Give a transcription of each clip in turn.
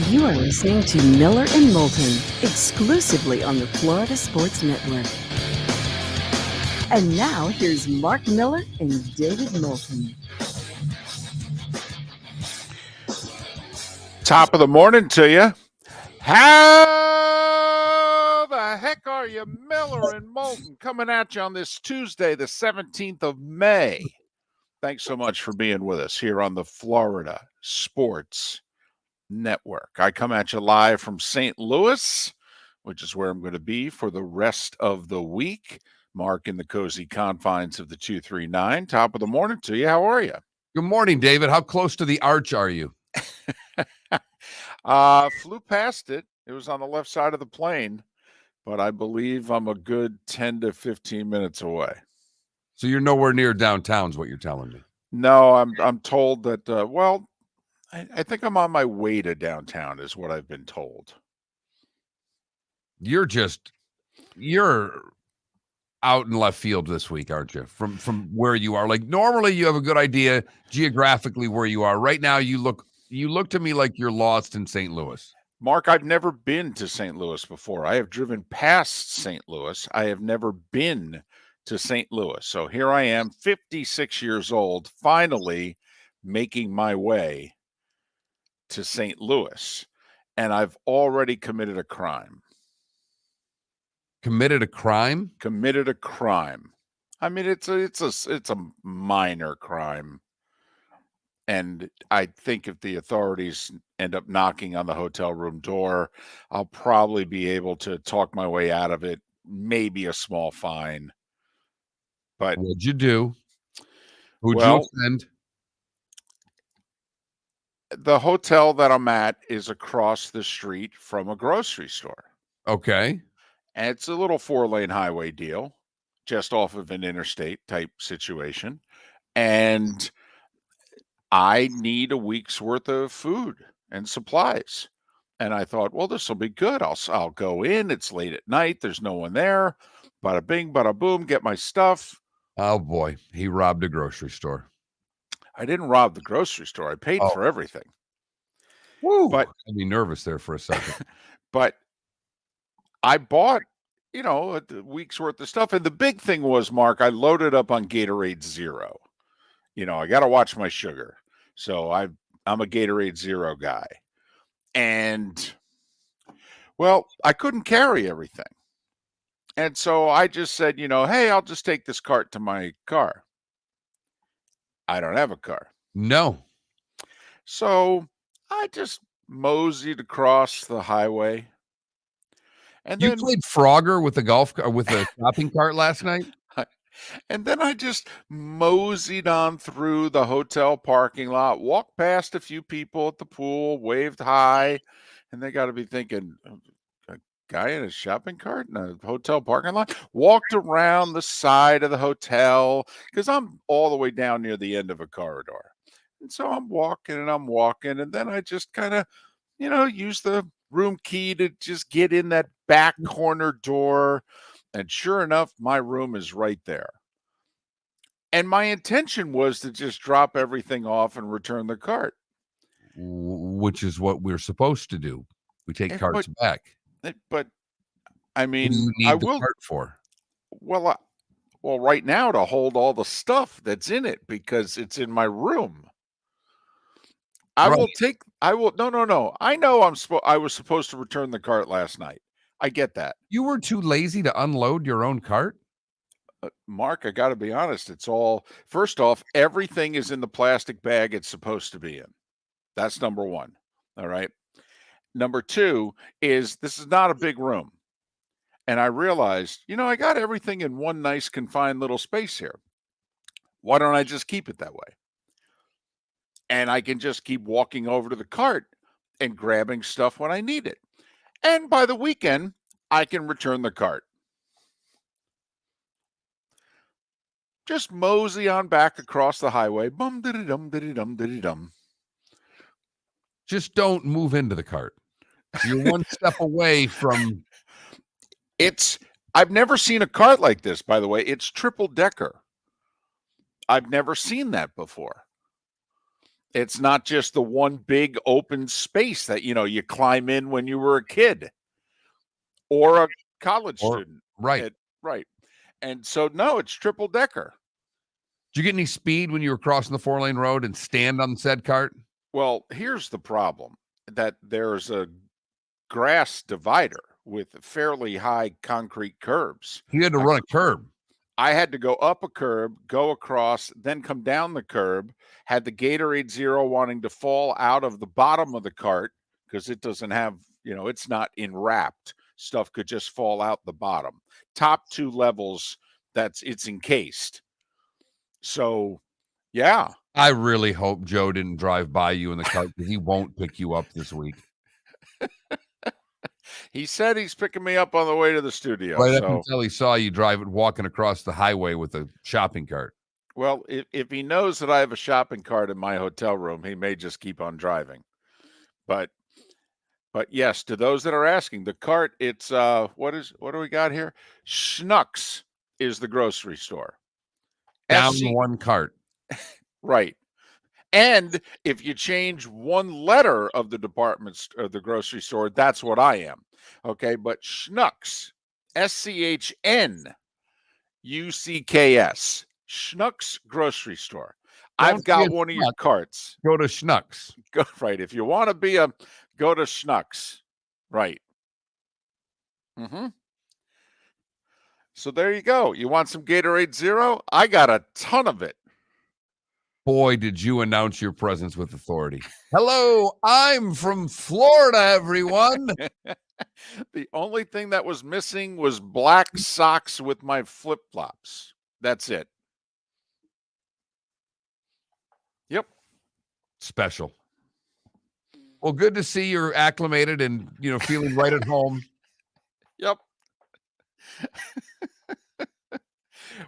You are listening to Miller and Moulton, exclusively on the Florida Sports Network. And now, here's Mark Miller and David Moulton. Top of the morning to you. How the heck are you, Miller and Moulton, coming at you on this Tuesday, the 17th of May. Thanks so much for being with us here on the Florida Sports Network. I come at you live from St. Louis, which is where I'm going to be for the rest of the week. Mark in the cozy confines of the 239. Top of the morning to you. How are you? Good morning, David. How close to the arch are you? Flew past it. It was on the left side of the plane, but I believe I'm a good 10 to 15 minutes away. So you're nowhere near downtown is what you're telling me. No, I'm told that, I think I'm on my way to downtown is what I've been told. You're out in left field this week, aren't you? From where you are. Like normally you have a good idea geographically where you are. Right now you look to me like you're lost in St. Louis. Mark, I've never been to St. Louis before. I have driven past St. Louis. I have never been to St. Louis. So here I am, 56 years old, finally making my way to St. Louis. And I've already committed a crime. Committed a crime? Committed a crime. I mean, it's a minor crime. And I think if the authorities end up knocking on the hotel room door, I'll probably be able to talk my way out of it. Maybe a small fine. But what'd you do? Who'd you offend? The hotel that I'm at is across the street from a grocery store. Okay. And it's a little 4-lane highway deal, just off of an interstate type situation. And I need a week's worth of food and supplies. And I thought, well, this will be good. I'll go in. It's late at night. There's no one there. Bada bing, bada boom, get my stuff. Oh, boy. He robbed a grocery store. I didn't rob the grocery store. I paid for everything. Woo! But I'd be nervous there for a second. But I bought, a week's worth of stuff. And the big thing was, Mark, I loaded up on Gatorade Zero. I got to watch my sugar. So I'm a Gatorade Zero guy. And, well, I couldn't carry everything. And so I just said, hey, I'll just take this cart to my car. I don't have a car. No. So I just moseyed across the highway. And you then played Frogger with a shopping cart last night? And then I just moseyed on through the hotel parking lot, walked past a few people at the pool, waved hi, and they got to be thinking, a guy in a shopping cart in a hotel parking lot? Walked around the side of the hotel because I'm all the way down near the end of a corridor. And so I'm walking, and then I just kind of, use the room key to just get in that back corner door. And sure enough, my room is right there. And my intention was to just drop everything off and return the cart. Which is what we're supposed to do. We take carts back. But, I mean, what do you need the cart for? Well, right now to hold all the stuff that's in it because it's in my room. No. I know I was supposed to return the cart last night. I get that. You were too lazy to unload your own cart? Mark, I got to be honest. First off, everything is in the plastic bag it's supposed to be in. That's number one. All right. Number two is this is not a big room. And I realized, I got everything in one nice confined little space here. Why don't I just keep it that way? And I can just keep walking over to the cart and grabbing stuff when I need it. And by the weekend, I can return the cart. Just mosey on back across the highway. Bum diddy dum diddy dum diddy dum. Just don't move into the cart. You're one step away from. I've never seen a cart like this, by the way. It's triple decker. I've never seen that before. It's not just the one big open space that, you climb in when you were a kid or a college student. Right. Right. And so, no, it's triple decker. Did you get any speed when you were crossing the 4-lane road and stand on said cart? Well, here's the problem, that there's a grass divider with fairly high concrete curbs. You had to run a curb. I had to go up a curb, go across, then come down the curb, had the Gatorade Zero wanting to fall out of the bottom of the cart because it doesn't have, it's not enwrapped. Stuff could just fall out the bottom. Top 2 levels, it's encased. So, yeah. I really hope Joe didn't drive by you in the cart because he won't pick you up this week. He said he's picking me up on the way to the studio. Right up until he saw you walking across the highway with a shopping cart. Well, if he knows that I have a shopping cart in my hotel room, he may just keep on driving. But yes, to those that are asking, the cart, it's what do we got here? Schnucks is the grocery store. Down one cart. Right. And if you change one letter of the department of the grocery store, that's what I am. Okay, but Schnucks, SCHNUCKS, Schnucks grocery store. I've got one of your carts. Go to Schnucks. Go right. If you want to go to Schnucks. Right. Mm-hmm. So there you go. You want some Gatorade Zero? I got a ton of it. Boy, did you announce your presence with authority. Hello, I'm from Florida, everyone. The only thing that was missing was black socks with my flip-flops. That's it. Yep. Special. Well, good to see you're acclimated and, feeling right at home. Yep.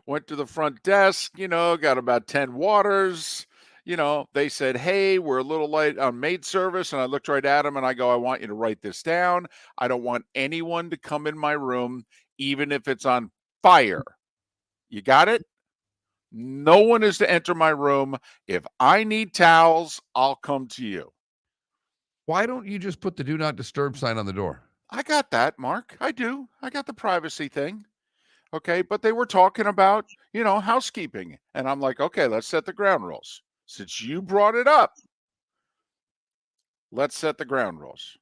Went to the front desk, got about 10 waters. They said, hey, we're a little late on maid service. And I looked right at them and I go, I want you to write this down. I don't want anyone to come in my room, even if it's on fire. You got it? No one is to enter my room. If I need towels, I'll come to you. Why don't you just put the do not disturb sign on the door? I got that, Mark. I do. I got the privacy thing. Okay, but they were talking about, housekeeping. And I'm like, okay, let's set the ground rules. Since you brought it up, let's set the ground rules.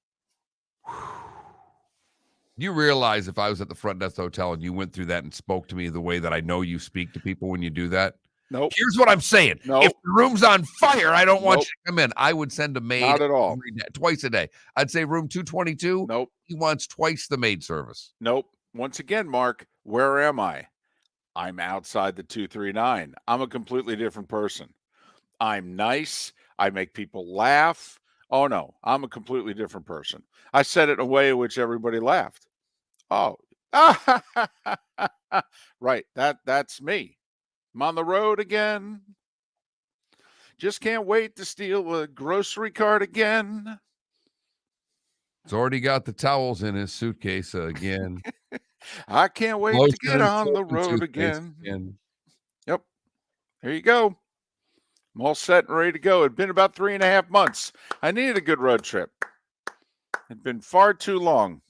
You realize if I was at the front desk hotel and you went through that and spoke to me the way that I know you speak to people when you do that? Nope. Here's what I'm saying. Nope. If the room's on fire, I don't want you to come in. I would send a maid. Not at all. Twice a day. I'd say room 222. Nope. He wants twice the maid service. Nope. Once again, Mark, where am I? I'm outside the 239. I'm a completely different person. I'm nice. I make people laugh. Oh, no, I'm a completely different person. I said it in a way in which everybody laughed. Oh, right. That's me. I'm on the road again. Just can't wait to steal a grocery cart again. He's already got the towels in his suitcase again. I can't wait to get on the road again. Yep. Here you go. I'm all set and ready to go. It'd been about 3.5 months. I needed a good road trip. It'd been far too long.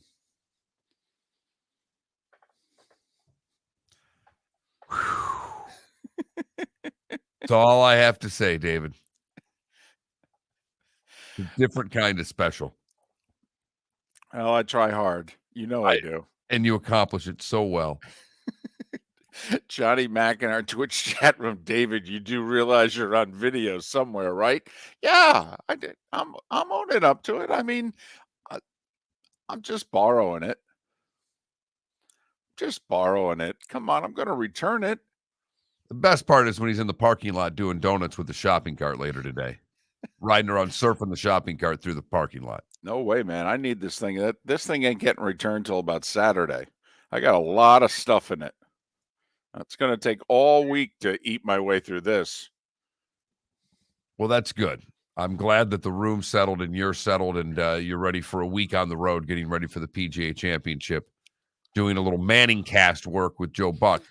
That's all I have to say, David. It's a different kind of special. Well, I try hard. I do. And you accomplish it so well. Johnny Mack in our Twitch chat room. David, you do realize you're on video somewhere, right? Yeah, I did. I'm owning up to it. I mean, I'm just borrowing it. Come on, I'm going to return it. The best part is when he's in the parking lot doing donuts with the shopping cart later today. Riding around, surfing the shopping cart through the parking lot. No way, man. I need this thing. This thing ain't getting returned till about Saturday. I got a lot of stuff in it. It's going to take all week to eat my way through this. Well, that's good. I'm glad that the room's settled and you're settled and you're ready for a week on the road, getting ready for the PGA Championship, doing a little Manning cast work with Joe Buck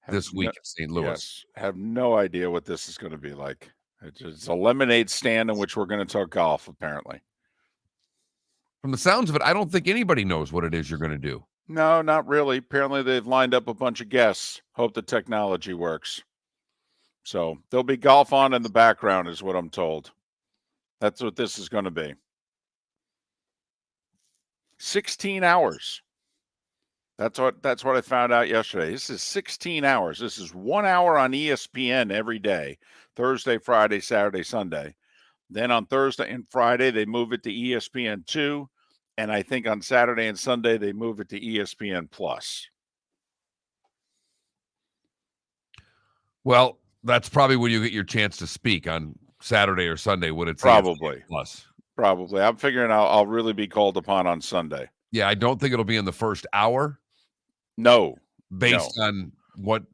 this week in St. Louis. Yes, have no idea what this is going to be like. It's a lemonade stand in which we're going to talk golf, apparently. From the sounds of it, I don't think anybody knows what it is you're going to do. No, not really. Apparently, they've lined up a bunch of guests. Hope the technology works. So there'll be golf on in the background, is what I'm told. That's what this is going to be. 16 hours. That's what I found out yesterday. This is 16 hours. This is 1 hour on ESPN every day, Thursday, Friday, Saturday, Sunday. Then on Thursday and Friday, they move it to ESPN2. And I think on Saturday and Sunday, they move it to ESPN Plus. Well, that's probably when you get your chance to speak on Saturday or Sunday when it's Probably. ESPN Plus. Probably. I'm figuring I'll really be called upon on Sunday. Yeah, I don't think it'll be in the first hour. No. Based on what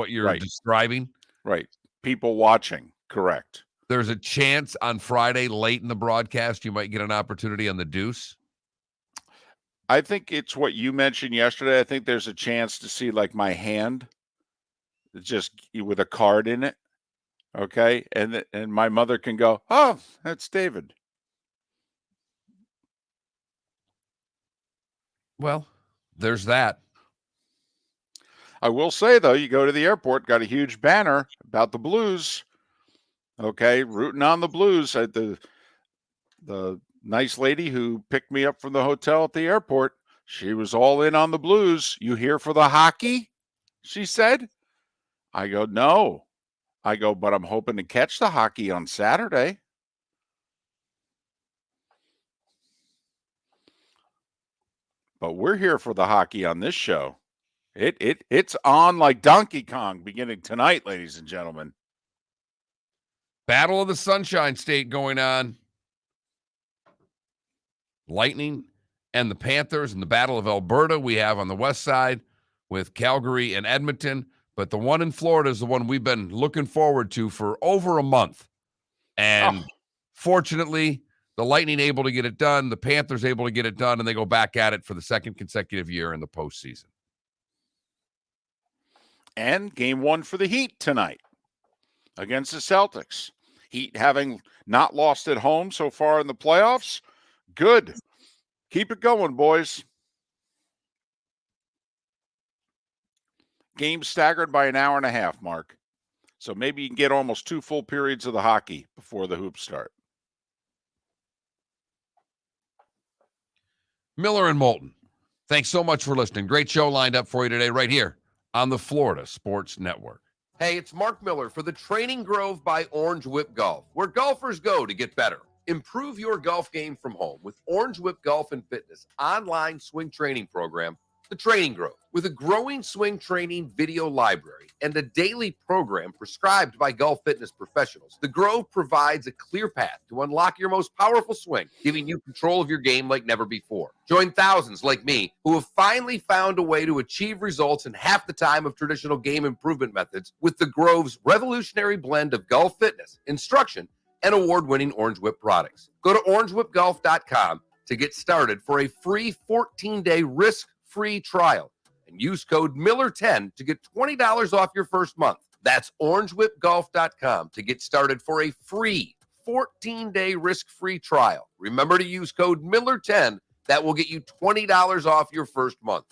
you're describing. Right. People watching. Correct. There's a chance on Friday late in the broadcast you might get an opportunity on the Deuce. I think it's what you mentioned yesterday. I think there's a chance to see like my hand just with a card in it. Okay. And my mother can go, oh, that's David. Well, there's that. I will say, though, you go to the airport, got a huge banner about the Blues. Okay, rooting on the Blues. The nice lady who picked me up from the hotel at the airport, she was all in on the Blues. You here for the hockey? She said. I go, no. I go, but I'm hoping to catch the hockey on Saturday. But we're here for the hockey on this show. It's on like Donkey Kong beginning tonight, ladies and gentlemen. Battle of the Sunshine State going on. Lightning and the Panthers, and the Battle of Alberta we have on the west side with Calgary and Edmonton. But the one in Florida is the one we've been looking forward to for over a month. And fortunately, the Lightning able to get it done, the Panthers able to get it done, and they go back at it for the second consecutive year in the postseason. And game one for the Heat tonight against the Celtics. Heat having not lost at home so far in the playoffs. Good. Keep it going, boys. Game staggered by an hour and a half, Mark. So maybe you can get almost 2 full periods of the hockey before the hoops start. Miller and Moulton, thanks so much for listening. Great show lined up for you today right here on the Florida Sports Network. Hey, it's Mark Miller for the Training Grove by Orange Whip Golf, where golfers go to get better. Improve your golf game from home with Orange Whip Golf and Fitness online swing training program, The Training Grove. With a growing swing training video library and a daily program prescribed by golf fitness professionals, The Grove provides a clear path to unlock your most powerful swing, giving you control of your game like never before. Join thousands like me who have finally found a way to achieve results in half the time of traditional game improvement methods with The Grove's revolutionary blend of golf fitness, instruction, and award-winning Orange Whip products. Go to orangewhipgolf.com to get started for a free 14-day risk-free trial and use code Miller10 to get $20 off your first month. That's orangewhipgolf.com to get started for a free 14-day risk-free trial. Remember to use code Miller10. That will get you $20 off your first month.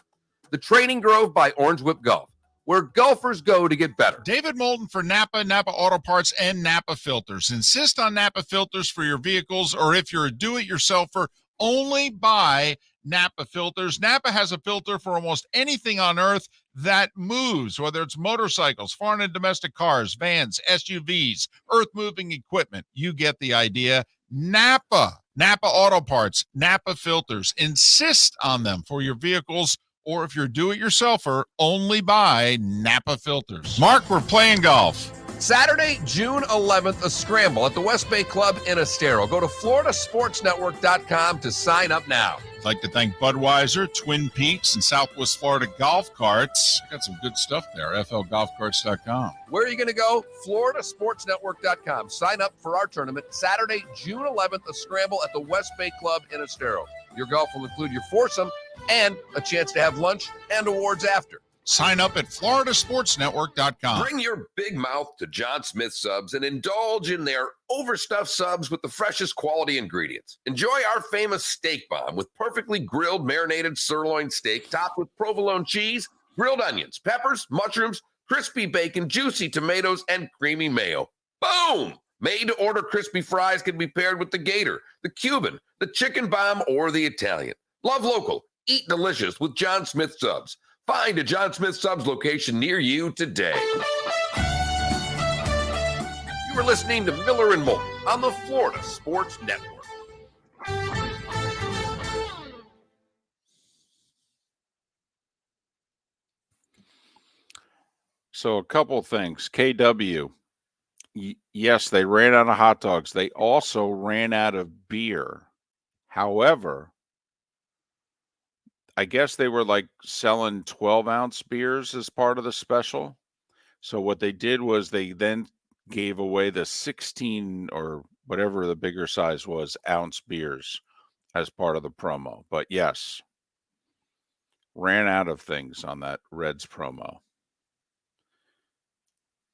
The Training Grove by Orange Whip Golf, where golfers go to get better. David Moulton for Napa Auto Parts, and Napa Filters. Insist on Napa Filters for your vehicles, or if you're a do-it-yourselfer, only buy Napa Filters. Napa has a filter for almost anything on earth that moves, whether it's motorcycles, foreign and domestic cars, vans, SUVs, earth-moving equipment. You get the idea. Napa Auto Parts, Napa Filters. Insist on them for your vehicles, or if you're do-it-yourselfer, only buy Napa Filters. Mark, we're playing golf. Saturday, June 11th, a scramble at the West Bay Club in Estero. Go to floridasportsnetwork.com to sign up now. I'd like to thank Budweiser, Twin Peaks, and Southwest Florida Golf Carts. Got some good stuff there, flgolfcarts.com. Where are you going to go? floridasportsnetwork.com. Sign up for our tournament Saturday, June 11th, a scramble at the West Bay Club in Estero. Your golf will include your foursome and a chance to have lunch and awards after. Sign up at floridasportsnetwork.com. Bring your big mouth to John Smith Subs and indulge in their overstuffed subs with the freshest quality ingredients. Enjoy our famous steak bomb with perfectly grilled marinated sirloin steak topped with provolone cheese, grilled onions, peppers, mushrooms, crispy bacon, juicy tomatoes, and creamy mayo. Boom! Made-to-order crispy fries can be paired with the Gator, the Cuban, the chicken bomb, or the Italian. Love local. Eat delicious with John Smith Subs. Find a John Smith Subs location near you today. You are listening to Miller and Moulton on the Florida Sports Network. So a couple things. KW, yes, they ran out of hot dogs. They also ran out of beer. However, I guess they were like selling 12-ounce beers as part of the special. So what they did was they then gave away the 16 or whatever the bigger size was ounce beers as part of the promo. But yes, ran out of things on that Reds promo.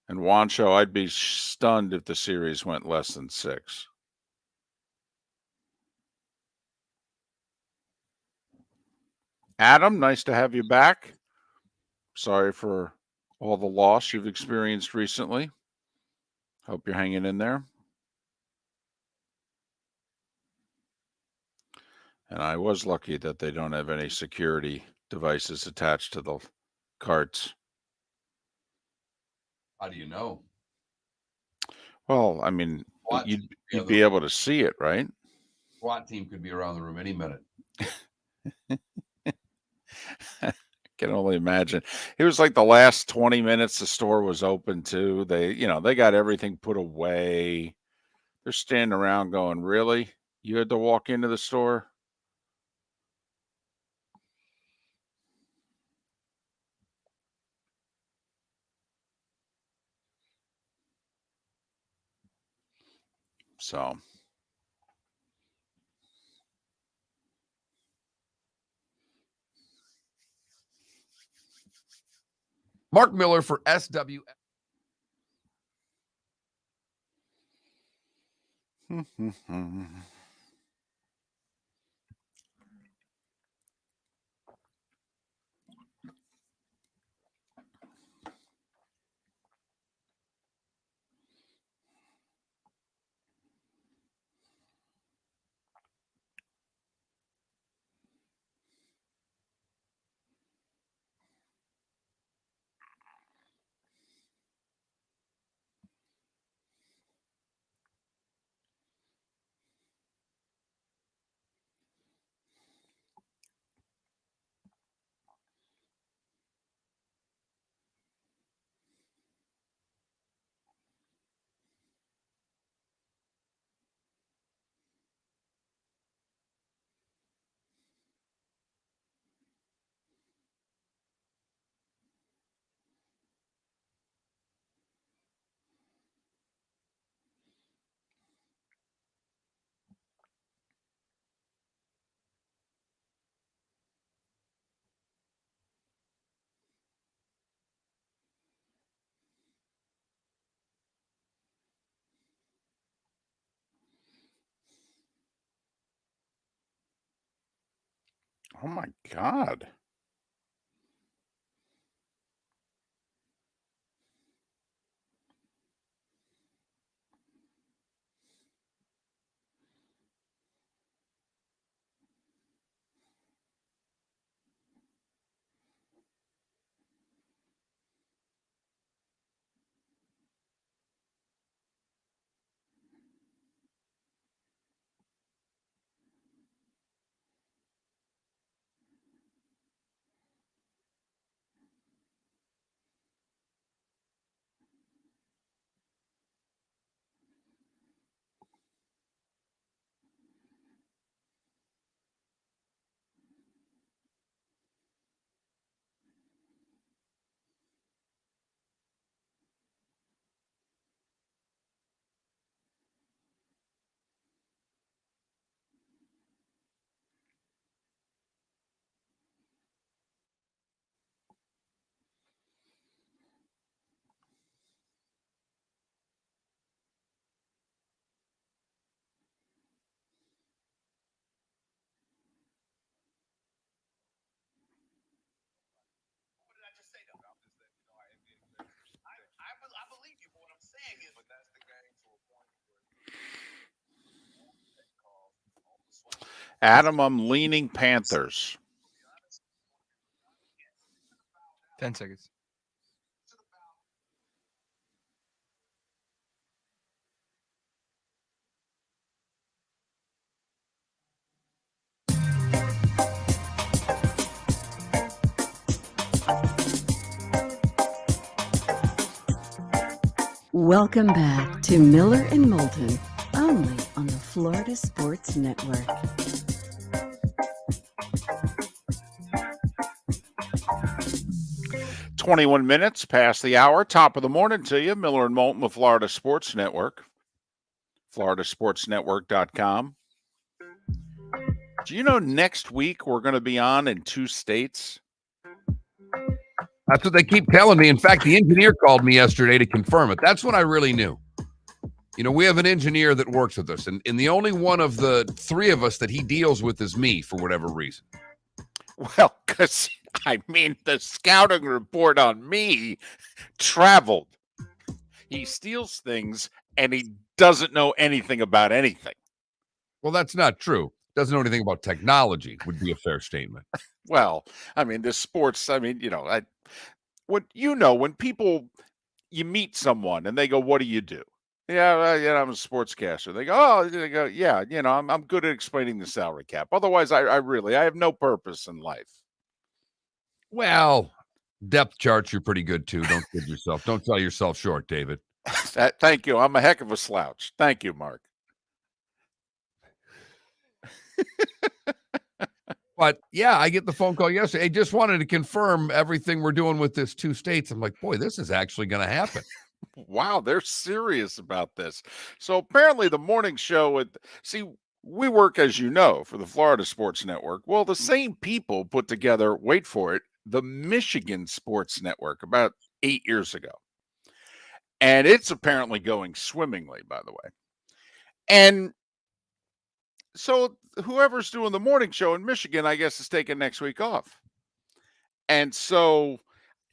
And Wancho, I'd be stunned if the series went less than 6. Adam, nice to have you back. Sorry for all the loss you've experienced recently. Hope you're hanging in there. And I was lucky that they don't have any security devices attached to the carts. How do you know? Well, I mean, SWAT you'd team could be the- able to see it, right? SWAT team could be around the room any minute. I can only imagine. It was like the last 20 minutes the store was open too. They got everything put away. They're standing around going, "Really? You had to walk into the store?" So, Mark Miller for SW. oh my God. Adam, I'm leaning Panthers. 10 seconds. Welcome back to Miller and Moulton, only on the Florida Sports Network. "21 minutes past the hour, top of the morning to you. Miller and Moulton, the Florida Sports Network, floridasportsnetwork.com. Do you know next week we're going to be on in 2 states? That's what they keep telling me. In fact, the engineer called me yesterday to confirm it. That's when I really knew. You know, we have an engineer that works with us, and the only one of the 3 of us that he deals with is me for whatever reason. Well, because, I mean, the scouting report on me traveled. He steals things, and he doesn't know anything about anything. Well, that's not true. Doesn't know anything about technology would be a fair statement. Well, I mean, the sports, I mean, when people, you meet someone and they go, "What do you do?" Yeah, I'm a sportscaster. They go, yeah, I'm good at explaining the salary cap. Otherwise, I have no purpose in life. Well, depth charts, you're pretty good too. Don't kid yourself. Don't sell yourself short, David. Thank you. I'm a heck of a slouch. Thank you, Mark. But yeah, I get the phone call yesterday. I just wanted to confirm everything we're doing with this 2 states. I'm like, boy, this is actually going to happen. Wow, they're serious about this. So apparently the morning show we work, as you know, for the Florida Sports Network. Well, the same people put together, wait for it, the Michigan Sports Network about 8 years ago. And it's apparently going swimmingly, by the way. And so whoever's doing the morning show in Michigan, I guess, is taking next week off. And so,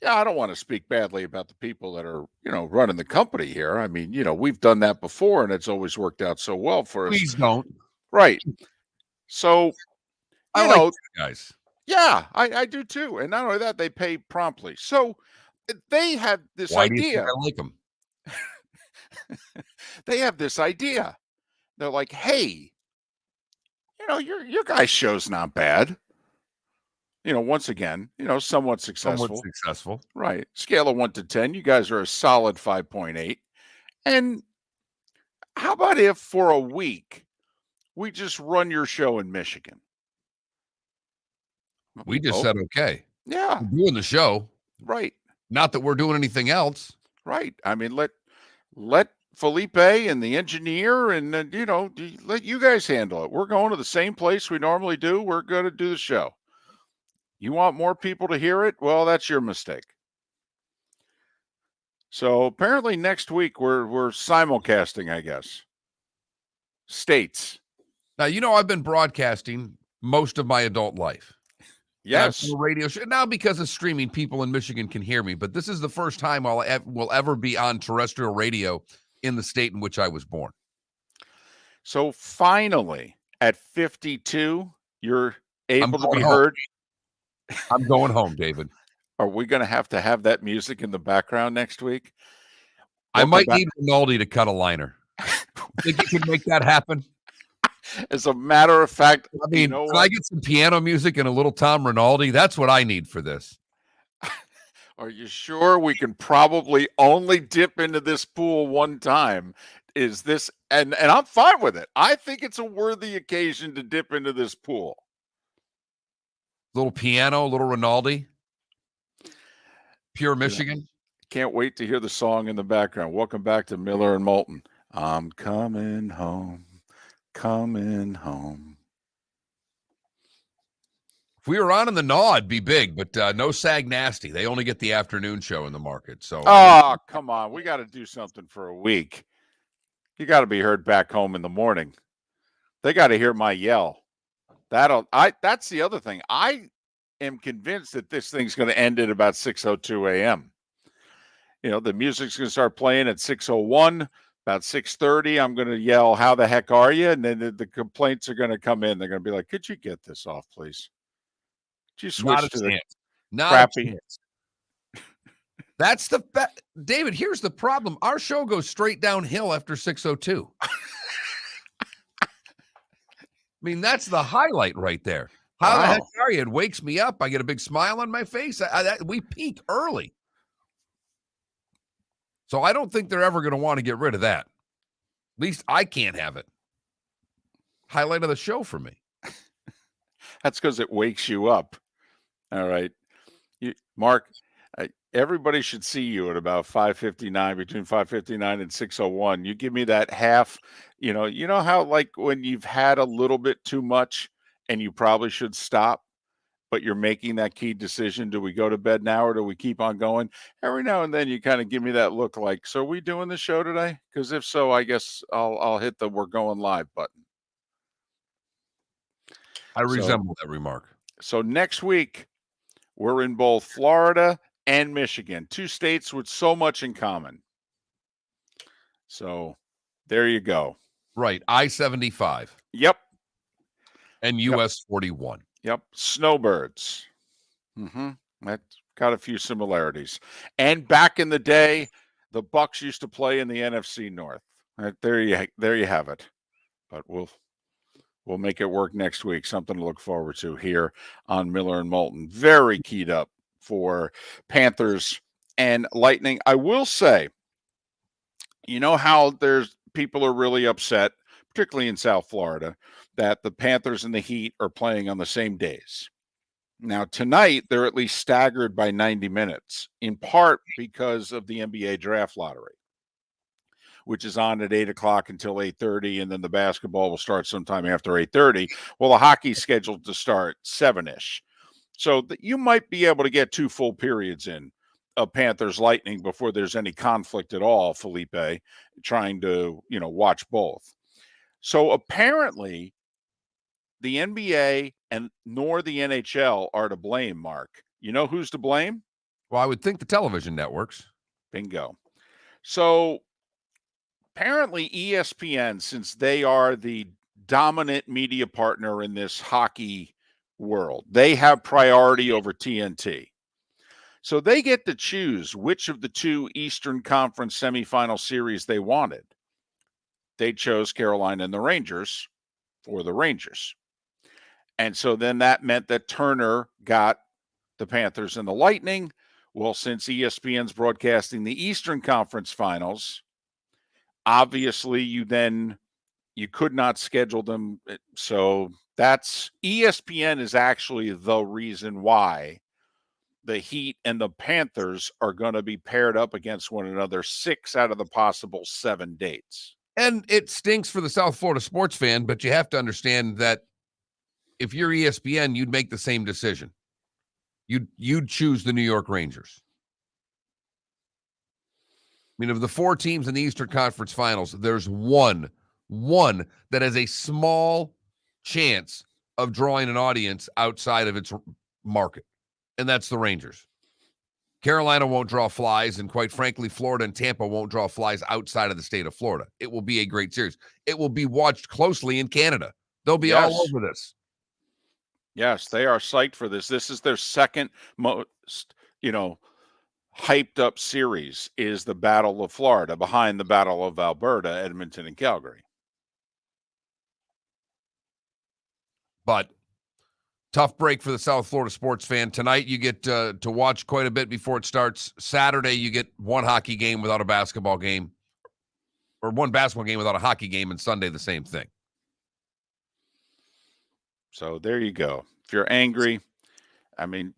yeah, I don't want to speak badly about the people that are, running the company here. I mean, we've done that before, and it's always worked out so well for us. Please don't. Right. So, I like you guys. Yeah, I do too. And not only that, they pay promptly. So they have this Why do you idea. think I like them? They have this idea. They're like, "Hey, your guys' show's not bad. Once again, somewhat successful. Somewhat successful. Right. Scale of 1 to 10, you guys are a solid 5.8. And how about if for a week we just run your show in Michigan?" We just said okay. Yeah. We're doing the show. Right. Not that we're doing anything else. Right. I mean, let Felipe and the engineer and let you guys handle it. We're going to the same place we normally do. We're going to do the show. You want more people to hear it? Well, that's your mistake. So apparently next week we're simulcasting, I guess. States. Now, I've been broadcasting most of my adult life. Yes. A radio show. Now, because of streaming, people in Michigan can hear me, but this is the first time I will ever be on terrestrial radio in the state in which I was born. So finally, at 52, you're able to be home. heard. I'm going home, David. Are we going to have that music in the background next week? I might need Rinaldi to cut a liner. Think you can make that happen? As a matter of fact, I mean, can I get some piano music and a little Tom Rinaldi? That's what I need for this. Are you sure we can probably only dip into this pool one time? Is this and I'm fine with it. I think it's a worthy occasion to dip into this pool. Little piano, little Rinaldi. Pure Michigan. Can't wait to hear the song in the background. Welcome back to Miller and Moulton. I'm coming home. Coming home. If we were on in the Gnaw, it'd be big, but no Sag Nasty. They only get the afternoon show in the market. So, come on. We got to do something for a week. You got to be heard back home in the morning. They got to hear my yell. That's the other thing. I am convinced that this thing's going to end at about 6:02 a.m. the music's going to start playing at 6:01. About 6:30, I'm going to yell, "How the heck are you?" And then the complaints are going to come in. They're going to be like, "Could you get this off, please? Could you Not switch a to the chance. Not crappy?" a chance. That's the David, here's the problem. Our show goes straight downhill after 6:02. I mean, that's the highlight right there. How the heck Wow. are you? It wakes me up. I get a big smile on my face. We peak early. So I don't think they're ever going to want to get rid of that. At least I can't have it. Highlight of the show for me. That's because it wakes you up. All right. Mark, everybody should see you at about 5:59, between 5:59 and 6:01. You give me that half, you know how like when you've had a little bit too much and you probably should stop, but you're making that key decision. Do we go to bed now or do we keep on going? Every now and then you kind of give me that look like, so are we doing the show today? Because if so, I guess I'll hit the "we're going live" button. I resemble that remark. So next week, we're in both Florida and Michigan, two states with so much in common. So there you go. Right. I-75 Yep. and US 41. Yep. Snowbirds. That's got a few similarities. And back in the day, the Bucks used to play in the NFC North. There you have it. But we'll make it work next week. Something to look forward to here on Miller and Moulton. Very keyed up for Panthers and Lightning. I will say, you know how there's people are really upset, particularly in South Florida, that the Panthers and the Heat are playing on the same days. Now, tonight, they're at least staggered by 90 minutes, in part because of the NBA draft lottery, which is on at 8 o'clock until 8:30, and then the basketball will start sometime after 8:30. Well, the hockey's scheduled to start 7-ish. So you might be able to get 2 full periods in of Panthers Lightning before there's any conflict at all, Felipe, trying to, watch both. So apparently the NBA and nor the NHL are to blame, Mark. You know who's to blame? Well, I would think the television networks. Bingo. So apparently ESPN, since they are the dominant media partner in this hockey world, they have priority over TNT. So they get to choose which of the 2 Eastern Conference semifinal series they wanted. They chose Carolina and the Rangers for the Rangers. And so then that meant that Turner got the Panthers and the Lightning. Well, since ESPN's broadcasting the Eastern Conference finals, obviously you could not schedule them. So that's ESPN is actually the reason why the Heat and the Panthers are going to be paired up against one another 6 out of the possible 7 dates. And it stinks for the South Florida sports fan, but you have to understand that if you're ESPN, you'd make the same decision. You'd choose the New York Rangers. I mean, of the 4 teams in the Eastern Conference Finals, there's one that has a small chance of drawing an audience outside of its market, and that's the Rangers. Carolina won't draw flies, and quite frankly, Florida and Tampa won't draw flies outside of the state of Florida. It will be a great series. It will be watched closely in Canada. They'll be all over this. Yes, they are psyched for this. This is their second most, hyped up series is the Battle of Florida, behind the Battle of Alberta, Edmonton, and Calgary. But tough break for the South Florida sports fan. Tonight, you get to watch quite a bit before it starts. Saturday, you get one hockey game without a basketball game, or one basketball game without a hockey game, and Sunday, the same thing. So there you go. If you're angry, I mean,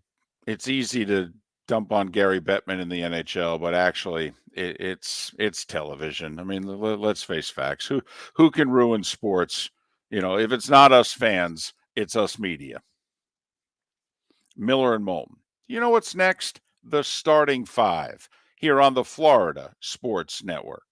it's easy to dump on Gary Bettman in the NHL, but actually it's television. I mean, let's face facts. Who can ruin sports? If it's not us fans, it's us media. Miller and Moulton. You know what's next? The starting 5 here on the Florida Sports Network.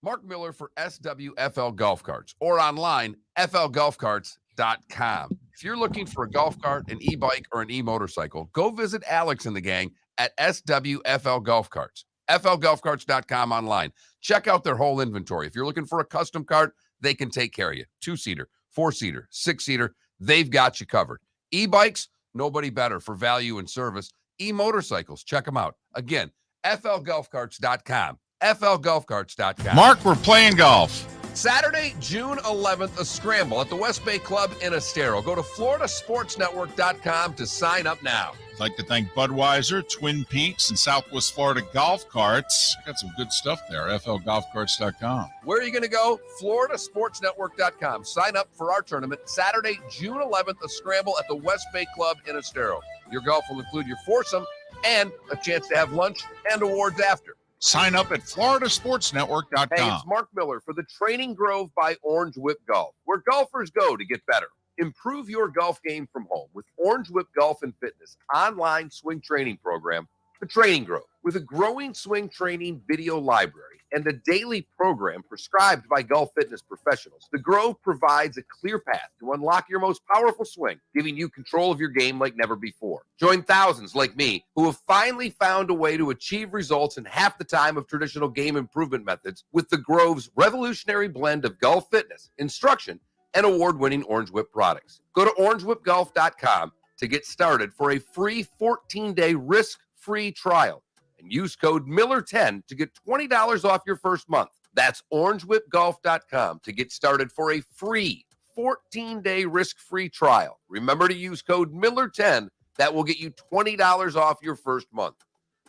Mark Miller for SWFL Golf Carts, or online, flgolfcarts.com. If you're looking for a golf cart, an e-bike, or an e-motorcycle, go visit Alex and the gang at SWFL Golf Carts. FLGolfCarts.com online. Check out their whole inventory. If you're looking for a custom cart, they can take care of you. 2-seater, 4-seater, 6-seater, they've got you covered. E-bikes, nobody better for value and service. E-motorcycles, check them out. Again, FLGolfCarts.com. FLGolfCarts.com. Mark, we're playing golf. Saturday, June 11th, a scramble at the West Bay Club in Estero. Go to floridasportsnetwork.com to sign up now. I'd like to thank Budweiser, Twin Peaks, and Southwest Florida Golf Carts. Got some good stuff there. FLGolfCarts.com. Where are you going to go? floridasportsnetwork.com. Sign up for our tournament Saturday, June 11th, a scramble at the West Bay Club in Estero. Your golf will include your foursome and a chance to have lunch and awards after. Sign up at floridasportsnetwork.com. Hey, it's Mark Miller for the Training Grove by Orange Whip Golf, where golfers go to get better. Improve your golf game from home with Orange Whip Golf and Fitness online swing training program, The Training Grove. With a growing swing training video library and a daily program prescribed by golf fitness professionals, The Grove provides a clear path to unlock your most powerful swing, giving you control of your game like never before. Join thousands like me who have finally found a way to achieve results in half the time of traditional game improvement methods with The Grove's revolutionary blend of golf fitness, instruction, and award-winning Orange Whip products. Go to orangewhipgolf.com to get started for a free 14-day risk-free trial and use code Miller10 to get $20 off your first month. That's orangewhipgolf.com to get started for a free 14-day risk-free trial. Remember to use code Miller10. That will get you $20 off your first month.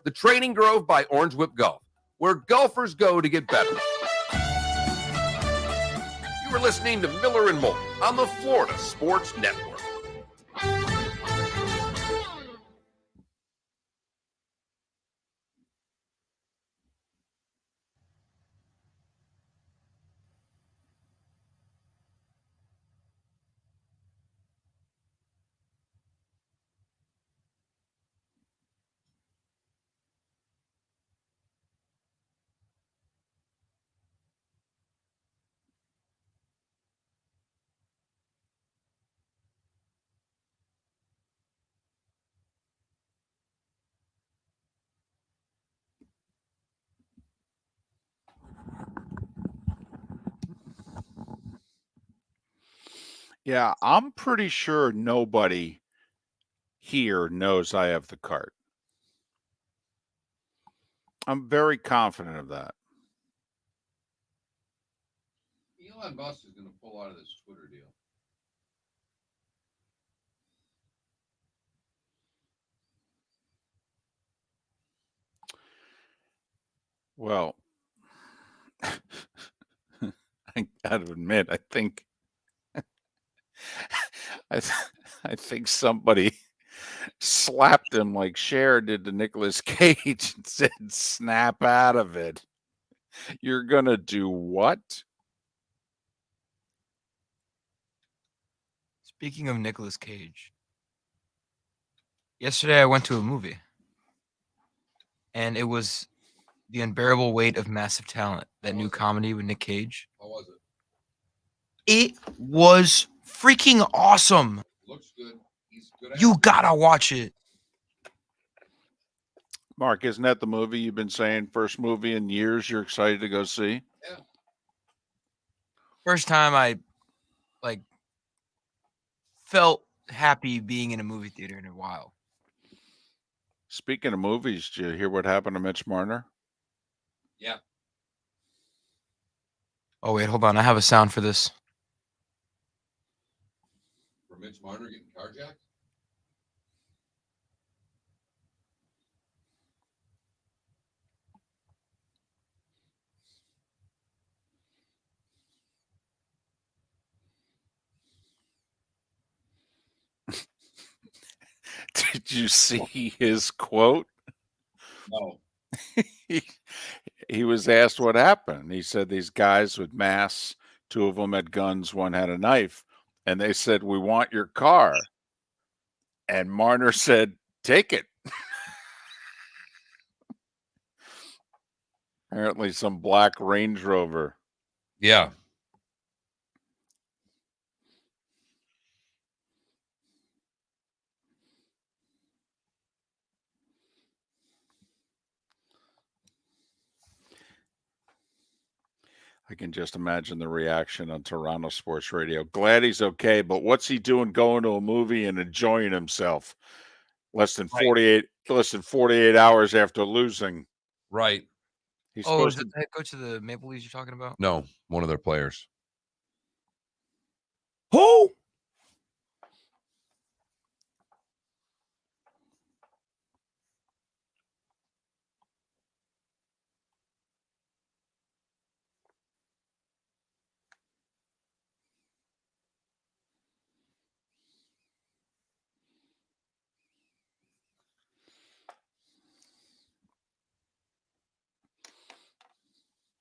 The Training Grove by Orange Whip Golf, where golfers go to get better. You are listening to Miller and Moulton on the Florida Sports Network. Yeah, I'm pretty sure nobody here knows I have the cart. I'm very confident of that. Elon Musk is going to pull out of this Twitter deal. Well, I got to admit, I think I think somebody slapped him like Cher did to Nicolas Cage and said, "Snap out of it." You're gonna do what? Speaking of Nicolas Cage, yesterday I went to a movie, and it was The Unbearable Weight of Massive Talent, that new comedy with Nick Cage. How was it? It was freaking awesome. Looks good. He's good. You gotta watch it. Mark, isn't that the movie you've been saying, first movie in years you're excited to go see? First time I felt happy being in a movie theater in a while. Speaking of movies, did you hear what happened to Mitch Marner? Yeah. Oh wait, hold on. I have a sound for this. For Mitch Marner getting carjacked? Did you see his quote? No. He was asked what happened. He said these guys with masks, 2 of them had guns, 1 had a knife, and they said, "We want your car." And Marner said, "Take it." Apparently some black Range Rover. Yeah. I can just imagine the reaction on Toronto Sports Radio. Glad he's okay, but what's he doing going to a movie and enjoying himself? Less than 48 hours after losing. Right. He's Is supposed it to. the head coach of the Maple Leafs you're talking about? No, one of their players. Who?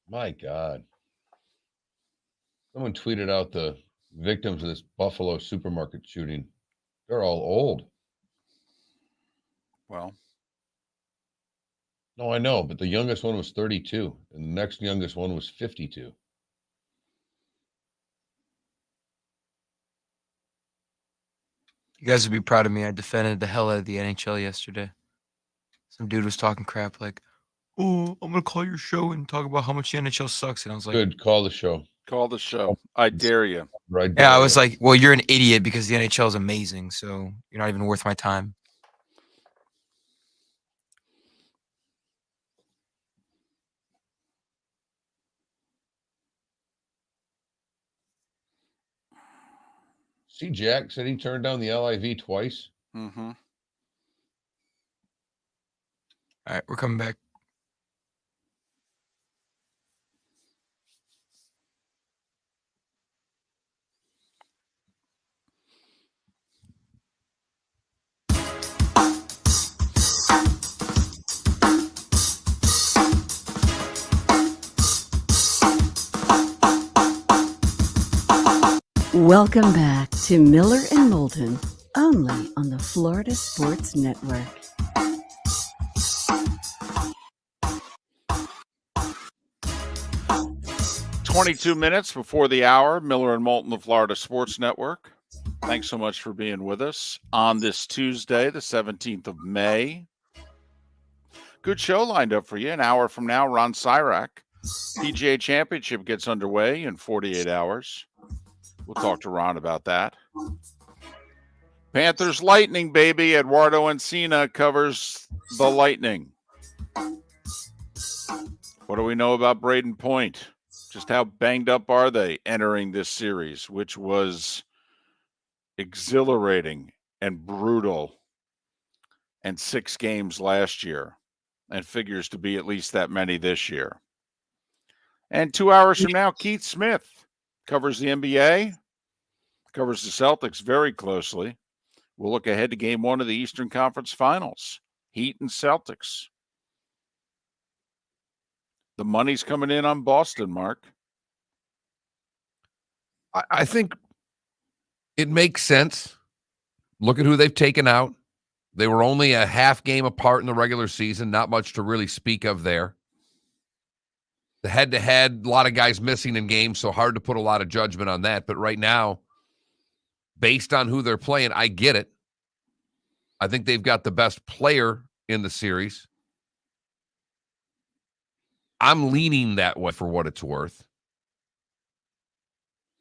My God. Someone tweeted out the victims of this Buffalo supermarket shooting. They're all old. Well, No, I know, but the youngest one was 32, and the next youngest one was 52. You guys would be proud of me. I defended the hell out of the NHL yesterday. Some dude was talking crap like, "Oh, I'm gonna call your show and talk about how much the NHL sucks," and I was like, Good, call the show. call the show. I dare you. Right. "Yeah," I was like, "Well, you're an idiot because the NHL is amazing, so you're not even worth my time." See, Jack said he turned down the LIV twice. Mm-hmm. All right, we're coming back. Welcome back to Miller and Moulton, only on the Florida Sports Network. "22 minutes before the hour, Miller and Moulton, the Florida Sports Network. Thanks so much for being with us on this Tuesday, the 17th of May. Good show lined up for you. An hour from now, Ron Sirak. PGA Championship gets underway in 48 hours. We'll talk to Ron about that. Panthers Lightning, baby. Eduardo Encina covers the Lightning. What do we know about Braden Point? Just how banged up are they entering this series, which was exhilarating and brutal, and 6 games last year, and figures to be at least that many this year. And 2 hours from now, Keith Smith covers the NBA, covers the Celtics very closely. We'll look ahead to Game 1 of the Eastern Conference Finals, Heat and Celtics. The money's coming in on Boston, Mark. I think it makes sense. Look at who they've taken out. They were only a half game apart in the regular season, not much to really speak of there. The head-to-head, a lot of guys missing in games, so hard to put a lot of judgment on that. But right now, based on who they're playing, I get it. I think they've got the best player in the series. I'm leaning that way for what it's worth.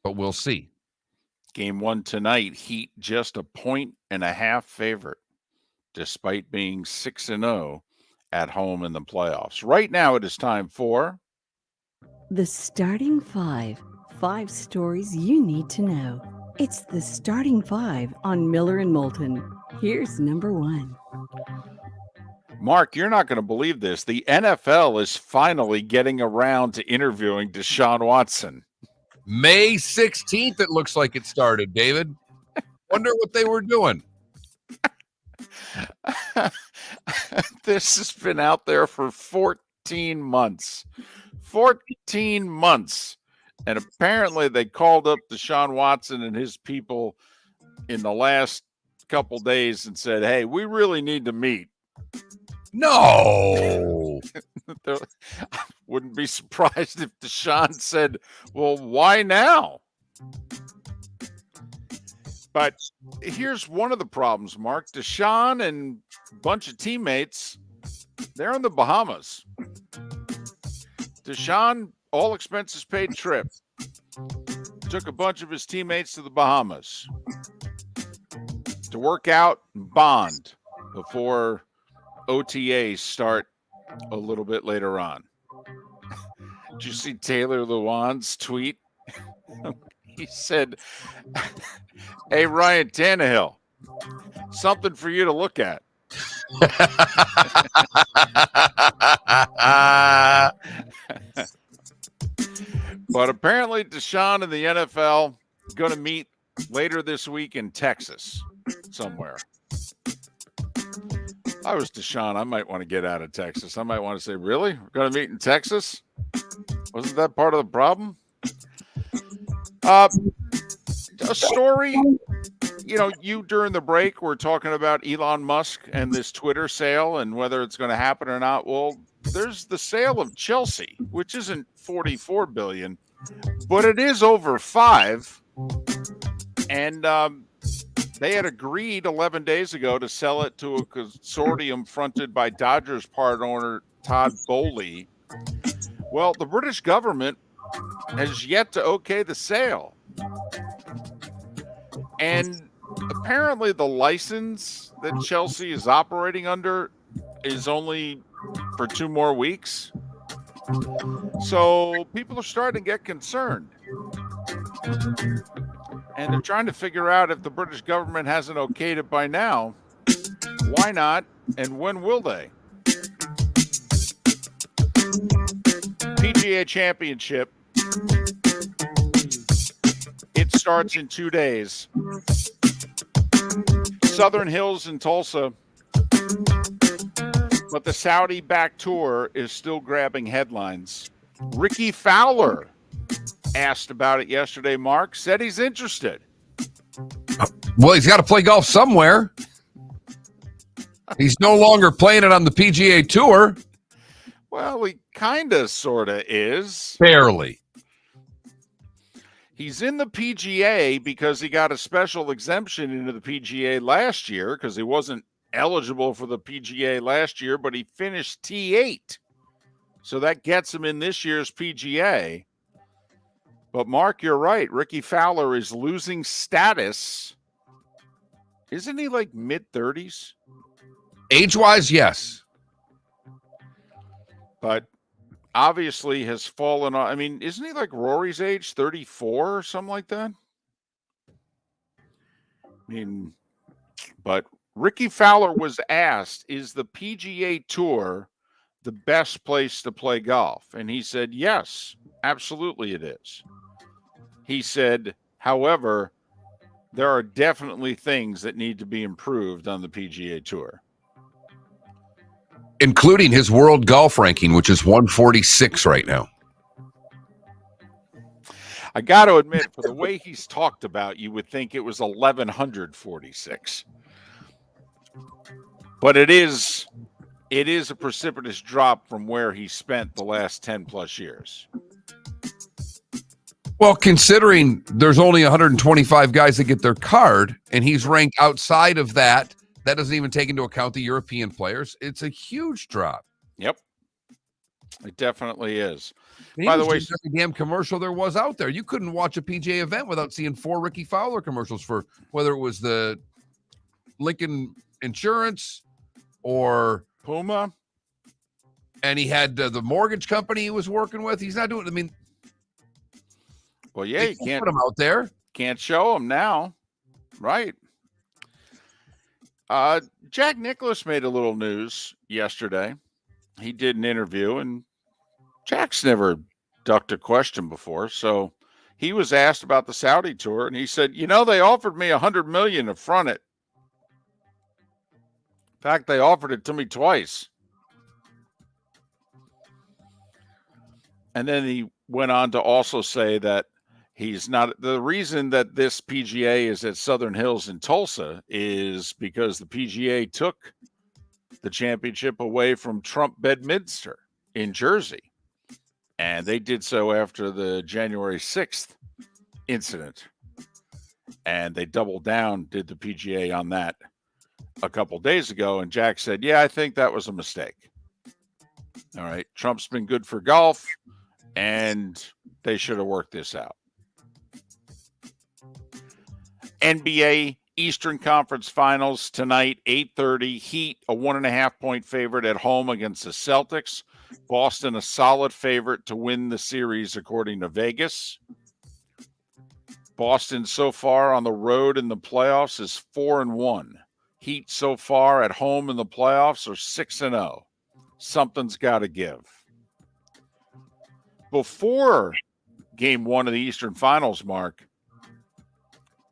But we'll see. Game 1 tonight, Heat just a 1.5 favorite, despite being 6-0 at home in the playoffs. Right now, it is time for The Starting Five. 5 stories you need to know. It's the Starting Five on Miller and Moulton. Here's number 1. Mark. You're not going to believe this. The NFL is finally getting around to interviewing Deshaun Watson. May 16th, it looks like it started, David. Wonder what they were doing. This has been out there for 14 months. 14 months. And apparently they called up Deshaun Watson and his people in the last couple days and said, hey, we really need to meet. No. I wouldn't be surprised if Deshaun said, well, why now? But here's one of the problems, Mark. Deshaun and a bunch of teammates, they're in the Bahamas. Deshaun all expenses paid trip. Took a bunch of his teammates to the Bahamas to work out and bond before OTAs start a little bit later on. Did you see Taylor Lewan's tweet? He said, "Hey, Ryan Tannehill, something for you to look at." But apparently Deshaun and the NFL going to meet later this week in Texas somewhere. If I was Deshaun, I might want to get out of Texas. I might want to say, really? We're going to meet in Texas? Wasn't that part of the problem? A story, you during the break were talking about Elon Musk and this Twitter sale and whether it's going to happen or not. Well, there's the sale of Chelsea, which isn't $44 billion, but it is over $5 billion. And they had agreed 11 days ago to sell it to a consortium fronted by Dodgers part owner Todd Boehly. Well, the British government has yet to okay the sale. And apparently the license that Chelsea is operating under is only for 2 more weeks. So people are starting to get concerned. And they're trying to figure out if the British government hasn't okayed it by now. Why not? And when will they? PGA Championship. It starts in 2 days. Southern Hills in Tulsa. But the Saudi-backed tour is still grabbing headlines. Ricky Fowler asked about it yesterday, Mark. Said he's interested. Well, he's got to play golf somewhere. He's no longer playing it on the PGA Tour. Well, he kind of, sort of is. Barely. He's in the PGA because he got a special exemption into the PGA last year because he wasn't eligible for the PGA last year, but he finished T8. So that gets him in this year's PGA. But Mark, you're right. Ricky Fowler is losing status. Isn't he like mid-30s? Age-wise, yes. But obviously has fallen off. I mean, isn't he like Rory's age, 34 or something like that? I mean, but Ricky Fowler was asked, is the PGA Tour the best place to play golf? And he said, yes, absolutely it is. He said, however, there are definitely things that need to be improved on the PGA Tour. Including his world golf ranking, which is 146 right now. I got to admit, for the way he's talked about, you would think it was 1,146. But it is a precipitous drop from where he spent the last 10 plus years. Well, considering there's only 125 guys that get their card, and he's ranked outside of that, that doesn't even take into account the European players. It's a huge drop. Yep. It definitely is. And by the way, every damn commercial there was out there. You couldn't watch a PGA event without seeing 4 Ricky Fowler commercials for whether it was the Lincoln Insurance or Puma. And he had the mortgage company he was working with. He's not doing, I mean. Well, yeah, you can't put him out there. Can't show him now. Right. Jack Nicklaus made a little news yesterday. He did an interview, and Jack's never ducked a question before. So he was asked about the Saudi tour, and he said, they offered me $100 million to front it. In fact, they offered it to me twice. And then he went on to also say that he's not, the reason that this PGA is at Southern Hills in Tulsa is because the PGA took the championship away from Trump Bedminster in Jersey. And they did so after the January 6th incident. And they doubled down, did the PGA on that a couple days ago. And Jack said, yeah, I think that was a mistake. All right. Trump's been good for golf. And they should have worked this out. NBA Eastern Conference Finals tonight, 8:30. Heat, a 1.5-point favorite at home against the Celtics. Boston, a solid favorite to win the series, according to Vegas. Boston so far on the road in the playoffs is 4-1. Heat so far at home in the playoffs are 6-0. Something's got to give. Before game one of the Eastern Finals, Mark,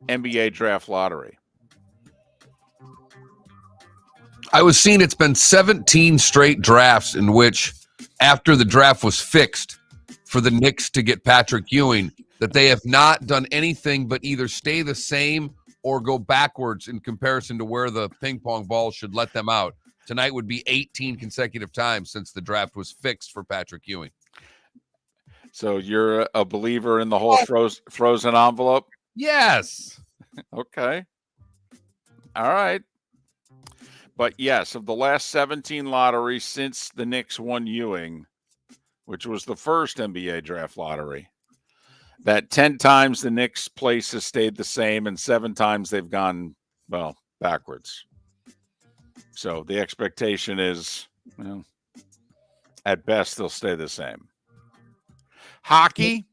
NBA draft lottery. I was seeing it's been 17 straight drafts in which, after the draft was fixed for the Knicks to get Patrick Ewing, that they have not done anything but either stay the same or go backwards in comparison to where the ping pong ball should let them out. Tonight would be 18 consecutive times since the draft was fixed for Patrick Ewing. So you're a believer in the whole frozen envelope? Yes. Okay. All right. But yes, of the last 17 lotteries since the Knicks won Ewing, which was the first NBA draft lottery, that 10 times the Knicks' place has stayed the same and 7 times they've gone, well, backwards. So the expectation is, well, at best, they'll stay the same. Hockey,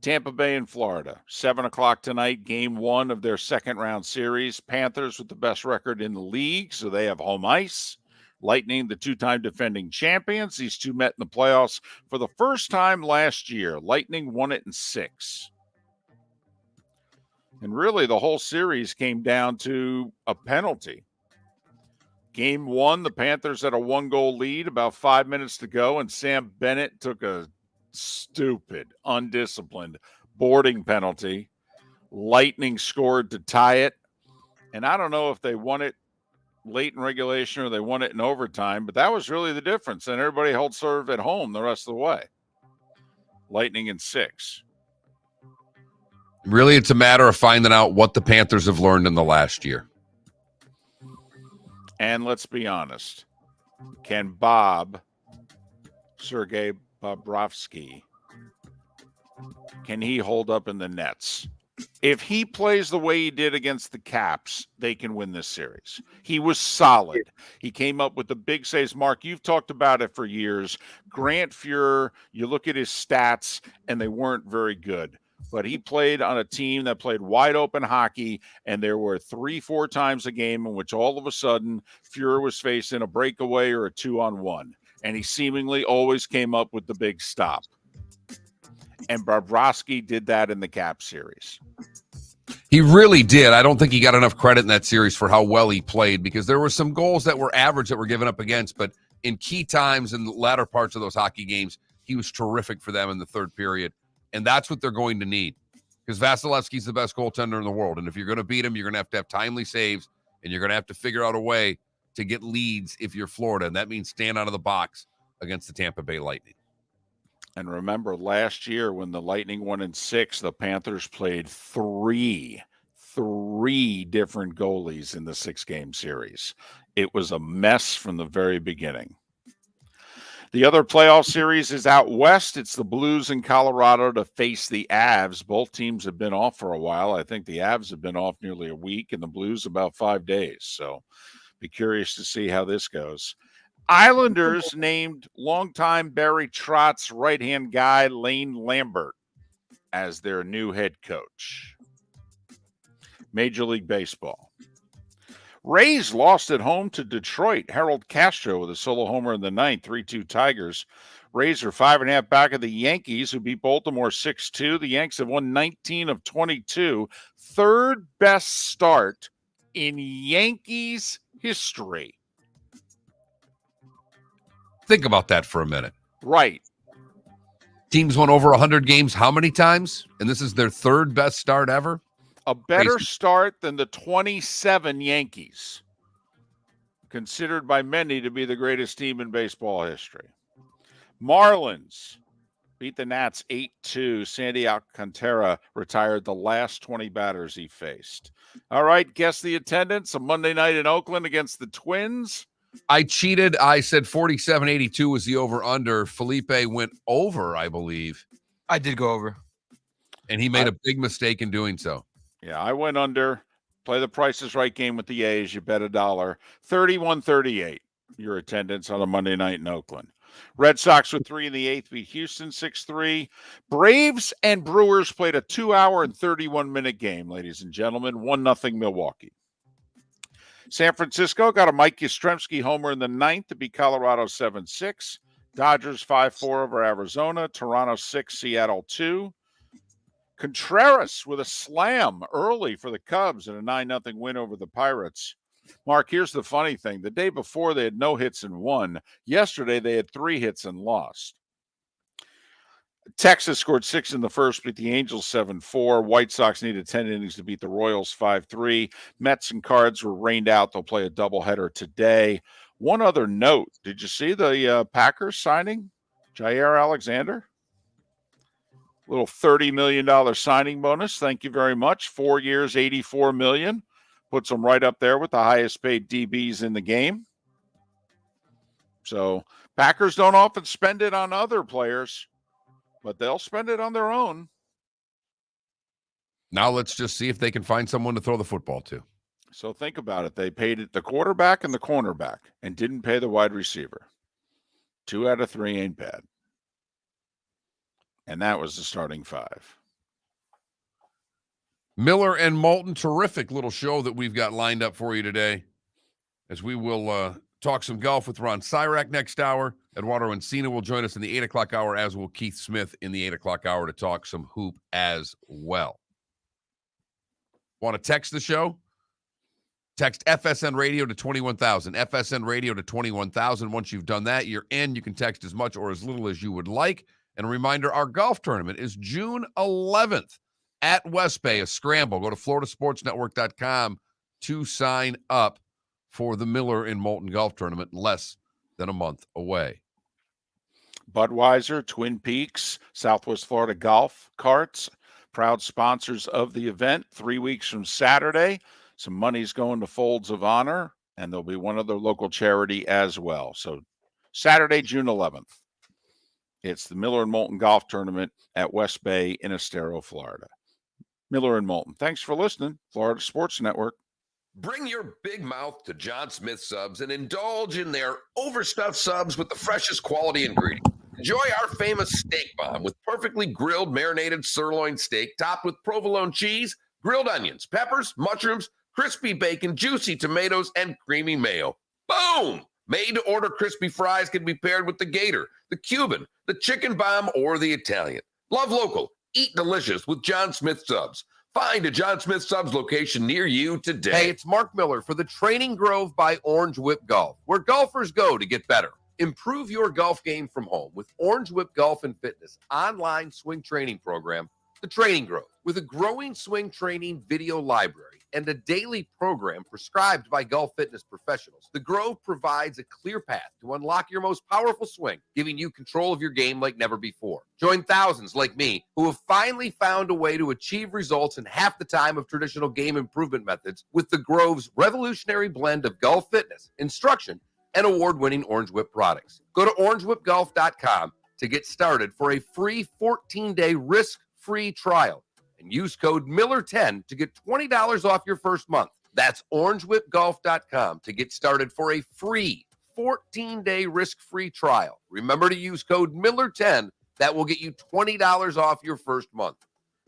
Tampa Bay and Florida, 7 o'clock tonight, game 1 of their second-round series. Panthers with the best record in the league, so they have home ice. Lightning, the 2-time defending champions. These two met in the playoffs for the first time last year. Lightning won it in 6. And really, the whole series came down to a penalty. Game 1, the Panthers had a 1-goal lead, about 5 minutes to go, and Sam Bennett took a stupid, undisciplined boarding penalty. Lightning scored to tie it. And I don't know if they won it late in regulation or they won it in overtime, but that was really the difference. And everybody held serve at home the rest of the way. Lightning in 6. Really, it's a matter of finding out what the Panthers have learned in the last year. And let's be honest. Can Sergei Bobrovsky, can he hold up in the nets? If he plays the way he did against the Caps, they can win this series. He was solid. He came up with the big saves. Mark, you've talked about it for years. Grant Fuhrer, you look at his stats, and they weren't very good. But he played on a team that played wide open hockey, and there were 3-4 times a game in which all of a sudden Fuhrer was facing a breakaway or a 2-on-1. And he seemingly always came up with the big stop. And Bobrovsky did that in the Cap series. He really did. I don't think he got enough credit in that series for how well he played, because there were some goals that were average that were given up against, but in key times in the latter parts of those hockey games, he was terrific for them in the third period. And that's what they're going to need, because Vasilevsky's the best goaltender in the world. And if you're going to beat him, you're going to have timely saves, and you're going to have to figure out a way to get leads if you're Florida. And that means stand out of the box against the Tampa Bay Lightning. And remember last year when the Lightning won in 6, the Panthers played three different goalies in the 6-game series. It was a mess from the very beginning. The other playoff series is out west. It's the Blues in Colorado to face the Avs. Both teams have been off for a while. I think the Avs have been off nearly a week and the Blues about 5 days. So be curious to see how this goes. Islanders named longtime Barry Trotz right-hand guy Lane Lambert as their new head coach. Major League Baseball. Rays lost at home to Detroit. Harold Castro with a solo homer in the 9th, 3-2 Tigers. Rays are 5.5 back of the Yankees, who beat Baltimore 6-2. The Yanks have won 19 of 22. Third best start in Yankees history. Think about that for a minute. Right. Teams won over 100 games how many times? And this is their third best start ever? A better Crazy. start than the 27 Yankees, considered by many to be the greatest team in baseball history. Marlins beat the Nats 8-2. Sandy Alcantara retired the last 20 batters he faced. All right, guess the attendance. A Monday night in Oakland against the Twins. I cheated. I said 47.82 was the over-under. Felipe went over, I believe. I did go over. And he made a big mistake in doing so. Yeah, I went under. Play the Price is Right game with the A's. You bet $1. 31-38. Your attendance on a Monday night in Oakland. Red Sox with 3 in the 8th beat Houston 6-3. Braves and Brewers played a 2-hour and 31-minute game, ladies and gentlemen. 1-0 Milwaukee. San Francisco got a Mike Yastrzemski homer in the 9th to beat Colorado 7-6. Dodgers 5-4 over Arizona. Toronto 6, Seattle 2. Contreras with a slam early for the Cubs in a 9-0 win over the Pirates. Mark, here's the funny thing. The day before, they had no hits and won. Yesterday, they had 3 hits and lost. Texas scored 6 in the first, beat the Angels 7-4. White Sox needed 10 innings to beat the Royals 5-3. Mets and Cards were rained out. They'll play a doubleheader today. One other note. Did you see the Packers signing Jair Alexander? Little $30 million signing bonus. Thank you very much. 4 years, $84 million. Puts them right up there with the highest paid DBs in the game. So Packers don't often spend it on other players, but they'll spend it on their own. Now let's just see if they can find someone to throw the football to. So think about it. They paid it the quarterback and the cornerback and didn't pay the wide receiver. 2 out of 3 ain't bad. And that was the starting 5. Miller and Moulton, terrific little show that we've got lined up for you today, as we will talk some golf with Ron Sirak next hour. Eduardo Encina will join us in the 8 o'clock hour, as will Keith Smith in the 8 o'clock hour to talk some hoop as well. Want to text the show? Text FSN Radio to 21,000. FSN Radio to 21,000. Once you've done that, you're in. You can text as much or as little as you would like. And a reminder, our golf tournament is June 11th at West Bay, a scramble. Go to floridasportsnetwork.com to sign up for the Miller and Moulton Golf Tournament, less than a month away. Budweiser, Twin Peaks, Southwest Florida Golf Carts, proud sponsors of the event. 3 weeks from Saturday, some money's going to Folds of Honor, and there'll be one other local charity as well. So Saturday, June 11th. It's the Miller and Moulton Golf Tournament at West Bay in Estero, Florida. Miller and Moulton. Thanks for listening. Florida Sports Network. Bring your big mouth to John Smith Subs and indulge in their overstuffed subs with the freshest quality ingredients. Enjoy our famous steak bomb with perfectly grilled, marinated sirloin steak topped with provolone cheese, grilled onions, peppers, mushrooms, crispy bacon, juicy tomatoes, and creamy mayo. Boom! Made-to-order crispy fries can be paired with the Gator, the Cuban, the Chicken Bomb, or the Italian. Love local. Eat delicious with John Smith Subs. Find a John Smith Subs location near you today. Hey, it's Mark Miller for the Training Grove by Orange Whip Golf, where golfers go to get better. Improve your golf game from home with Orange Whip Golf and Fitness online swing training program, The Training Grove, with a growing swing training video library and a daily program prescribed by golf fitness professionals. The Grove provides a clear path to unlock your most powerful swing, giving you control of your game like never before. Join thousands like me who have finally found a way to achieve results in half the time of traditional game improvement methods with the Grove's revolutionary blend of golf fitness, instruction, and award-winning Orange Whip products. Go to orangewhipgolf.com to get started for a free 14-day risk-free trial. And use code Miller10 to get $20 off your first month. That's orangewhipgolf.com to get started for a free 14-day risk-free trial. Remember to use code Miller10. That will get you $20 off your first month.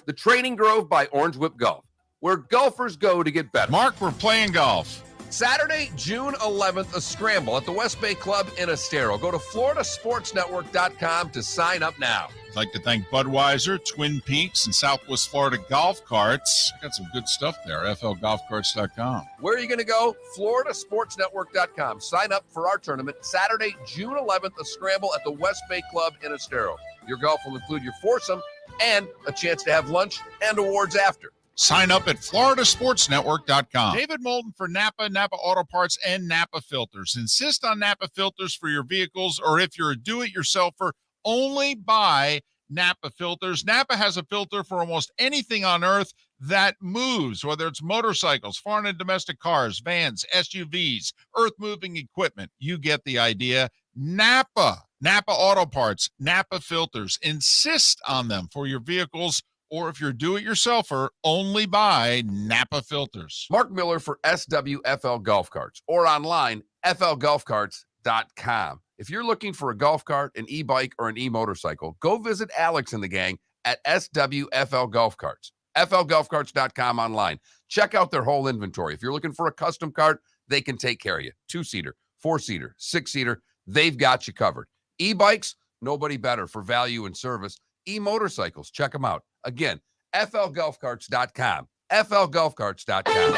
The Training Grove by Orange Whip Golf, where golfers go to get better. Mark, we're playing golf. Saturday, June 11th, a scramble at the West Bay Club in Estero. Go to floridasportsnetwork.com to sign up now. I'd like to thank Budweiser, Twin Peaks, and Southwest Florida Golf Carts. Got some good stuff there, flgolfcarts.com. Where are you going to go? floridasportsnetwork.com. Sign up for our tournament Saturday, June 11th, a scramble at the West Bay Club in Estero. Your golf will include your foursome and a chance to have lunch and awards after. Sign up at floridasportsnetwork.com. David Moulton for Napa Auto Parts, and Napa Filters. Insist on Napa filters for your vehicles, or if you're a do-it-yourselfer, only buy Napa filters. Napa has a filter for almost anything on earth. that moves, whether it's motorcycles, foreign and domestic cars, vans, SUVs, earth-moving equipment. You get the idea. Napa Auto Parts, Napa filters. Insist on them for your vehicles, or if you're a do-it-yourselfer, only buy Napa filters. Mark Miller for SWFL Golf Carts, or online, flgolfcarts.com. If you're looking for a golf cart, an e-bike, or an e-motorcycle, go visit Alex and the gang at SWFL Golf Carts. flgolfcarts.com online. Check out their whole inventory. If you're looking for a custom cart, they can take care of you. 2-seater, 4-seater, 6-seater, they've got you covered. E-bikes, nobody better for value and service. E-motorcycles, check them out. Again, flgolfcarts.com. flgolfcarts.com.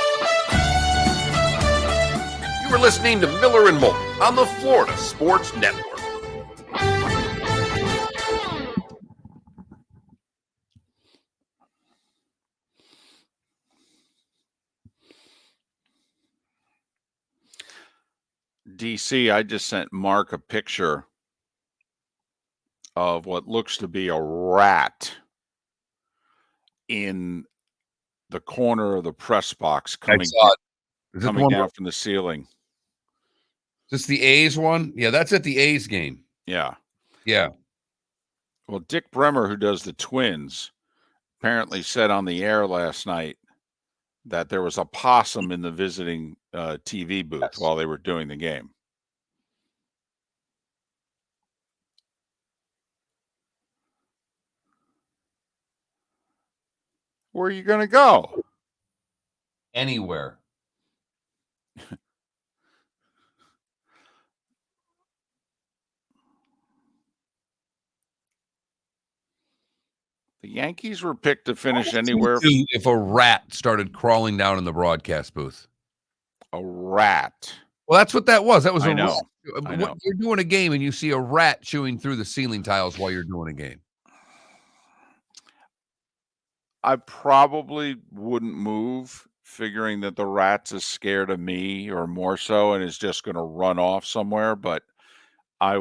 You are listening to Miller and Moulton on the Florida Sports Network. DC, I just sent Mark a picture of what looks to be a rat in the corner of the press box coming Is this one down from the ceiling. Is this the A's one? Yeah, that's at the A's game. Yeah. Yeah. Well, Dick Bremer, who does the Twins, apparently said on the air last night that there was a possum in the visiting TV booth while they were doing the game. Where are you going to go? Anywhere. The Yankees were picked to finish anywhere. If a rat started crawling down in the broadcast booth. A rat. Well, that's what that was. That was I a know. rat. I know. You're doing a game and you see a rat chewing through the ceiling tiles while you're doing a game. I probably wouldn't move, figuring that the rat's is scared of me or more so and is just going to run off somewhere. But I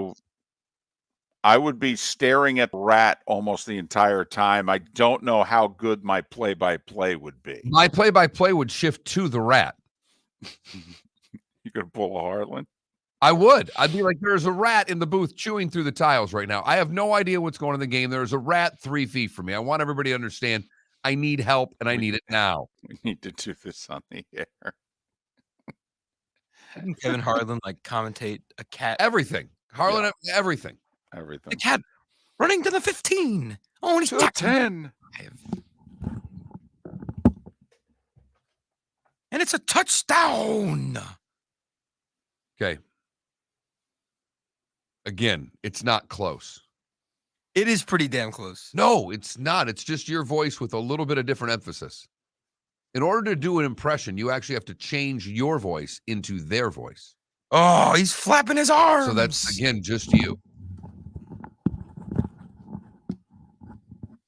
would be staring at the rat almost the entire time. I don't know how good my play-by-play would be. My play-by-play would shift to the rat. You could pull a Harlan? I would. I'd be like, there's a rat in the booth chewing through the tiles right now. I have no idea what's going on in the game. There's a rat 3 feet from me. I want everybody to understand I need help and I need it now. We need to do this on the air. Didn't Kevin Harlan like commentate a cat? Everything. Harlan, everything. Everything. The cat running to the 15. Oh, and he's To the 10. And it's a touchdown. Okay. Again, it's not close. It is pretty damn close. No, it's not. It's just your voice with a little bit of different emphasis. In order to do an impression, you actually have to change your voice into their voice. Oh, he's flapping his arms. So that's, again, just you.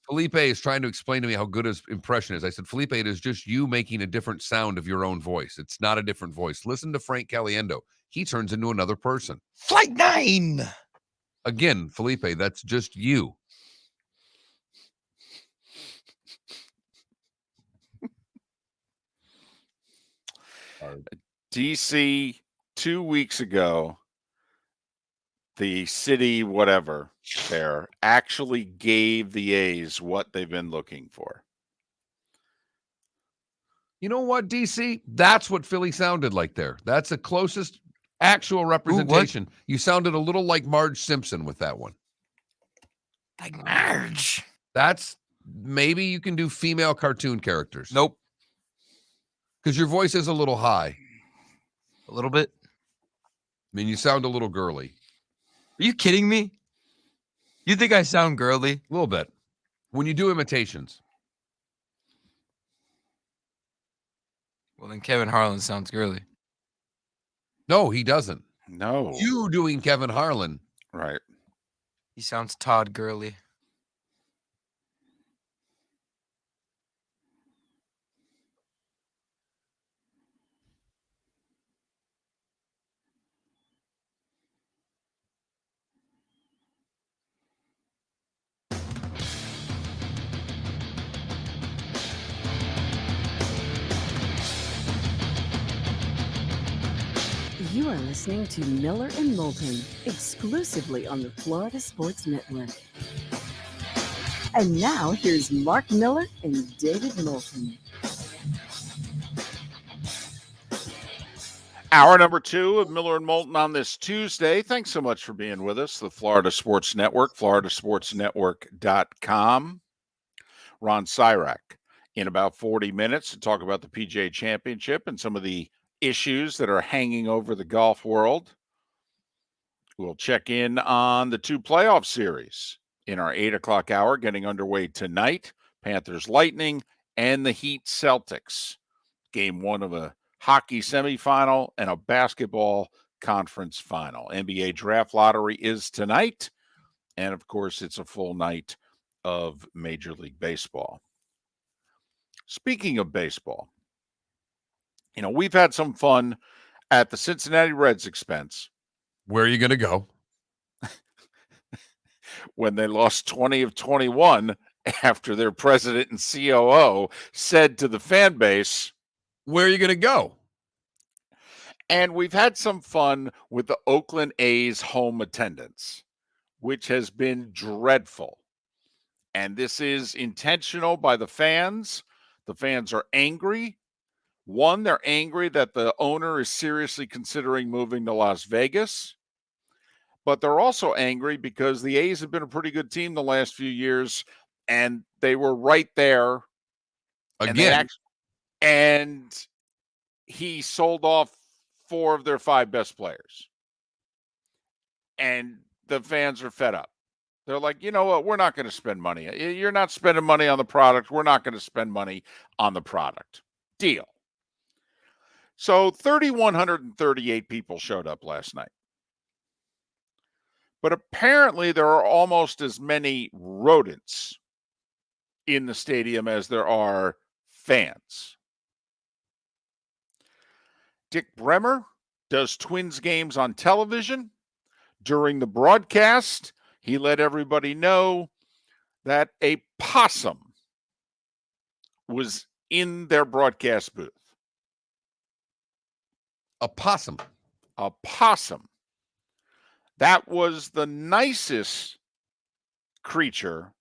Felipe is trying to explain to me how good his impression is. I said, Felipe, it is just you making a different sound of your own voice. It's not a different voice. Listen to Frank Caliendo. He turns into another person. Flight 9. Again, Felipe, that's just you. DC 2 weeks ago, the city, whatever, there actually gave the A's what they've been looking for. You know what, DC? That's what Philly sounded like there. That's the closest actual representation. You sounded a little like Marge Simpson with that one. Like Marge. That's, maybe you can do female cartoon characters. Nope. Because your voice is a little high. A little bit. I mean, you sound a little girly. Are you kidding me? You think I sound girly? A little bit. When you do imitations. Well, then Kevin Harlan sounds girly. No, he doesn't. No. You doing Kevin Harlan. Right. He sounds Todd girly. You are listening to Miller and Moulton, exclusively on the Florida Sports Network. And now here's Mark Miller and David Moulton. Hour number 2 of Miller and Moulton on this Tuesday. Thanks so much for being with us. The Florida Sports Network, floridasportsnetwork.com. Ron Sirak in about 40 minutes to talk about the PGA Championship and some of the issues that are hanging over the golf world. We'll check in on the 2 playoff series in our 8 o'clock hour, getting underway tonight. Panthers Lightning and the Heat Celtics. Game 1 of a hockey semifinal and a basketball conference final. NBA draft lottery is tonight. And of course, it's a full night of Major League Baseball. Speaking of baseball, we've had some fun at the Cincinnati Reds' expense. Where are you going to go? When they lost 20 of 21 after their president and COO said to the fan base, where are you going to go? And we've had some fun with the Oakland A's home attendance, which has been dreadful. And this is intentional by the fans. The fans are angry. One, they're angry that the owner is seriously considering moving to Las Vegas. But they're also angry because the A's have been a pretty good team the last few years, and they were right there. Again. And he sold off 4 of their 5 best players. And the fans are fed up. They're like, you know what? We're not going to spend money. You're not spending money on the product. We're not going to spend money on the product. Deal. So 3,138 people showed up last night. But apparently there are almost as many rodents in the stadium as there are fans. Dick Bremer does Twins games on television. During the broadcast, he let everybody know that a possum was in their broadcast booth. A possum. A possum. That was the nicest creature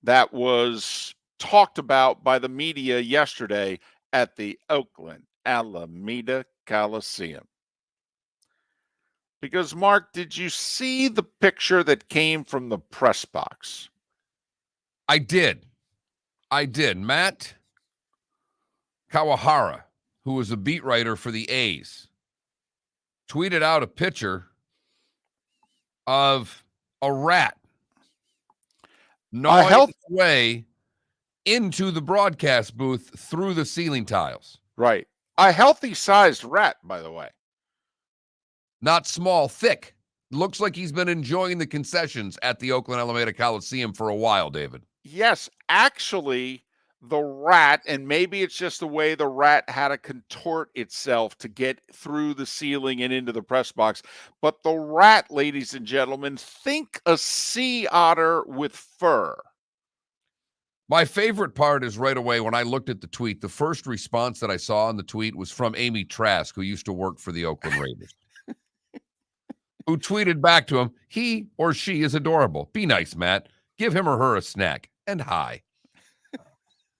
that was talked about by the media yesterday at the Oakland Alameda Coliseum. Because, Mark, did you see the picture that came from the press box? I did. Matt Kawahara, who was a beat writer for the A's, tweeted out a picture of a rat gnawing its way into the broadcast booth through the ceiling tiles. Right. A healthy-sized rat, by the way. Not small, thick. Looks like he's been enjoying the concessions at the Oakland Alameda Coliseum for a while, David. Yes, actually, the rat, and maybe it's just the way the rat had to contort itself to get through the ceiling and into the press box, but the rat, ladies and gentlemen, think a sea otter with fur. My favorite part is right away when I looked at the tweet, the first response that I saw on the tweet was from Amy Trask, who used to work for the Oakland Raiders, who tweeted back to him, he or she is adorable. Be nice, Matt. Give him or her a snack. And hi.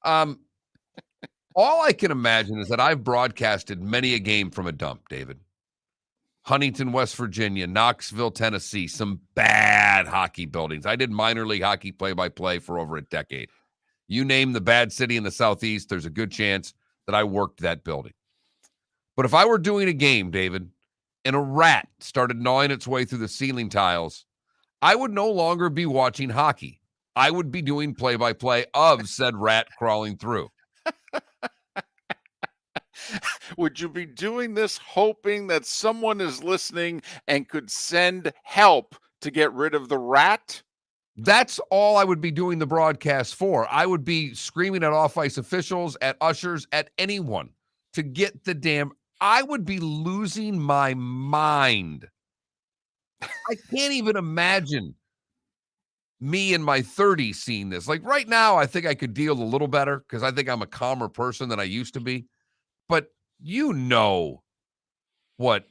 All I can imagine is that I've broadcasted many a game from a dump, David. Huntington, West Virginia, Knoxville, Tennessee, some bad hockey buildings. I did minor league hockey play-by-play for over a decade. You name the bad city in the Southeast, there's a good chance that I worked that building. But if I were doing a game, David, and a rat started gnawing its way through the ceiling tiles, I would no longer be watching hockey. I would be doing play-by-play of said rat crawling through. Would you be doing this hoping that someone is listening and could send help to get rid of the rat? That's all I would be doing the broadcast for. I would be screaming at off-ice officials, at ushers, at anyone to get the damn... I would be losing my mind. I can't even imagine me in my 30s seeing this. Like right now, I think I could deal a little better because I think I'm a calmer person than I used to be. But you know what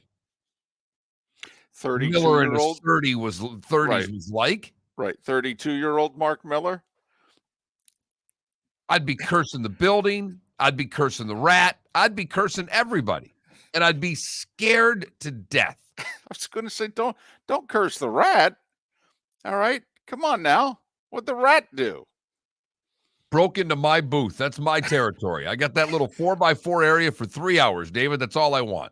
Miller in his 32-year-old. 30s Right. was like. Right. 32-year-old Mark Miller. I'd be cursing the building. I'd be cursing the rat. I'd be cursing everybody. And I'd be scared to death. I was going to say, don't curse the rat. All right. Come on now. What'd the rat do? Broke into my booth. That's my territory. I got that little 4x4 area for 3 hours, David. That's all I want.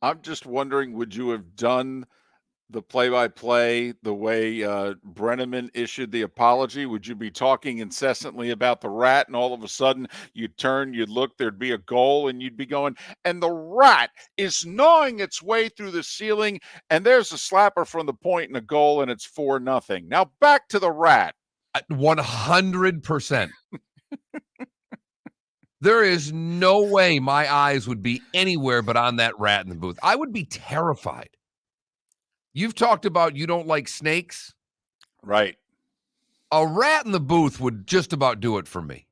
I'm just wondering, would you have done the play-by-play the way Brenneman issued the apology? Would you be talking incessantly about the rat, and all of a sudden you'd turn, you'd look, there'd be a goal, and you'd be going, and the rat is gnawing its way through the ceiling, and there's a slapper from the point and a goal, and it's 4-0. Now back to the rat. 100%. There is no way my eyes would be anywhere but on that rat in the booth. I would be terrified. You've talked about you don't like snakes. Right. A rat in the booth would just about do it for me.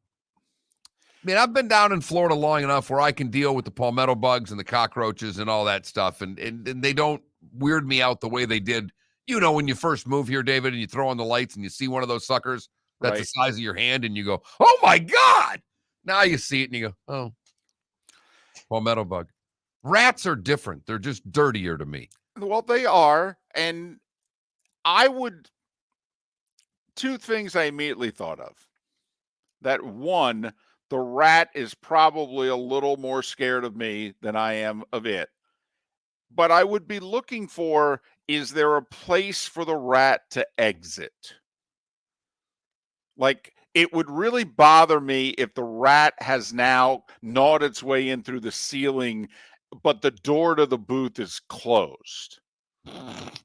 I mean, I've been down in Florida long enough where I can deal with the palmetto bugs and the cockroaches and all that stuff, and they don't weird me out the way they did, when you first move here, David, and you throw on the lights and you see one of those suckers that's the size of your hand, and you go, oh, my God. Now you see it and you go, oh, palmetto bug. Rats are different. They're just dirtier to me. Well, they are. And two things I immediately thought of. That one, the rat is probably a little more scared of me than I am of it. But I would be looking for, is there a place for the rat to exit? Like, it would really bother me if the rat has now gnawed its way in through the ceiling, but the door to the booth is closed. That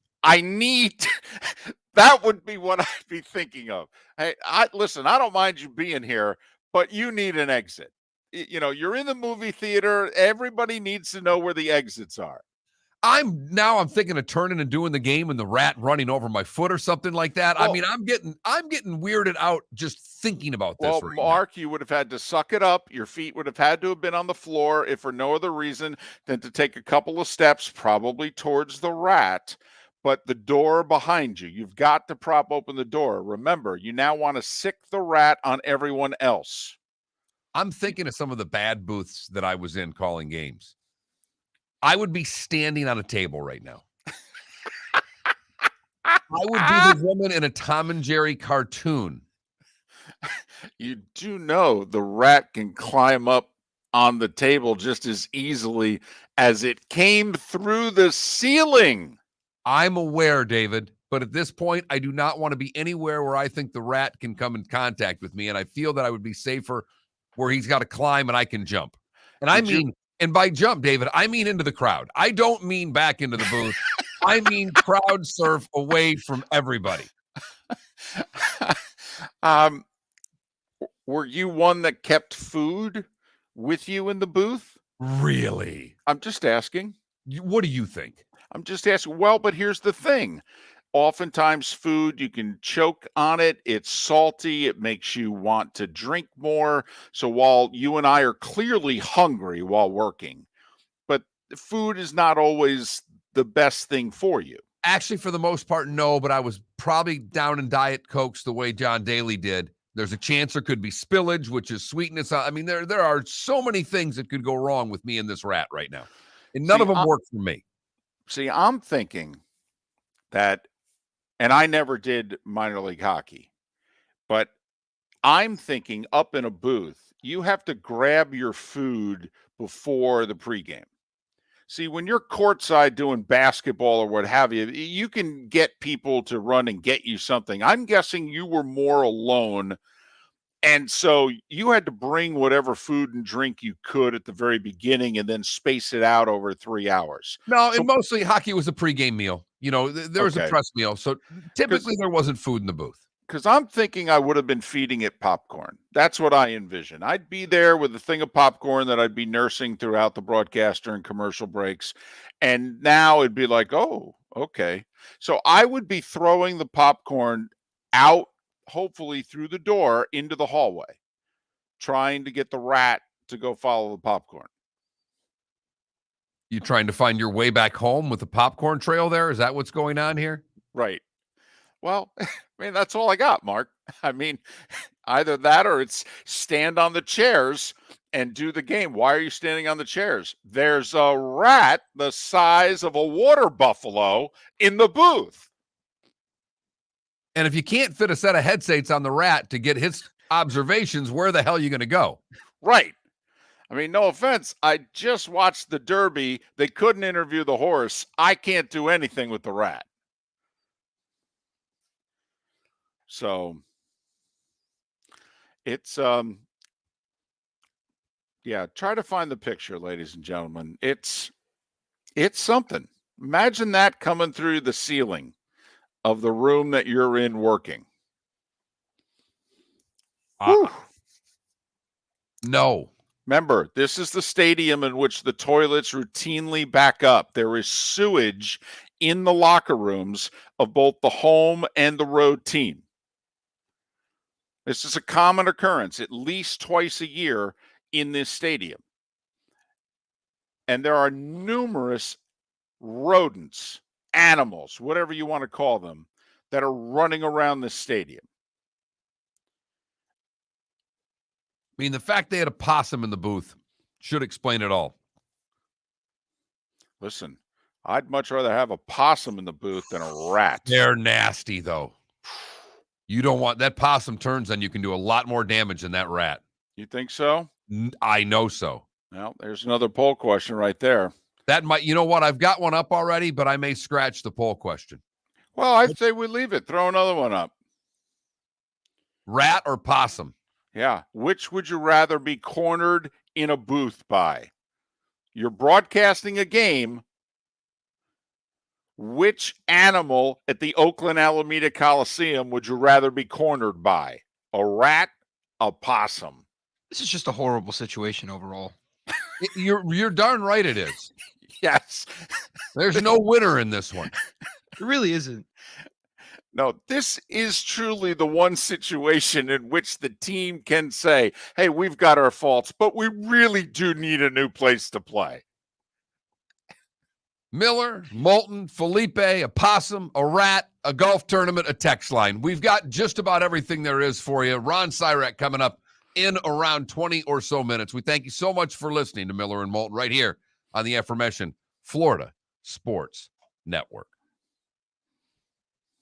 would be what I'd be thinking of. Hey, listen, I don't mind you being here, but you need an exit. You're in the movie theater. Everybody needs to know where the exits are. I'm thinking of turning and doing the game and the rat running over my foot or something like that. Well, I mean, I'm getting weirded out just thinking about this. Well, Mark, you would have had to suck it up. Your feet would have had to have been on the floor, if for no other reason than to take a couple of steps, probably towards the rat. But the door behind you've got to prop open the door. Remember, you now want to sick the rat on everyone else. I'm thinking of some of the bad booths that I was in calling games. I would be standing on a table right now. I would be the woman in a Tom and Jerry cartoon. You do know the rat can climb up on the table just as easily as it came through the ceiling. I'm aware, David, but at this point, I do not want to be anywhere where I think the rat can come in contact with me, and I feel that I would be safer where he's got to climb and I can jump. And and by jump, David, I mean into the crowd. I don't mean back into the booth. I mean crowd surf away from everybody. Were you one that kept food with you in the booth? Really? I'm just asking. What do you think? I'm just asking. Well, but here's the thing. Oftentimes food, you can choke on it. It's salty. It makes you want to drink more. So while you and I are clearly hungry while working, but food is not always the best thing for you. Actually, for the most part, no, but I was probably down in Diet Cokes the way John Daly did. There's a chance there could be spillage, which is sweetness. I mean, there are so many things that could go wrong with me and this rat right now. And none of them work for me. See, I'm thinking that, and I never did minor league hockey, but I'm thinking up in a booth, you have to grab your food before the pregame. See, when you're courtside doing basketball or what have you, you can get people to run and get you something. I'm guessing you were more alone. And so you had to bring whatever food and drink you could at the very beginning and then space it out over 3 hours. No, and mostly hockey was a pregame meal. There was a press meal. So typically there wasn't food in the booth. Because I'm thinking I would have been feeding it popcorn. That's what I envision. I'd be there with a thing of popcorn that I'd be nursing throughout the broadcast during commercial breaks. And now it'd be like, oh, okay. So I would be throwing the popcorn out, hopefully through the door into the hallway, trying to get the rat to go follow the popcorn. You trying to find your way back home with the popcorn trail there? Is that what's going on here? Right. Well, I mean, that's all I got, Mark. I mean, either that or it's stand on the chairs and do the game. Why are you standing on the chairs? There's a rat the size of a water buffalo in the booth. And if you can't fit a set of headsets on the rat to get his observations, where the hell are you going to go? Right. I mean, no offense. I just watched the Derby. They couldn't interview the horse. I can't do anything with the rat. So it's yeah, try to find the picture, ladies and gentlemen. It's something. Imagine that coming through the ceiling of the room that you're in working. No. Remember, this is the stadium in which the toilets routinely back up. There is sewage in the locker rooms of both the home and the road team. This is a common occurrence at least twice a year in this stadium. And there are numerous rodents, animals, whatever you want to call them, that are running around this stadium. I mean, the fact they had a possum in the booth should explain it all. Listen, I'd much rather have a possum in the booth than a rat. They're nasty, though. You don't want that possum turns, then you can do a lot more damage than that rat. You think so? I know so. Well, there's another poll question right there. That might, you know what? I've got one up already, but I may scratch the poll question. Well, I'd say we leave it. Throw another one up. Rat or possum? Yeah. Which would you rather be cornered in a booth by? You're broadcasting a game. Which animal at the Oakland Alameda Coliseum would you rather be cornered by? A rat, a possum? This is just a horrible situation overall. You're darn right it is. Yes. There's no winner in this one. It really isn't. No, this is truly the one situation in which the team can say, hey, we've got our faults, but we really do need a new place to play. Miller, Moulton, Felipe, a possum, a rat, a golf tournament, a text line. We've got just about everything there is for you. Ron Sirak coming up in around 20 or so minutes. We thank you so much for listening to Miller and Moulton right here on the aforementioned Florida Sports Network.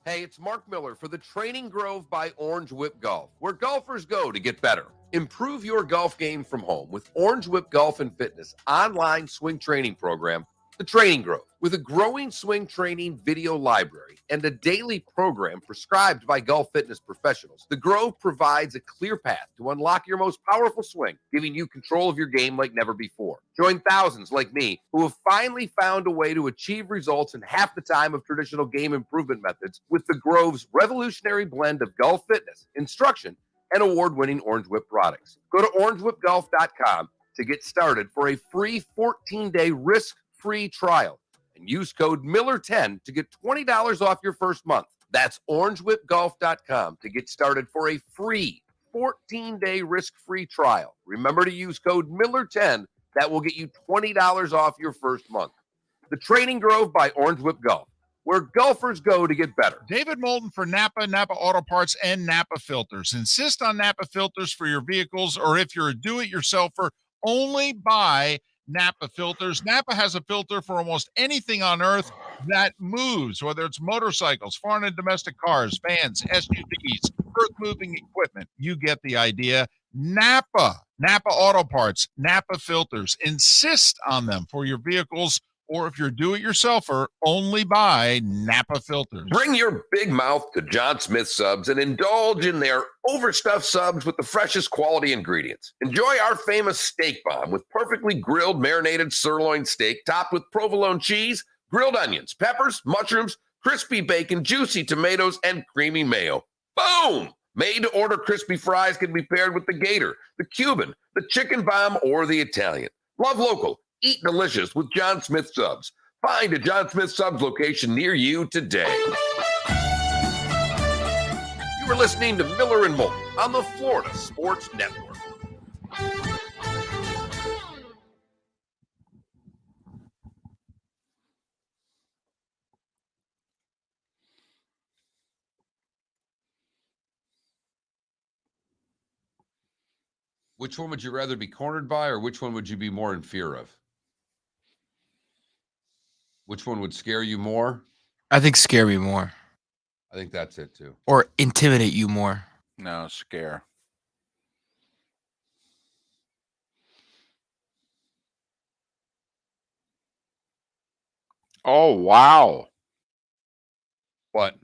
Hey, it's Mark Miller for the Training Grove by Orange Whip Golf, where golfers go to get better. Improve your golf game from home with Orange Whip Golf and Fitness online swing training program, The Training Grove. With a growing swing training video library and a daily program prescribed by golf fitness professionals, The Grove provides a clear path to unlock your most powerful swing, giving you control of your game like never before. Join thousands like me who have finally found a way to achieve results in half the time of traditional game improvement methods with The Grove's revolutionary blend of golf fitness, instruction, and award-winning Orange Whip products. Go to orangewhipgolf.com to get started for a free 14-day risk-free trial. And use code Miller10 to get $20 off your first month. That's orangewhipgolf.com to get started for a free 14-day risk-free trial. Remember to use code Miller10. That will get you $20 off your first month. The Training Grove by Orange Whip Golf, where golfers go to get better. David Moulton for Napa, Napa Auto Parts, and Napa Filters. Insist on Napa filters for your vehicles, or if you're a do-it-yourselfer, only buy Napa filters. Napa has a filter for almost anything on earth that moves, whether it's motorcycles, foreign and domestic cars, vans, SUVs, earth-moving equipment. You get the idea. Napa Auto Parts, Napa filters. Insist on them for your vehicles, or if you're do-it-yourselfer, only buy Napa filters. Bring your big mouth to John Smith Subs and indulge in their overstuffed subs with the freshest quality ingredients. Enjoy our famous steak bomb with perfectly grilled marinated sirloin steak topped with provolone cheese, grilled onions, peppers, mushrooms, crispy bacon, juicy tomatoes, and creamy mayo. Boom! Made-to-order crispy fries can be paired with the Gator, the Cuban, the Chicken Bomb, or the Italian. Love local. Eat delicious with John Smith Subs. Find a John Smith Subs location near you today. You are listening to Miller and Moulton on the Florida Sports Network. Which one would you rather be cornered by, or which one would you be more in fear of? Which one would scare you more? I think scare me more. I think that's it too. Or intimidate you more. No, scare. Oh, wow. What?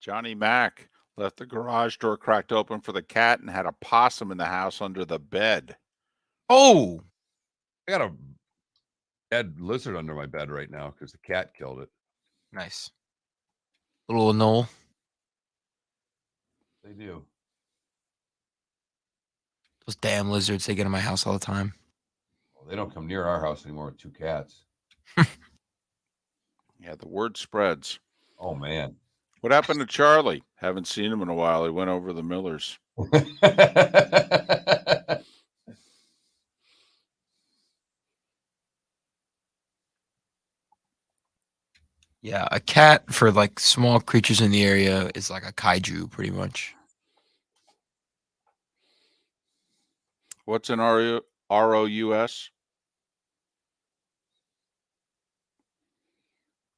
Johnny Mac left the garage door cracked open for the cat and had a possum in the house under the bed. Oh, I got a dead lizard under my bed right now because the cat killed it. nice. Little Noel. They do. Those damn lizards, they get in my house all the time. Well, they don't come near our house anymore with 2 cats. Yeah, the word spreads. Oh, man. What happened to Charlie? Haven't seen him in a while. He went over the Millers. Yeah, a cat for like small creatures in the area is like a kaiju, pretty much. What's an ROUS?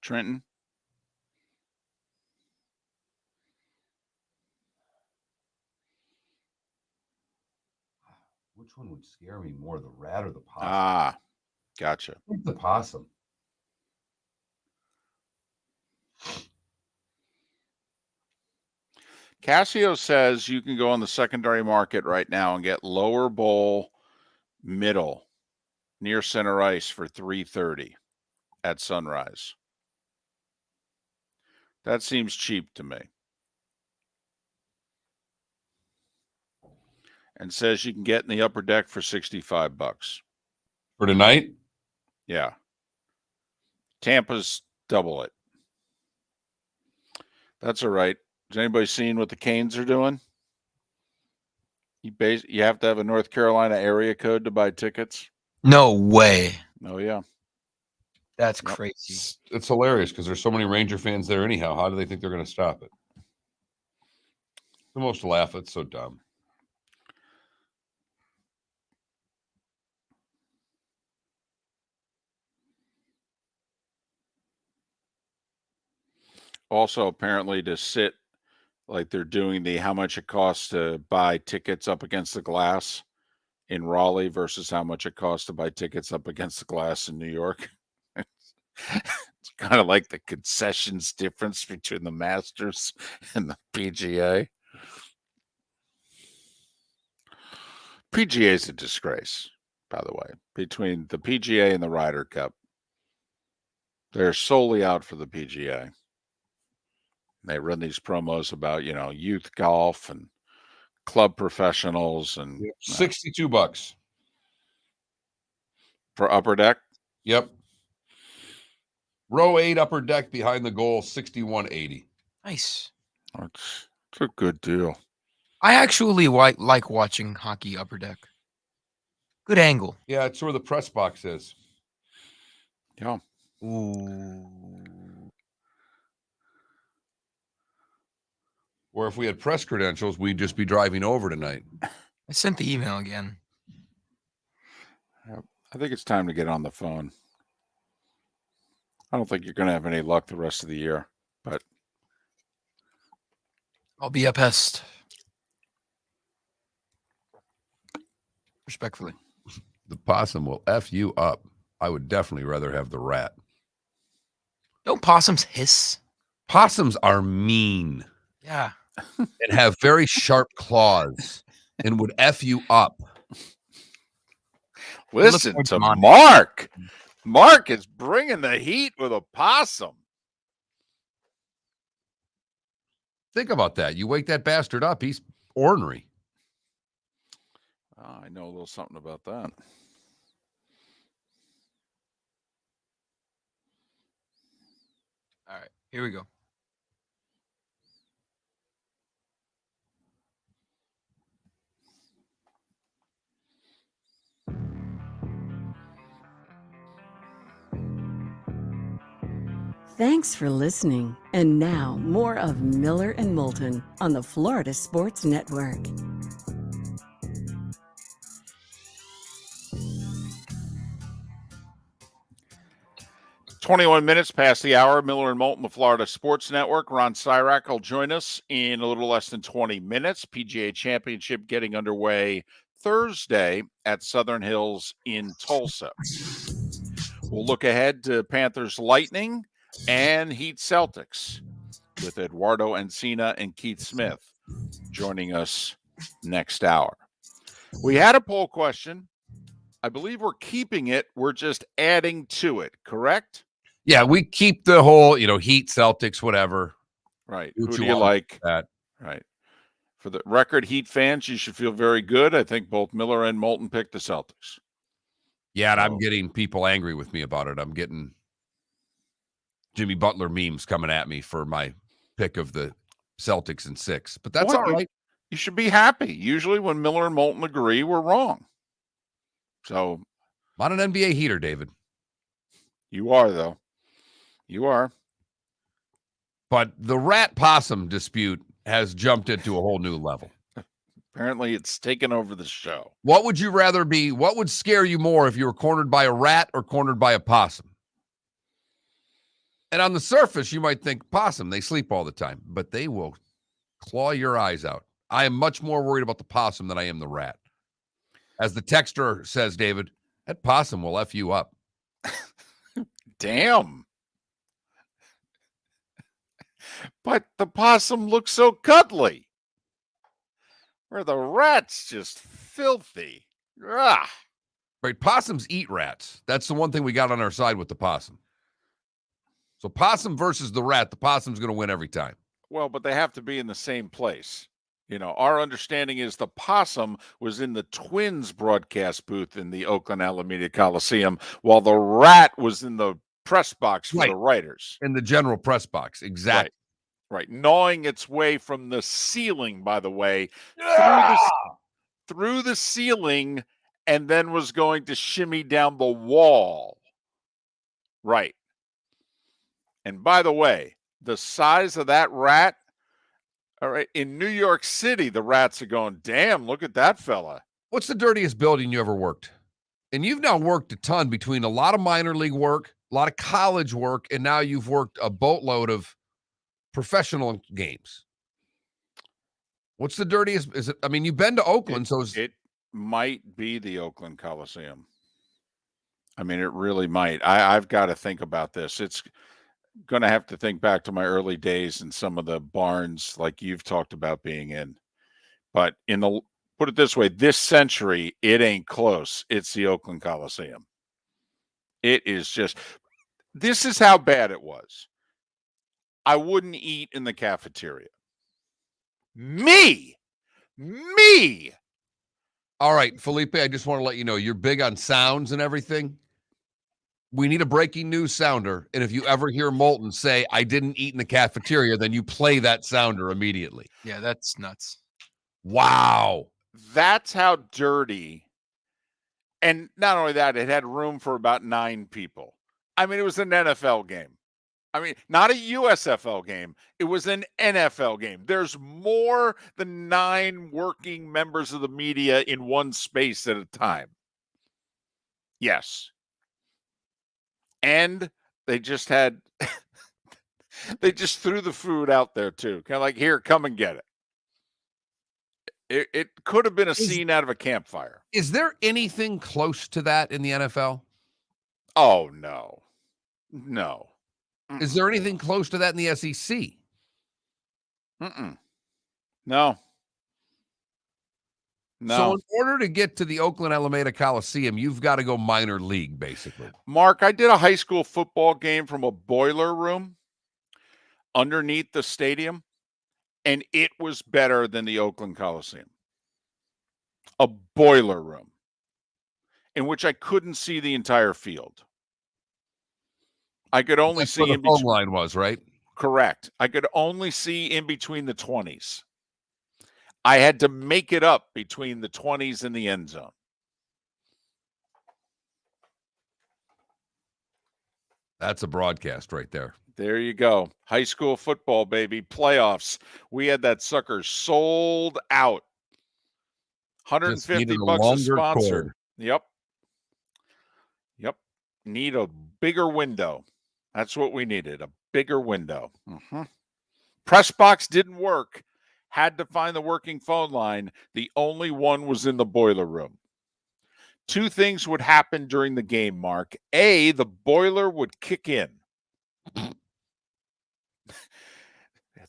Trenton? Which one would scare me more, the rat or the possum? Ah, gotcha. I think the possum. Casio says you can go on the secondary market right now and get lower bowl middle near center ice for $330 at Sunrise. That seems cheap to me. And says you can get in the upper deck for $65 For tonight? Yeah. Tampa's double it. That's all right. Has anybody seen what the Canes are doing? You have to have a North Carolina area code to buy tickets. No way. Oh, yeah. That's Yep. crazy. It's hilarious because there's so many Ranger fans there anyhow. How do they think they're going to stop it? The most laugh. It's so dumb. Also, apparently, to sit like they're doing the how much it costs to buy tickets up against the glass in Raleigh versus how much it costs to buy tickets up against the glass in New York. It's kind of like the concessions difference between the Masters and the PGA. PGA is a disgrace, by the way, between the PGA and the Ryder Cup. They're solely out for the PGA. They run these promos about, youth golf and club professionals and $62 for upper deck. Yep. Row 8 upper deck behind the goal, $61.80. Nice. It's a good deal. I actually like watching hockey upper deck. Good angle. Yeah, it's where the press box is. Yeah. Ooh. Or if we had press credentials, we'd just be driving over tonight. I sent the email again. I think it's time to get on the phone. I don't think you're going to have any luck the rest of the year, but I'll be a pest. Respectfully. The possum will F you up. I would definitely rather have the rat. Don't possums hiss? Possums are mean Yeah. and have very sharp claws and would F you up. listen Look to like Mark. Mark is bringing the heat with a possum. Think about that. You wake that bastard up, he's ornery. I know a little something about that. All right. Here we go. Thanks for listening. And now, more of Miller and Moulton on the Florida Sports Network. 21 minutes past the hour. Miller and Moulton, the Florida Sports Network. Ron Sirak will join us in a little less than 20 minutes. PGA Championship getting underway Thursday at Southern Hills in Tulsa. We'll look ahead to Panthers Lightning and Heat Celtics with Eduardo Encina and Keith Smith joining us next hour. We had a poll question. I believe we're keeping it. We're just adding to it, correct? Yeah, we keep the whole, Heat, Celtics, whatever. Right. Who Who do you like? That. Right. For the record, Heat fans, you should feel very good. I think both Miller and Moulton picked the Celtics. Yeah, and I'm getting people angry with me about it. I'm getting Jimmy Butler memes coming at me for my pick of the Celtics in 6. But that's all right. You should be happy. Usually when Miller and Moulton agree, we're wrong. So I'm not an NBA heater, David. You are, though. You are. But the rat possum dispute has jumped into a whole new level. Apparently, it's taken over the show. What would you rather be? What would scare you more if you were cornered by a rat or cornered by a possum? And on the surface, you might think possum, they sleep all the time, but they will claw your eyes out. I am much more worried about the possum than I am the rat. As the texter says, David, that possum will F you up. Damn. But the possum looks so cuddly. Where the rat's just filthy. Ah. Right, possums eat rats. That's the one thing we got on our side with the possum. So possum versus the rat, the possum's going to win every time. Well, but they have to be in the same place. Our understanding is the possum was in the Twins broadcast booth in the Oakland Alameda Coliseum, while the rat was in the press box for the writers. In the general press box, exactly. Right. Gnawing its way from the ceiling, by the way, through the ceiling, and then was going to shimmy down the wall. Right. And by the way, the size of that rat, all right, in New York City, the rats are going, damn, look at that fella. What's the dirtiest building you ever worked? And you've now worked a ton between a lot of minor league work, a lot of college work, and now you've worked a boatload of professional games. What's the dirtiest? Is it? I mean, you've been to Oakland, so it might be the Oakland Coliseum. I mean, it really might. I've got to think about this. It's going to have to think back to my early days in some of the barns like you've talked about being in. But put it this way, this century, it ain't close. It's the Oakland Coliseum. It is just, this is how bad it was. I wouldn't eat in the cafeteria. Me. All right, Felipe, I just want to let you know, you're big on sounds and everything. We need a breaking news sounder. And if you ever hear Moulton say, I didn't eat in the cafeteria, then you play that sounder immediately. Yeah, that's nuts. Wow. That's how dirty. And not only that, it had room for about 9 people. I mean, it was an NFL game. I mean, not a USFL game. It was an NFL game. There's more than 9 working members of the media in one space at a time. Yes. And they just had, they just threw the food out there too. Kind of like, here, come and get it. It could have been a scene out of a campfire. Is there anything close to that in the NFL? Oh, no. No. Is there anything close to that in the SEC? No. So in order to get to the Oakland Alameda Coliseum, you've got to go minor league, basically. Mark, I did a high school football game from a boiler room underneath the stadium, and it was better than the Oakland Coliseum. A boiler room in which I couldn't see the entire field. I could only see where the phone line was, right? Correct. I could only see in between the 20s. I had to make it up between the 20s and the end zone. That's a broadcast right there. There you go. High school football, baby. Playoffs. We had that sucker sold out. $150 a sponsor. Cord. Yep. Need a bigger window. That's what we needed, a bigger window. Press box didn't work. Had to find the working phone line. The only one was in the boiler room. Two things would happen during the game, Mark. A, the boiler would kick in.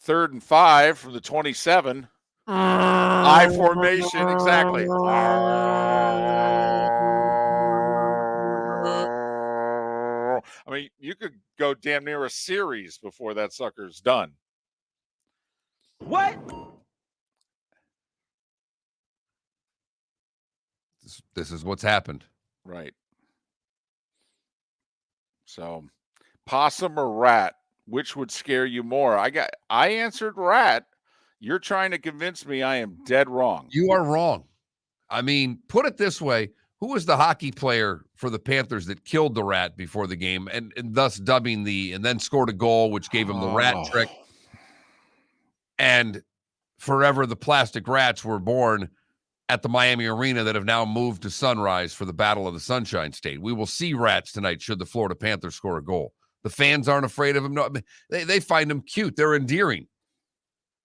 3rd and 5 from the 27. I formation, exactly. I mean, you could go damn near a series before that sucker's done. What? This is what's happened. Right. So, possum or rat, which would scare you more? I answered rat. You're trying to convince me I am dead wrong. You are wrong. I mean, put it this way. Who was the hockey player for the Panthers that killed the rat before the game and thus dubbing and then scored a goal, which gave him the rat trick? And forever the plastic rats were born at the Miami Arena that have now moved to Sunrise for the Battle of the Sunshine State. We will see rats tonight should the Florida Panthers score a goal. The fans aren't afraid of them. No, they find them cute. They're endearing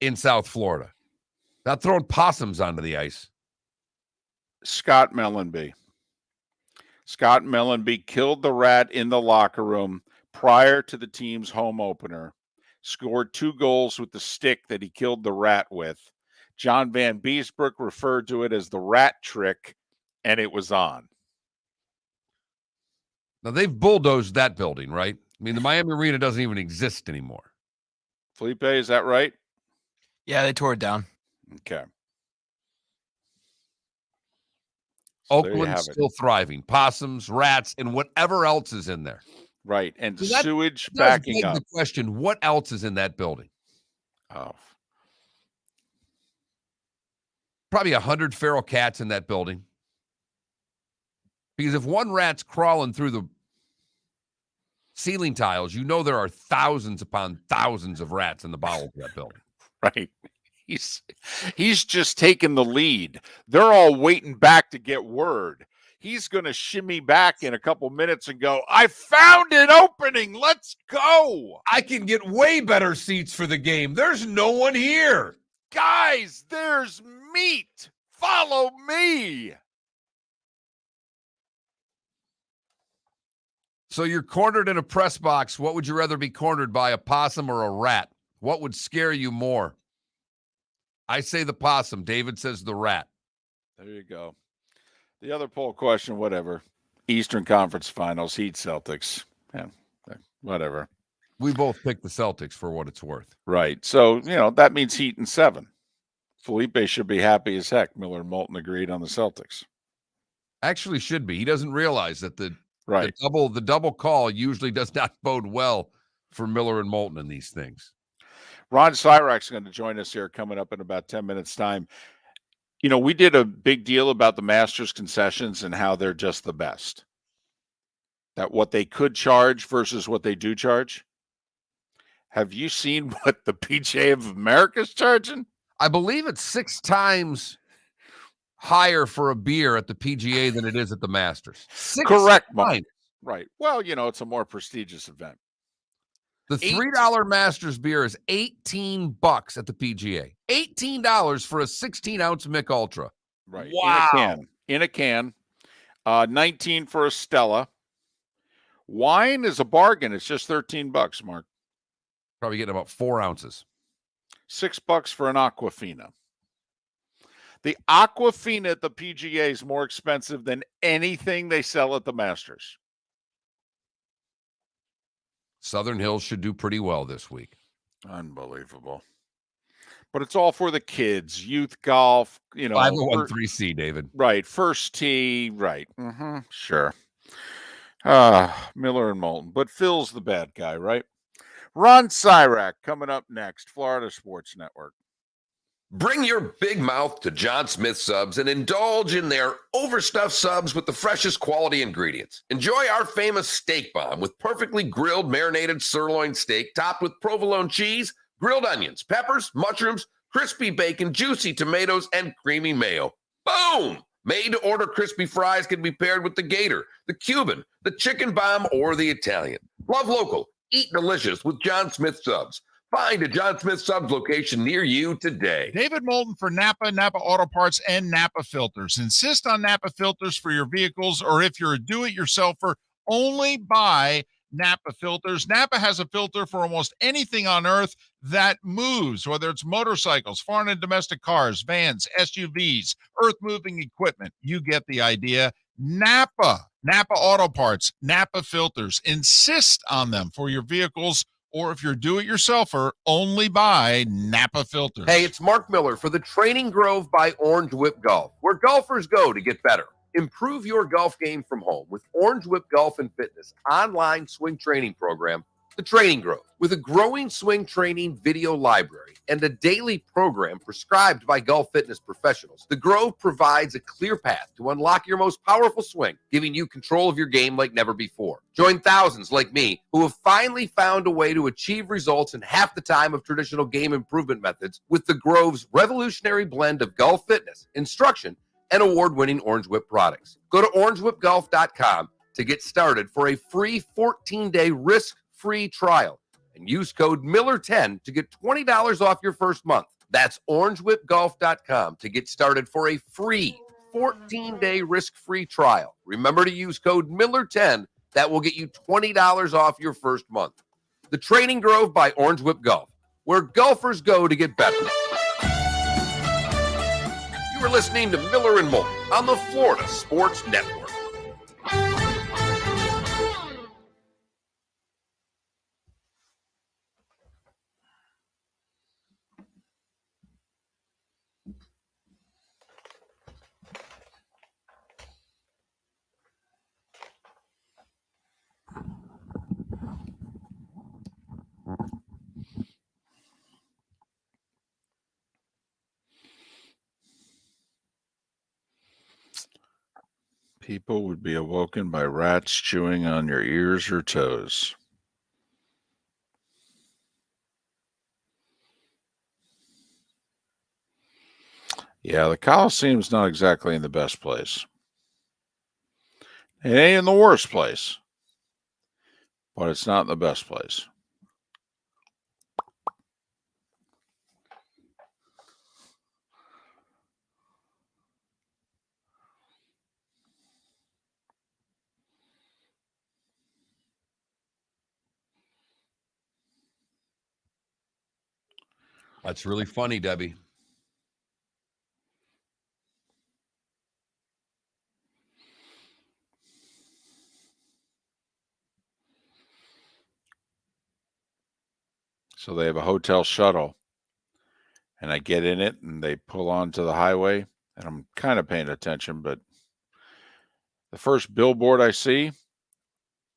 in South Florida. Not throwing possums onto the ice. Scott Mellenby. Scott Mellenby killed the rat in the locker room prior to the team's home opener. Scored 2 goals with the stick that he killed the rat with. John Van Beesbrook referred to it as the rat trick, and it was on. Now, they've bulldozed that building, right? I mean, the Miami Arena doesn't even exist anymore. Felipe, is that right? Yeah, they tore it down. Okay. So Oakland's still thriving. Possums, rats, and whatever else is in there. Right, and So that sewage does backing beg up. the question, what else is in that building? Oh. Probably 100 feral cats in that building. Because if one rat's crawling through the ceiling tiles, you know there are thousands upon thousands of rats in the bowels of that building. Right. He's just taking the lead. They're all waiting back to get word. He's going to shimmy back in a couple minutes and go, I found an opening. Let's go. I can get way better seats for the game. There's no one here. Guys, there's meat. Follow me. So you're cornered in a press box. What would you rather be cornered by, a possum or a rat? What would scare you more? I say the possum. David says the rat. There you go. The other poll question, whatever. Eastern Conference Finals, Heat Celtics. Yeah, whatever. We both picked the Celtics for what it's worth. Right. So, that means Heat in 7. Felipe should be happy as heck. Miller and Moulton agreed on the Celtics. Actually should be. He doesn't realize that the Right. the double call usually does not bode well for Miller and Moulton in these things. Ron Sirak's going to join us here coming up in about 10 minutes' time. We did a big deal about the Masters concessions and how they're just the best. That what they could charge versus what they do charge. Have you seen what the PGA of America is charging? I believe it's 6 times higher for a beer at the PGA than it is at the Masters. 6 Correct, Mark. times. Right. Well, it's a more prestigious event. The $3 Masters beer is $18 at the PGA. $18 for a 16-ounce Mick Ultra. Right. Wow. In a can. 19 for a Stella. Wine is a bargain. It's just $13, Mark. Probably getting about 4 ounces. $6 for an Aquafina. The Aquafina at the PGA is more expensive than anything they sell at the Masters. Southern Hills should do pretty well this week. Unbelievable. But it's all for the kids, youth golf, 501(c), David. Right. First tee. Right. Sure. Miller and Moulton. But Phil's the bad guy, right? Ron Sirak coming up next, Florida Sports Network. Bring your big mouth to John Smith Subs and indulge in their overstuffed subs with the freshest quality ingredients. Enjoy our famous steak bomb with perfectly grilled, marinated sirloin steak topped with provolone cheese, grilled onions, peppers, mushrooms, crispy bacon, juicy tomatoes, and creamy mayo. Boom! Made-to-order crispy fries can be paired with the Gator, the Cuban, the chicken bomb, or the Italian. Love local. Eat delicious with John Smith Subs. Find a John Smith Subs location near you today. David Moulton for Napa, Napa Auto Parts, and Napa Filters. Insist on Napa filters for your vehicles, or if you're a do-it-yourselfer, only buy Napa filters. Napa has a filter for almost anything on earth that moves, whether it's motorcycles, foreign and domestic cars, vans, SUVs, earth-moving equipment. You get the idea. Napa Auto Parts, Napa filters. Insist on them for your vehicles, or if you're do-it-yourselfer, only buy Napa filters. Hey, it's Mark Miller for the Training Grove by Orange Whip Golf, where golfers go to get better. Improve your golf game from home with Orange Whip Golf and Fitness online swing training program, The Training Grove. With a growing swing training video library and a daily program prescribed by golf fitness professionals, The Grove provides a clear path to unlock your most powerful swing, giving you control of your game like never before. Join thousands like me who have finally found a way to achieve results in half the time of traditional game improvement methods with The Grove's revolutionary blend of golf fitness, instruction, and award-winning Orange Whip products. Go to orangewhipgolf.com to get started for a free 14-day risk-free trial and use code Miller10 to get $20 off your first month. That's orangewhipgolf.com to get started for a free 14-day risk-free trial. Remember to use code Miller10. That will get you $20 off your first month. The Training Grove by Orange Whip Golf, where golfers go to get better. You are listening to Miller and Moulton on the Florida Sports Network. People would be awoken by rats chewing on your ears or toes. Yeah, the Coliseum's not exactly in the best place. It ain't in the worst place, but it's not in the best place. That's really funny, Debbie. So they have a hotel shuttle, and I get in it, and they pull onto the highway, and I'm kind of paying attention, but the first billboard I see,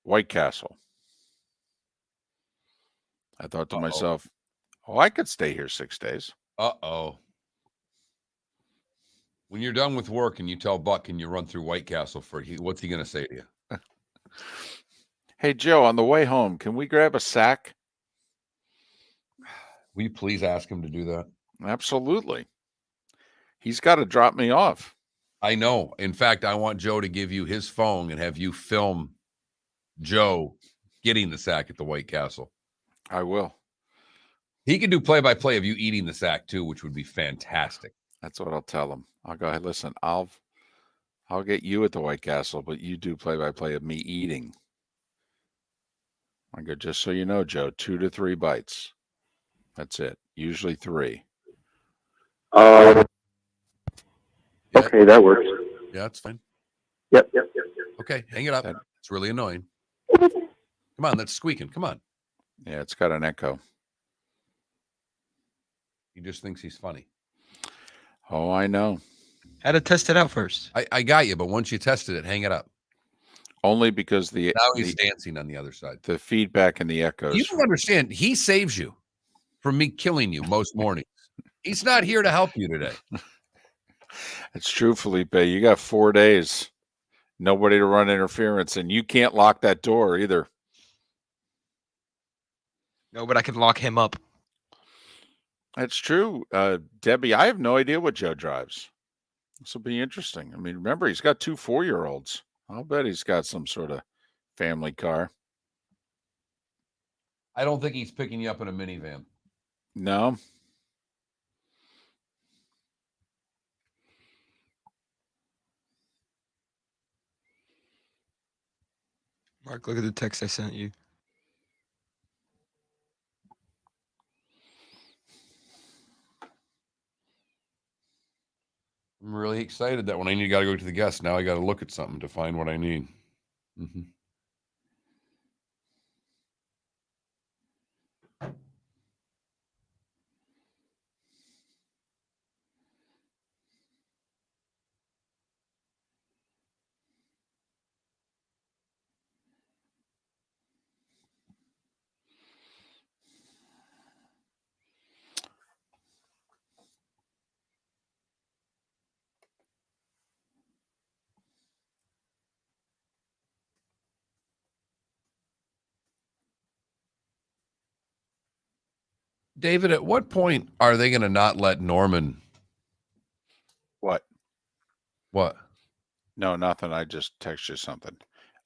White Castle. I thought to myself, oh, I could stay here 6 days. Uh-oh. When you're done with work and you tell Buck and you run through White Castle what's he going to say to you? Hey, Joe, on the way home, can we grab a sack? Will you please ask him to do that? Absolutely. He's got to drop me off. I know. In fact, I want Joe to give you his phone and have you film Joe getting the sack at the White Castle. I will. He can do play-by-play of you eating the sack too, which would be fantastic. That's what I'll tell him. I'll go ahead. Listen, I'll get you at the White Castle, but you do play-by-play of me eating. I go, just so you know, Joe, 2 to 3 bites. That's it. Usually 3. Yeah. Okay, that works. Yeah, that's fine. Yep. Okay, hang it up. That- It's really annoying. Come on, that's squeaking. Come on. Yeah, it's got an echo. He just thinks he's funny. Oh, I know. Had to test it out first. I got you, but once you tested it, hang it up. Only because Now he's dancing on the other side. the feedback and the echoes. You don't understand. He saves you from me killing you most mornings. He's not here to help you today. It's true, Felipe. You got 4 days. Nobody to run interference, and you can't lock that door either. No, but I can lock him up. That's true. Debbie, I have no idea what Joe drives. This will be interesting. I mean, remember, he's got 2 4-year-olds. I'll bet he's got some sort of family car. I don't think he's picking you up in a minivan. No. Mark, look at the text I sent you. I'm really excited that when I got to go to the guest, now I got to look at something to find what I need. Mm-hmm. David, at what point are they going to not let Norman? What? What? No, nothing. I just text you something.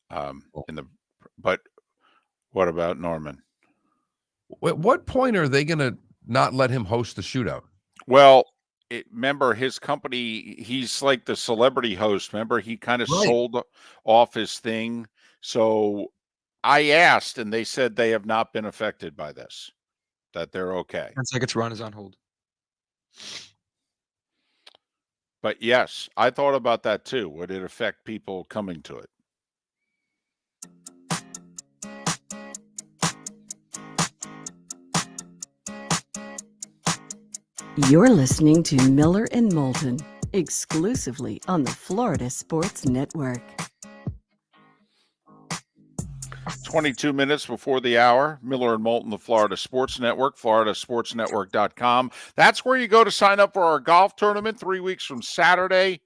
But what about Norman? At what point are they going to not let him host the shootout? Well, remember his company, he's like the celebrity host. Remember, he kind of sold off his thing. So I asked, and they said they have not been affected by this, that they're okay. 10 seconds, Ron is on hold. But yes, I thought about that too. Would it affect people coming to it? You're listening to Miller and Moulton, exclusively on the Florida Sports Network. 22 minutes before the hour, Miller and Moulton, the Florida Sports Network, floridasportsnetwork.com. That's where you go to sign up for our golf tournament 3 weeks from Saturday,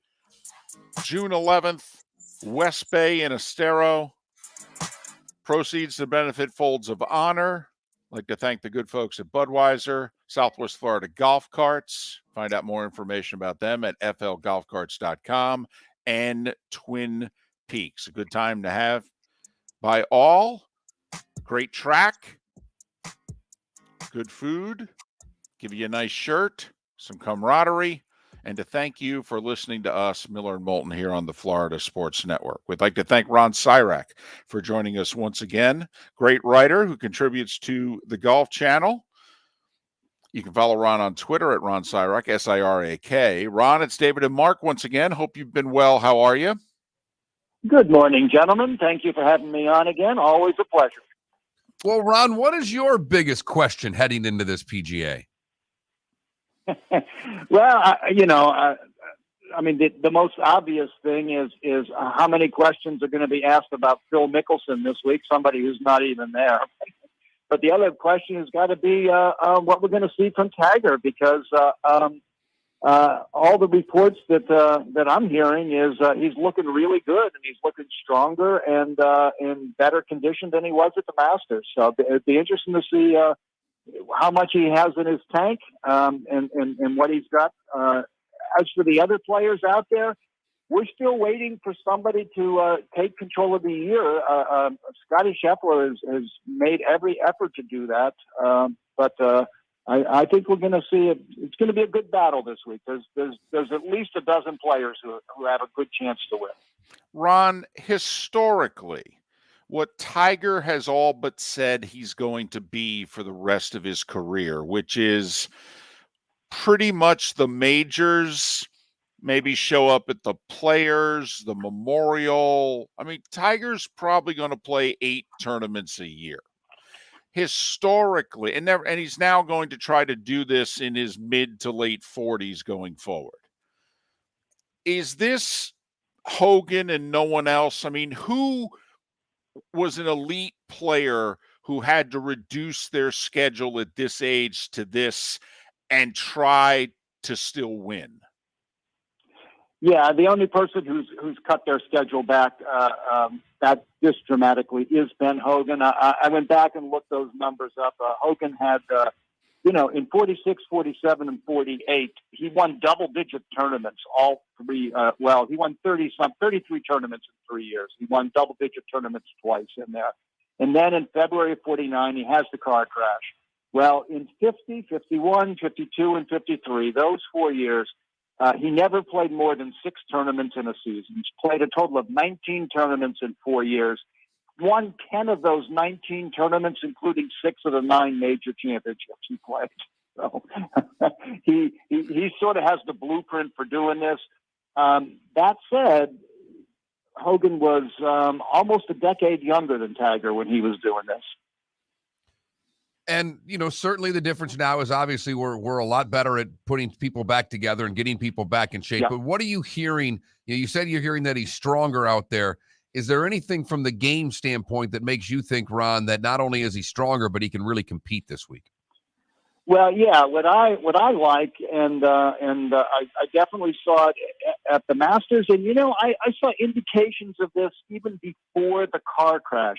June 11th, West Bay in Estero. Proceeds to benefit Folds of Honor. I'd like to thank the good folks at Budweiser, Southwest Florida Golf Carts. Find out more information about them at flgolfcarts.com, and Twin Peaks. A good time to have by all. Great track, good food, give you a nice shirt, some camaraderie, and to thank you for listening to us, Miller and Moulton, here on the Florida Sports Network. We'd like to thank Ron Sirak for joining us once again. Great writer who contributes to the Golf Channel. You can follow Ron on Twitter at Ron Sirak, S-I-R-A-K. Ron, it's David and Mark once again. Hope you've been well. How are you? Good morning, gentlemen. Thank you for having me on again. Always a pleasure. Well, Ron, what is your biggest question heading into this PGA? Well, the most obvious thing is how many questions are going to be asked about Phil Mickelson this week, somebody who's not even there. But the other question has got to be what we're going to see from Tiger, because all the reports that I'm hearing is he's looking really good, and he's looking stronger and in better condition than he was at the Masters. So it'd be interesting to see how much he has in his tank and what he's got. As for the other players out there, we're still waiting for somebody to take control of the year. Scotty Scheffler has made every effort to do that, but I think we're going to see it. It's going to be a good battle this week. There's at least a dozen players who have a good chance to win. Ron, historically, what Tiger has all but said he's going to be for the rest of his career, which is pretty much the majors, maybe show up at the Players, the Memorial. I mean, Tiger's probably going to play 8 tournaments a year. Historically, and he's now going to try to do this in his mid to late 40s going forward. Is this Hogan and no one else? I mean, who was an elite player who had to reduce their schedule at this age to this and try to still win? Yeah, the only person who's cut their schedule back that this dramatically is Ben Hogan. I went back and looked those numbers up. Hogan had, in 46, 47, and 48, he won double-digit tournaments, all three. He won 33 tournaments in 3 years. He won double-digit tournaments twice in there. And then in February of 49, he has the car crash. Well, in 50, 51, 52, and 53, those 4 years, he never played more than 6 tournaments in a season. He's played a total of 19 tournaments in 4 years. Won 10 of those 19 tournaments, including 6 of the 9 major championships he played. So he sort of has the blueprint for doing this. That said, Hogan was almost a decade younger than Tiger when he was doing this. And, certainly the difference now is obviously we're a lot better at putting people back together and getting people back in shape. Yeah. But what are you hearing? You said you're hearing that he's stronger out there. Is there anything from the game standpoint that makes you think, Ron, that not only is he stronger, but he can really compete this week? Well, yeah, what I like, and I definitely saw it at the Masters, and I saw indications of this even before the car crash,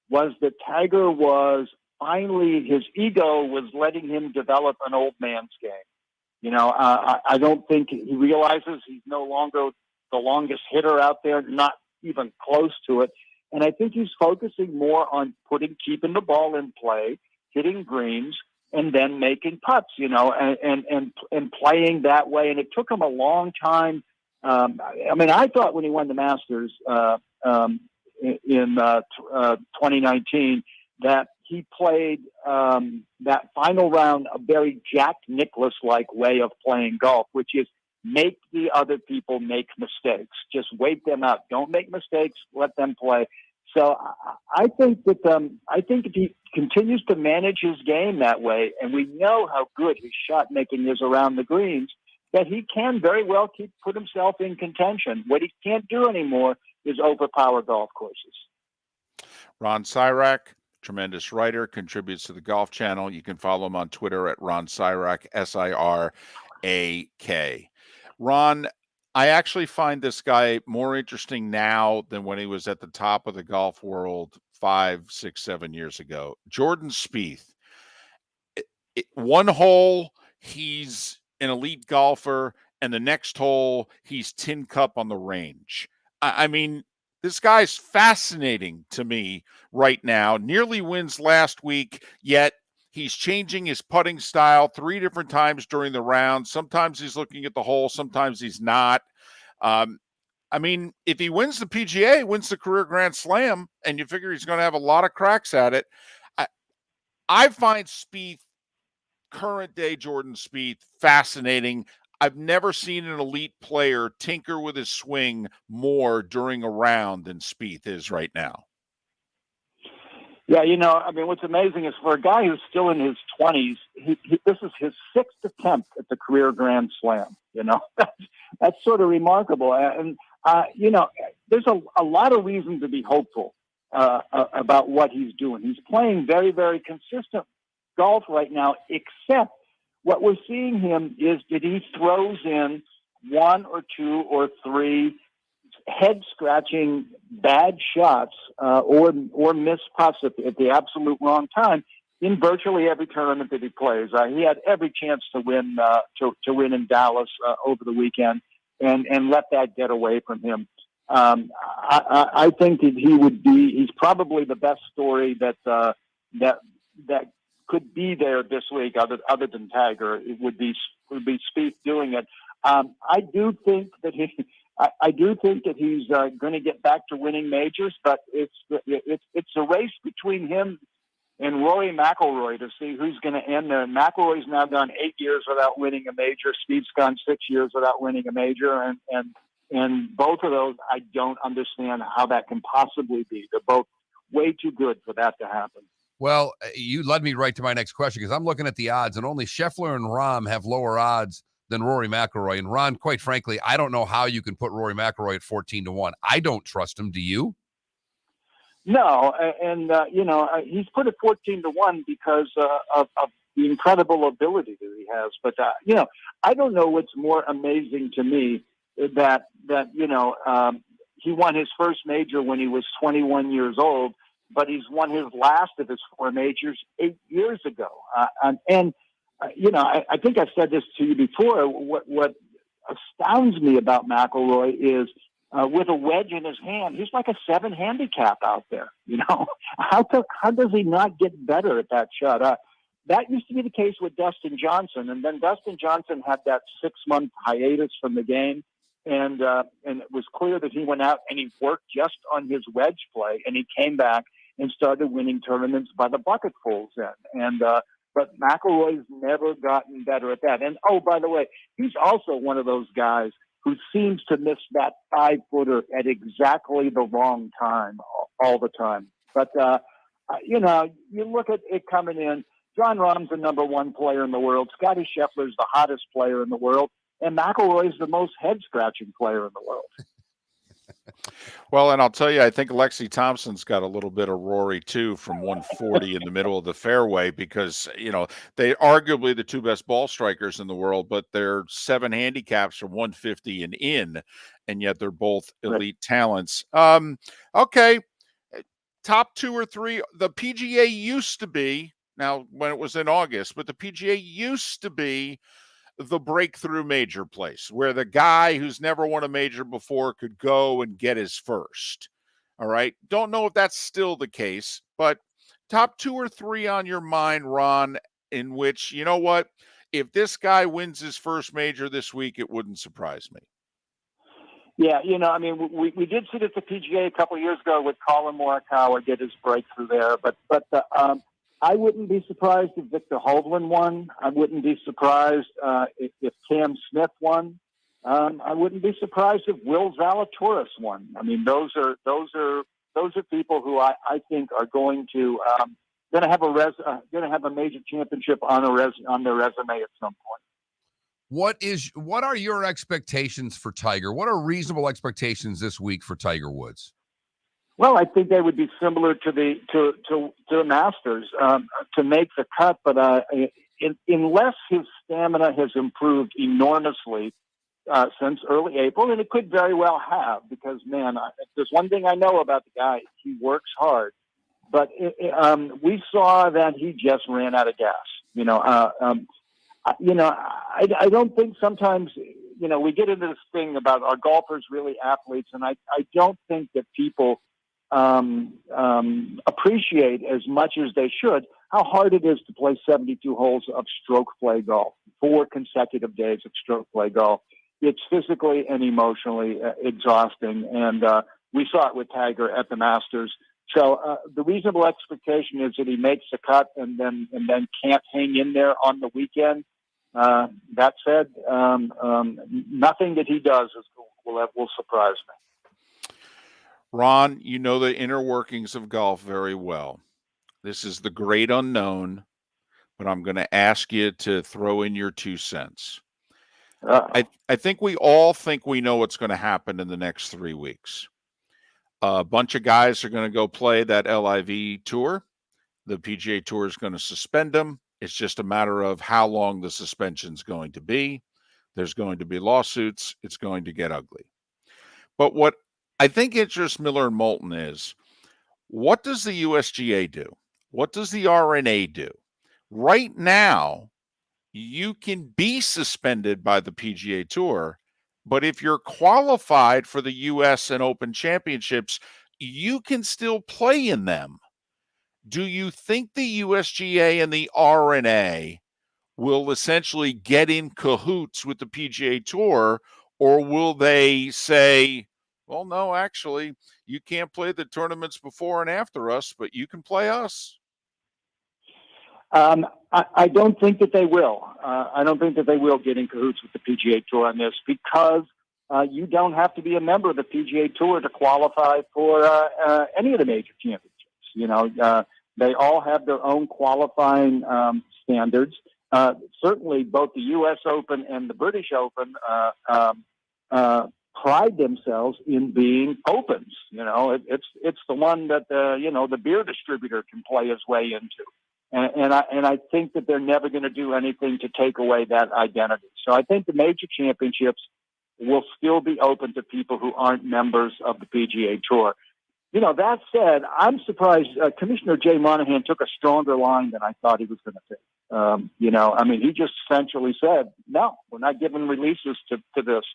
was that Tiger was finally, his ego was letting him develop an old man's game. I don't think he realizes he's no longer the longest hitter out there, not even close to it, and I think he's focusing more on keeping the ball in play, hitting greens, and then making putts, and playing that way. And it took him a long time. I thought when he won the Masters in 2019 that he played that final round a very Jack Nicklaus-like way of playing golf, which is make the other people make mistakes. Just wait them out. Don't make mistakes. Let them play. So I think that if he continues to manage his game that way, and we know how good his shot making is around the greens, that he can very well put himself in contention. What he can't do anymore is overpower golf courses. Ron Sirak, tremendous writer, contributes to the Golf Channel. You can follow him on Twitter at Ron Sirak, Sirak. Ron, I actually find this guy more interesting now than when he was at the top of the golf world 5, 6, 7 years ago. Jordan Spieth, one hole, he's an elite golfer, and the next hole, he's tin cup on the range. I mean, this guy's fascinating to me right now. Nearly wins last week, yet he's changing his putting style 3 different times during the round. Sometimes he's looking at the hole, sometimes he's not. If he wins the PGA, wins the career Grand Slam, and you figure he's going to have a lot of cracks at it, I find Spieth, current day Jordan Spieth, fascinating. I've never seen an elite player tinker with his swing more during a round than Spieth is right now. Yeah, what's amazing is for a guy who's still in his 20s, this is his 6th attempt at the career Grand Slam. That's sort of remarkable. And, there's a lot of reason to be hopeful about what he's doing. He's playing very, very consistent golf right now, except what we're seeing him is that he throws in 1 or 2 or 3 head-scratching bad shots or missed putts at the absolute wrong time in virtually every tournament that he plays. He had every chance to win in Dallas over the weekend, and let that get away from him. I think that he's probably the best story that could be there this week, other than Tiger. It would be Spieth doing it. I do think that he's going to get back to winning majors, but it's a race between him and Rory McIlroy to see who's going to end there. McIlroy's now gone 8 years without winning a major. Spieth's gone 6 years without winning a major, and both of those, I don't understand how that can possibly be. They're both way too good for that to happen. Well, you led me right to my next question, because I'm looking at the odds, and only Scheffler and Rahm have lower odds than Rory McIlroy. And Ron, quite frankly, I don't know how you can put Rory McIlroy at 14-1. I don't trust him. Do you? No, and he's put at 14-1 because of the incredible ability that he has. But I don't know what's more amazing to me that he won his first major when he was 21 years old, but he's won his last of his 4 majors 8 years ago. I think I've said this to you before. What astounds me about McIlroy is with a wedge in his hand. He's like a 7 handicap out there. How does he not get better at that shot? That used to be the case with Dustin Johnson, and then Dustin Johnson had that 6-month hiatus from the game, and it was clear that he went out and he worked just on his wedge play, and he came back and started winning tournaments by the bucketfuls then. But McIlroy's never gotten better at that. And oh, by the way, he's also one of those guys who seems to miss that 5-footer at exactly the wrong time all the time. But you look at it coming in. Jon Rahm's the number 1 player in the world. Scottie Scheffler's the hottest player in the world. And McIlroy's the most head-scratching player in the world. Well, and I'll tell you, I think Lexi Thompson's got a little bit of Rory, too, from 140 in the middle of the fairway because, they arguably the 2 best ball strikers in the world, but they're 7 handicaps from 150 and in, and yet they're both elite talents. Okay, top 2 or 3. The PGA used to be, now when it was in August, but the PGA used to be the breakthrough major place where the guy who's never won a major before could go and get his first. All right. Don't know if that's still the case, but top 2 or 3 on your mind, Ron, in which, you know what, if this guy wins his first major this week, it wouldn't surprise me. Yeah, we did see it at the PGA a couple of years ago with Colin Morikawa did his breakthrough there, but I wouldn't be surprised if Victor Hovland won. I wouldn't be surprised if Cam Smith won. I wouldn't be surprised if Will Zalatoris won. I mean, those are people who I think are going to have a major championship on their resume at some point. What are your expectations for Tiger? What are reasonable expectations this week for Tiger Woods? Well, I think they would be similar to the Masters to make the cut, but unless his stamina has improved enormously since early April, and it could very well have, because man, there's one thing I know about the guy: he works hard. But we saw that he just ran out of gas. I don't think sometimes. We get into this thing about are golfers really athletes, and I don't think that people appreciate as much as they should how hard it is to play 72 holes of stroke play golf, 4 consecutive days of stroke play golf. It's physically and emotionally exhausting, and we saw it with Tiger at the Masters. So the reasonable expectation is that he makes the cut and then can't hang in there on the weekend. That said, nothing that he does will surprise me. Ron, you know the inner workings of golf very well. This is the great unknown, but I'm going to ask you to throw in your 2 cents. I think we all think we know what's going to happen in the next 3 weeks. A bunch of guys are going to go play that LIV tour. The PGA Tour is going to suspend them. It's just a matter of how long the suspension is going to be. There's going to be lawsuits. It's going to get ugly. But what I think interests Miller and Moulton is, what does the USGA do? What does the RNA do? Right now, you can be suspended by the PGA Tour, but if you're qualified for the US and Open Championships, you can still play in them. Do you think the USGA and the RNA will essentially get in cahoots with the PGA Tour, or will they say, well, no, actually, you can't play the tournaments before and after us, but you can play us? I don't think that they will. I don't think that they will get in cahoots with the PGA Tour on this, because you don't have to be a member of the PGA Tour to qualify for any of the major championships. They all have their own qualifying standards. Certainly, both the U.S. Open and the British Open pride themselves in being opens. It's the one that the beer distributor can play his way into. And I think that they're never going to do anything to take away that identity. So I think the major championships will still be open to people who aren't members of the PGA Tour. That said, I'm surprised Commissioner Jay Monahan took a stronger line than I thought he was going to take. He just essentially said, no, we're not giving releases to this.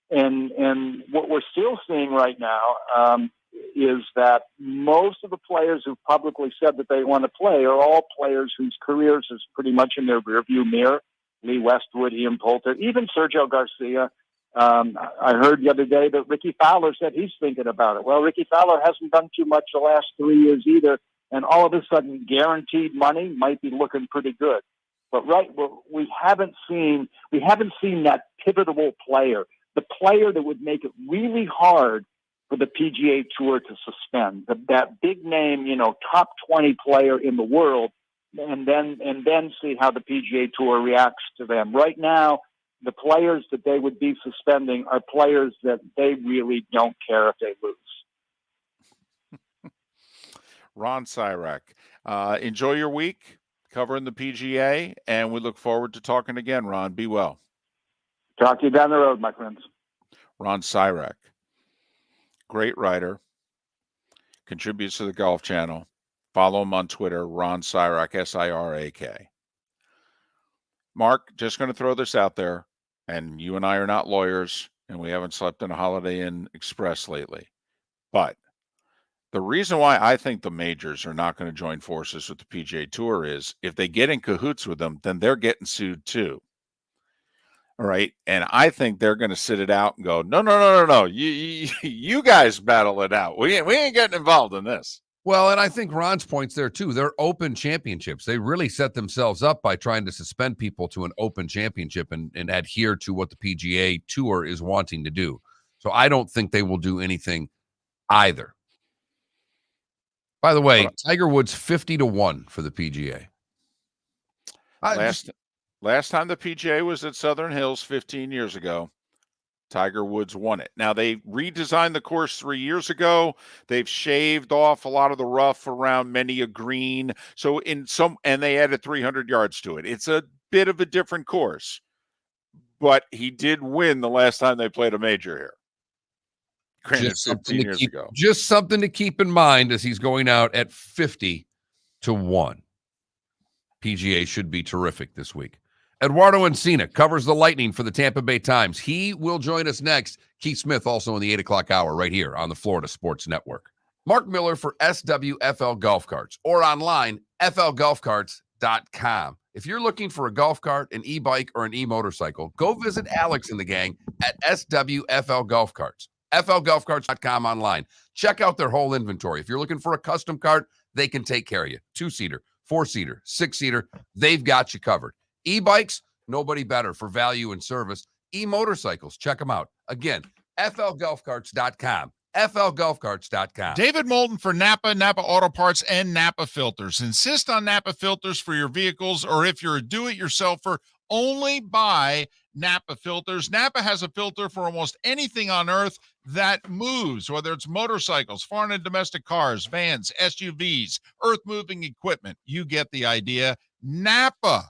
And what we're still seeing right now is that most of the players who've publicly said that they want to play are all players whose careers is pretty much in their rearview mirror. Lee Westwood, Ian Poulter, even Sergio Garcia. I heard the other day that Ricky Fowler said he's thinking about it. Well, Ricky Fowler hasn't done too much the last 3 years either, and all of a sudden guaranteed money might be looking pretty good. But we haven't seen that pivotal player, the player that would make it really hard for the PGA Tour to suspend, that big name, top 20 player in the world, and then see how the PGA Tour reacts to them. Right now, the players that they would be suspending are players that they really don't care if they lose. Ron Sirak, enjoy your week covering the PGA, and we look forward to talking again, Ron. Be well. Talk to you down the road, my friends. Ron Sirak, great writer, contributes to the Golf Channel. Follow him on Twitter, Ron Sirak, Sirak. Mark, just going to throw this out there, and you and I are not lawyers, and we haven't slept in a Holiday Inn Express lately. But the reason why I think the majors are not going to join forces with the PGA Tour is if they get in cahoots with them, then they're getting sued too. All right. And I think they're going to sit it out and go, no. You guys battle it out. We ain't getting involved in this. Well, and I think Ron's point's there too. They're open championships. They really set themselves up by trying to suspend people to an open championship and adhere to what the PGA Tour is wanting to do. So I don't think they will do anything either. By the way, Tiger Woods 50-1 for the PGA. Last time the PGA was at Southern Hills 15 years ago, Tiger Woods won it. Now, they redesigned the course 3 years ago. They've shaved off a lot of the rough around many a green. So and they added 300 yards to it. It's a bit of a different course, but he did win the last time they played a major here. Granted, 15 years ago. Just something to keep in mind as he's going out at 50-1. PGA should be terrific this week. Eduardo Encina covers the Lightning for the Tampa Bay Times. He will join us next. Keith Smith also in the 8 o'clock hour right here on the Florida Sports Network. Mark Miller for SWFL Golf Carts or online, flgolfcarts.com. If you're looking for a golf cart, an e-bike, or an e-motorcycle, go visit Alex and the gang at SWFL Golf Carts. flgolfcarts.com online. Check out their whole inventory. If you're looking for a custom cart, they can take care of you. 2-seater, 4-seater, 6-seater, they've got you covered. E-bikes, nobody better for value and service. E-motorcycles, check them out. Again, flgolfcarts.com. flgolfcarts.com. David Moulton for Napa Auto Parts, and Napa Filters. Insist on Napa filters for your vehicles, or if you're a do-it-yourselfer, only buy Napa filters. Napa has a filter for almost anything on earth that moves, whether it's motorcycles, foreign and domestic cars, vans, SUVs, earth-moving equipment. You get the idea. Napa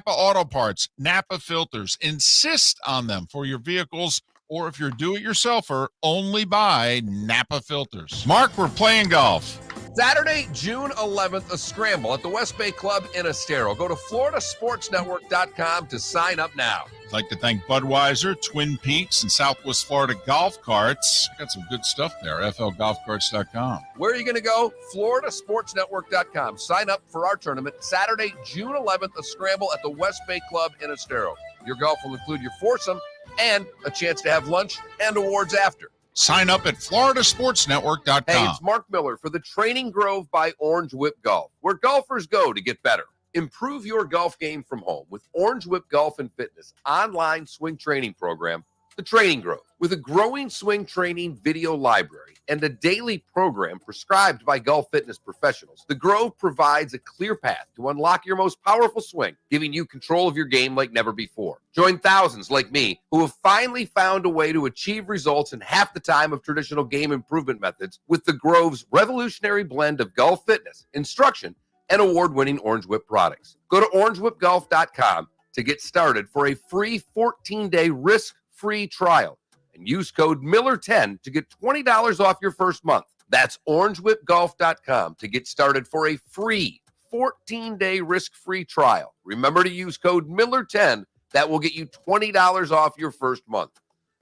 Auto Parts, Napa filters. Insist on them for your vehicles, or if you're do-it-yourselfer, only buy Napa filters. Mark, we're playing golf. Saturday, June 11th, a scramble at the West Bay Club in Estero. Go to floridasportsnetwork.com to sign up now. I'd like to thank Budweiser, Twin Peaks, and Southwest Florida Golf Carts. Got some good stuff there, flgolfcarts.com. Where are you going to go? floridasportsnetwork.com. Sign up for our tournament Saturday, June 11th, a scramble at the West Bay Club in Estero. Your golf will include your foursome and a chance to have lunch and awards after. Sign up at floridasportsnetwork.com. Hey, it's Mark Miller for the Training Grove by Orange Whip Golf, where golfers go to get better. Improve your golf game from home with Orange Whip Golf and Fitness online swing training program, The Training Grove. With a growing swing training video library and a daily program prescribed by golf fitness professionals, The Grove provides a clear path to unlock your most powerful swing, giving you control of your game like never before. Join thousands like me who have finally found a way to achieve results in half the time of traditional game improvement methods with The Grove's revolutionary blend of golf fitness, instruction, and award-winning Orange Whip products. Go to orangewhipgolf.com to get started for a free 14-day risk-free trial and use code Miller10 to get $20 off your first month. That's orangewhipgolf.com to get started for a free 14-day risk-free trial. Remember to use code Miller10. That will get you $20 off your first month.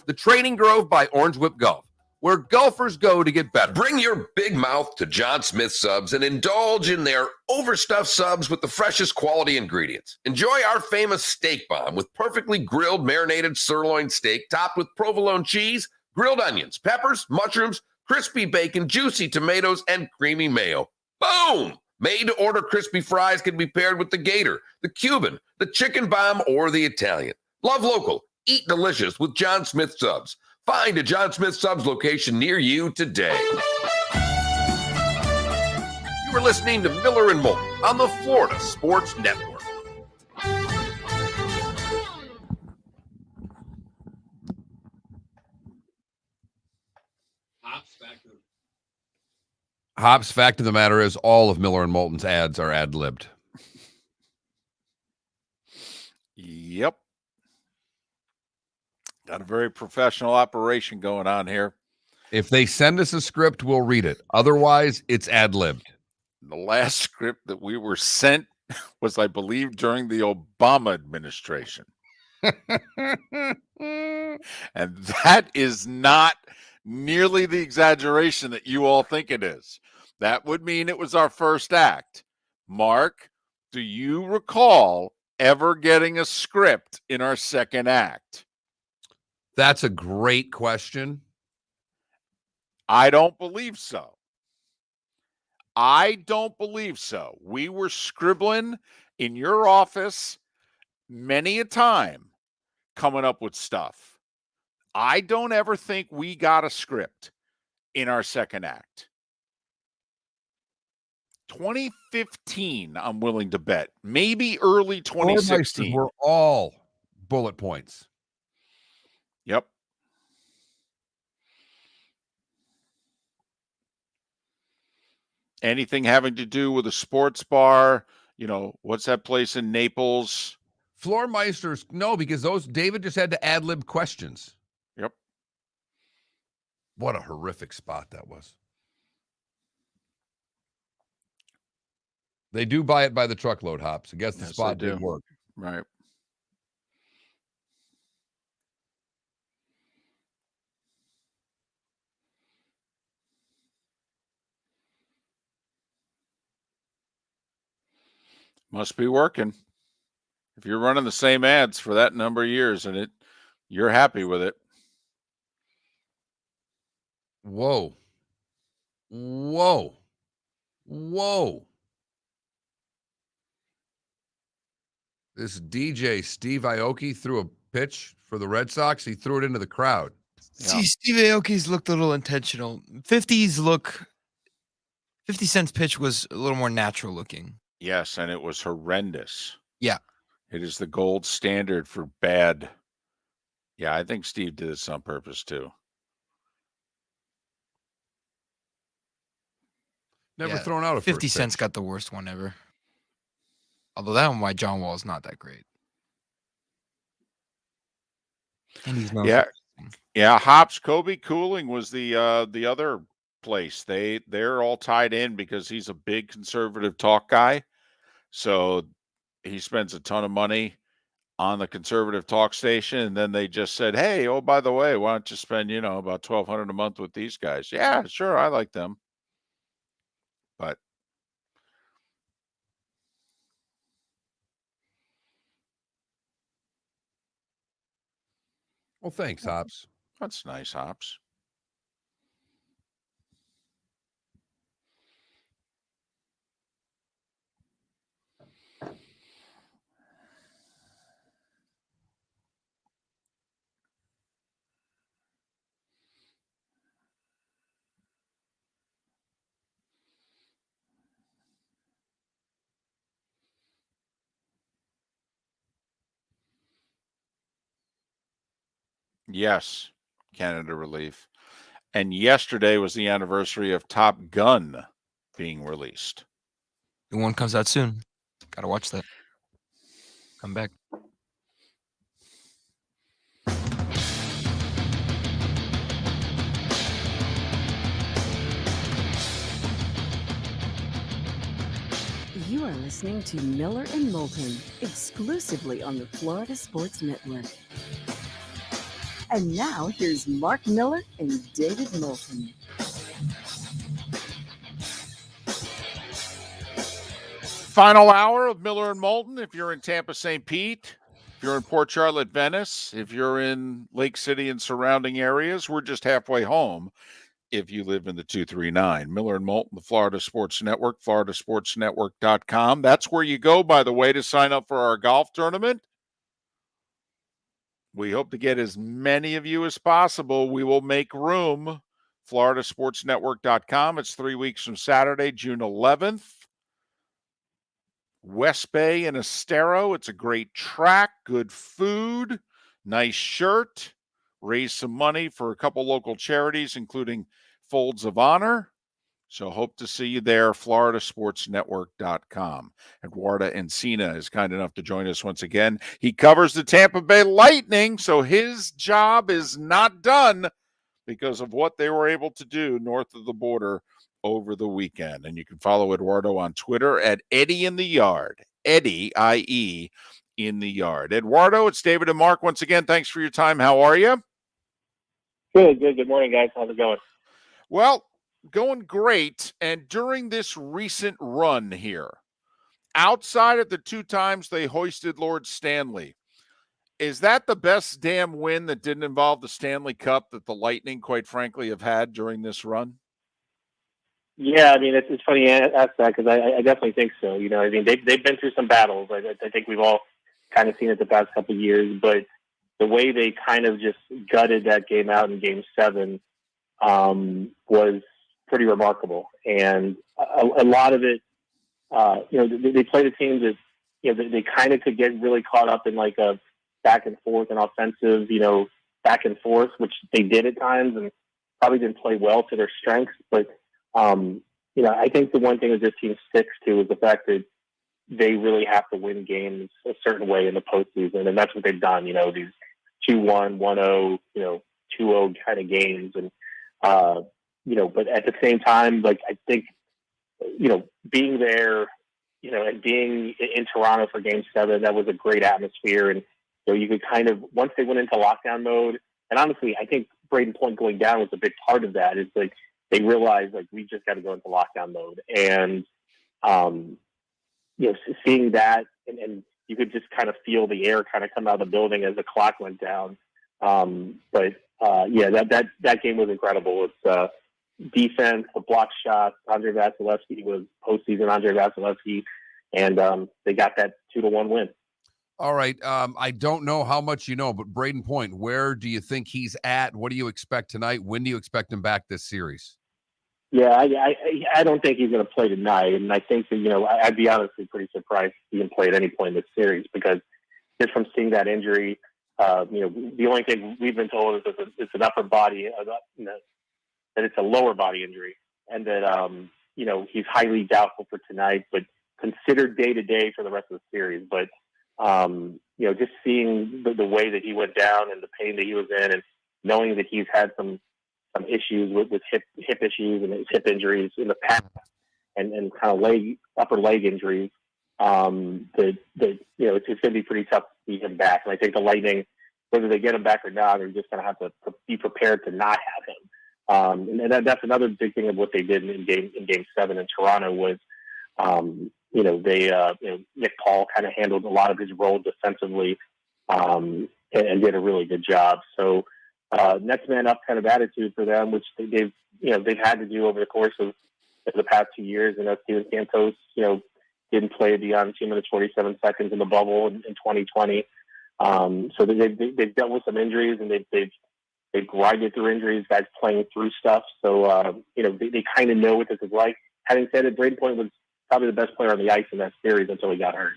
the Training Grove by Orange Whip Golf, where golfers go to get better. Bring your big mouth to John Smith Subs and indulge in their overstuffed subs with the freshest quality ingredients. Enjoy our famous steak bomb with perfectly grilled, marinated sirloin steak topped with provolone cheese, grilled onions, peppers, mushrooms, crispy bacon, juicy tomatoes, and creamy mayo. Boom! Made-to-order crispy fries can be paired with the Gator, the Cuban, the Chicken Bomb, or the Italian. Love local. Eat delicious with John Smith Subs. Find a John Smith Subs location near you today. You are listening to Miller and Moulton on the Florida Sports Network. Hops, fact of the matter is all of Miller and Moulton's ads are ad-libbed. Yep. Got a very professional operation going on here. If they send us a script, we'll read it. Otherwise, it's ad-libbed. The last script that we were sent was, I believe, during the Obama administration. And that is not nearly the exaggeration that you all think it is. That would mean it was our first act. Mark, do you recall ever getting a script in our second act? That's a great question. I don't believe so. I don't believe so. We were scribbling in your office many a time coming up with stuff. I don't ever think we got a script in our second act. 2015, I'm willing to bet. Maybe early 2016. Were all bullet points. Yep. Anything having to do with a sports bar, what's that place in Naples? Floormeisters, no, because David just had to ad-lib questions. Yep. What a horrific spot that was. They do buy it by the truckload, Hops. I guess the spot didn't work. Right. Must be working. If you're running the same ads for that number of years and you're happy with it. Whoa. This DJ, Steve Aoki, threw a pitch for the Red Sox. He threw it into the crowd. See, Steve Aoki's looked a little intentional. 50 Cent's pitch was a little more natural looking. Yes, and it was horrendous. Yeah. It is the gold standard for bad. Yeah, I think Steve did this on purpose too. Never thrown out a 50 Cent's got the worst one ever. Although that one by John Wall is not that great. And he's not. Yeah. Hops Kobe Cooling was the other place. They're all tied in because he's a big conservative talk guy. So he spends a ton of money on the conservative talk station, and then they just said, "Hey, oh, by the way, why don't you spend about $1,200 a month with these guys?" Yeah, sure, I like them, but well, thanks, Hops. That's nice, Hops. Yes, Canada Relief. And yesterday was the anniversary of Top Gun being released. The one comes out soon. Gotta watch that. Come back. You are listening to Miller and Moulton, exclusively on the Florida Sports Network. And now here's Mark Miller and David Moulton. Final hour of Miller and Moulton. If you're in Tampa, St. Pete, if you're in Port Charlotte, Venice, if you're in Lake City and surrounding areas, we're just halfway home. If you live in the 239, Miller and Moulton, the Florida Sports Network, floridasportsnetwork.com. That's where you go, by the way, to sign up for our golf tournament. We hope to get as many of you as possible. We will make room. floridasportsnetwork.com. It's 3 weeks from Saturday, June 11th. West Bay and Estero. It's a great track, good food, nice shirt. Raise some money for a couple local charities, including Folds of Honor. So hope to see you there, floridasportsnetwork.com. Eduardo Encina is kind enough to join us once again. He covers the Tampa Bay Lightning, so his job is not done because of what they were able to do north of the border over the weekend. And you can follow Eduardo on Twitter at Eddie in the Yard. Eddie, I-E, in the Yard. Eduardo, it's David and Mark once again. Thanks for your time. How are you? Good. Good morning, guys. How's it going? Well, going great. And during this recent run here, outside of the 2 times they hoisted Lord Stanley, is that the best damn win that didn't involve the Stanley Cup that the Lightning, quite frankly, have had during this run? Yeah, I mean, it's funny you ask that because I definitely think so. You know, I mean, they've been through some battles. I think we've all kind of seen it the past couple of years, but the way they kind of just gutted that game out in Game 7 was pretty remarkable. And a lot of it, you know, they play the teams that, you know, they kind of could get really caught up in like a back and forth and offensive, you know, back and forth, which they did at times and probably didn't play well to their strengths. But, you know, I think the one thing that this team sticks to is the fact that they really have to win games a certain way in the postseason. And that's what they've done, you know, these 2-1, 1-0, you know, 2-0 kind of games. And, you know, but at the same time, like, I think, you know, being there, you know, and being in Toronto for Game 7, that was a great atmosphere. And, you know, you could kind of, once they went into lockdown mode, and honestly, I think Braden Point going down was a big part of that. It's like they realized, like, we just got to go into lockdown mode. And, you know, seeing that, and you could just kind of feel the air kind of come out of the building as the clock went down. But yeah, that game was incredible. It's defense, the block shots. Andre Vasilevsky was postseason Andre Vasilevsky, and they got that 2-1 win. All right. I don't know how much you know, but Braden Point, where do you think he's at? What do you expect tonight? When do you expect him back this series? Yeah, I don't think he's going to play tonight, and I think that, you know, I'd be honestly pretty surprised if he can play at any point in this series, because just from seeing that injury, you know, the only thing we've been told is that it's an upper body, you know, that it's a lower body injury, and that you know, he's highly doubtful for tonight, but considered day to day for the rest of the series. But you know, just seeing the way that he went down and the pain that he was in, and knowing that he's had some issues with hip issues and hip injuries in the past, and kind of upper leg injuries, that you know, it's going to be pretty tough to see him back. And I think the Lightning, whether they get him back or not, are just going to have to be prepared to not have him. And that's another big thing of what they did in Game 7 in Toronto was, you know, they you know, Nick Paul kind of handled a lot of his role defensively, and did a really good job. So next man up kind of attitude for them, which they've had to do over the course of the past 2 years. And Steven Stamkos, you know, didn't play beyond 2 minutes 47 seconds in the bubble in 2020. So they've dealt with some injuries, and they've grinded through injuries, guys playing through stuff. So you know, they kind of know what this is like. Having said it, Braden Point was probably the best player on the ice in that series until he got hurt.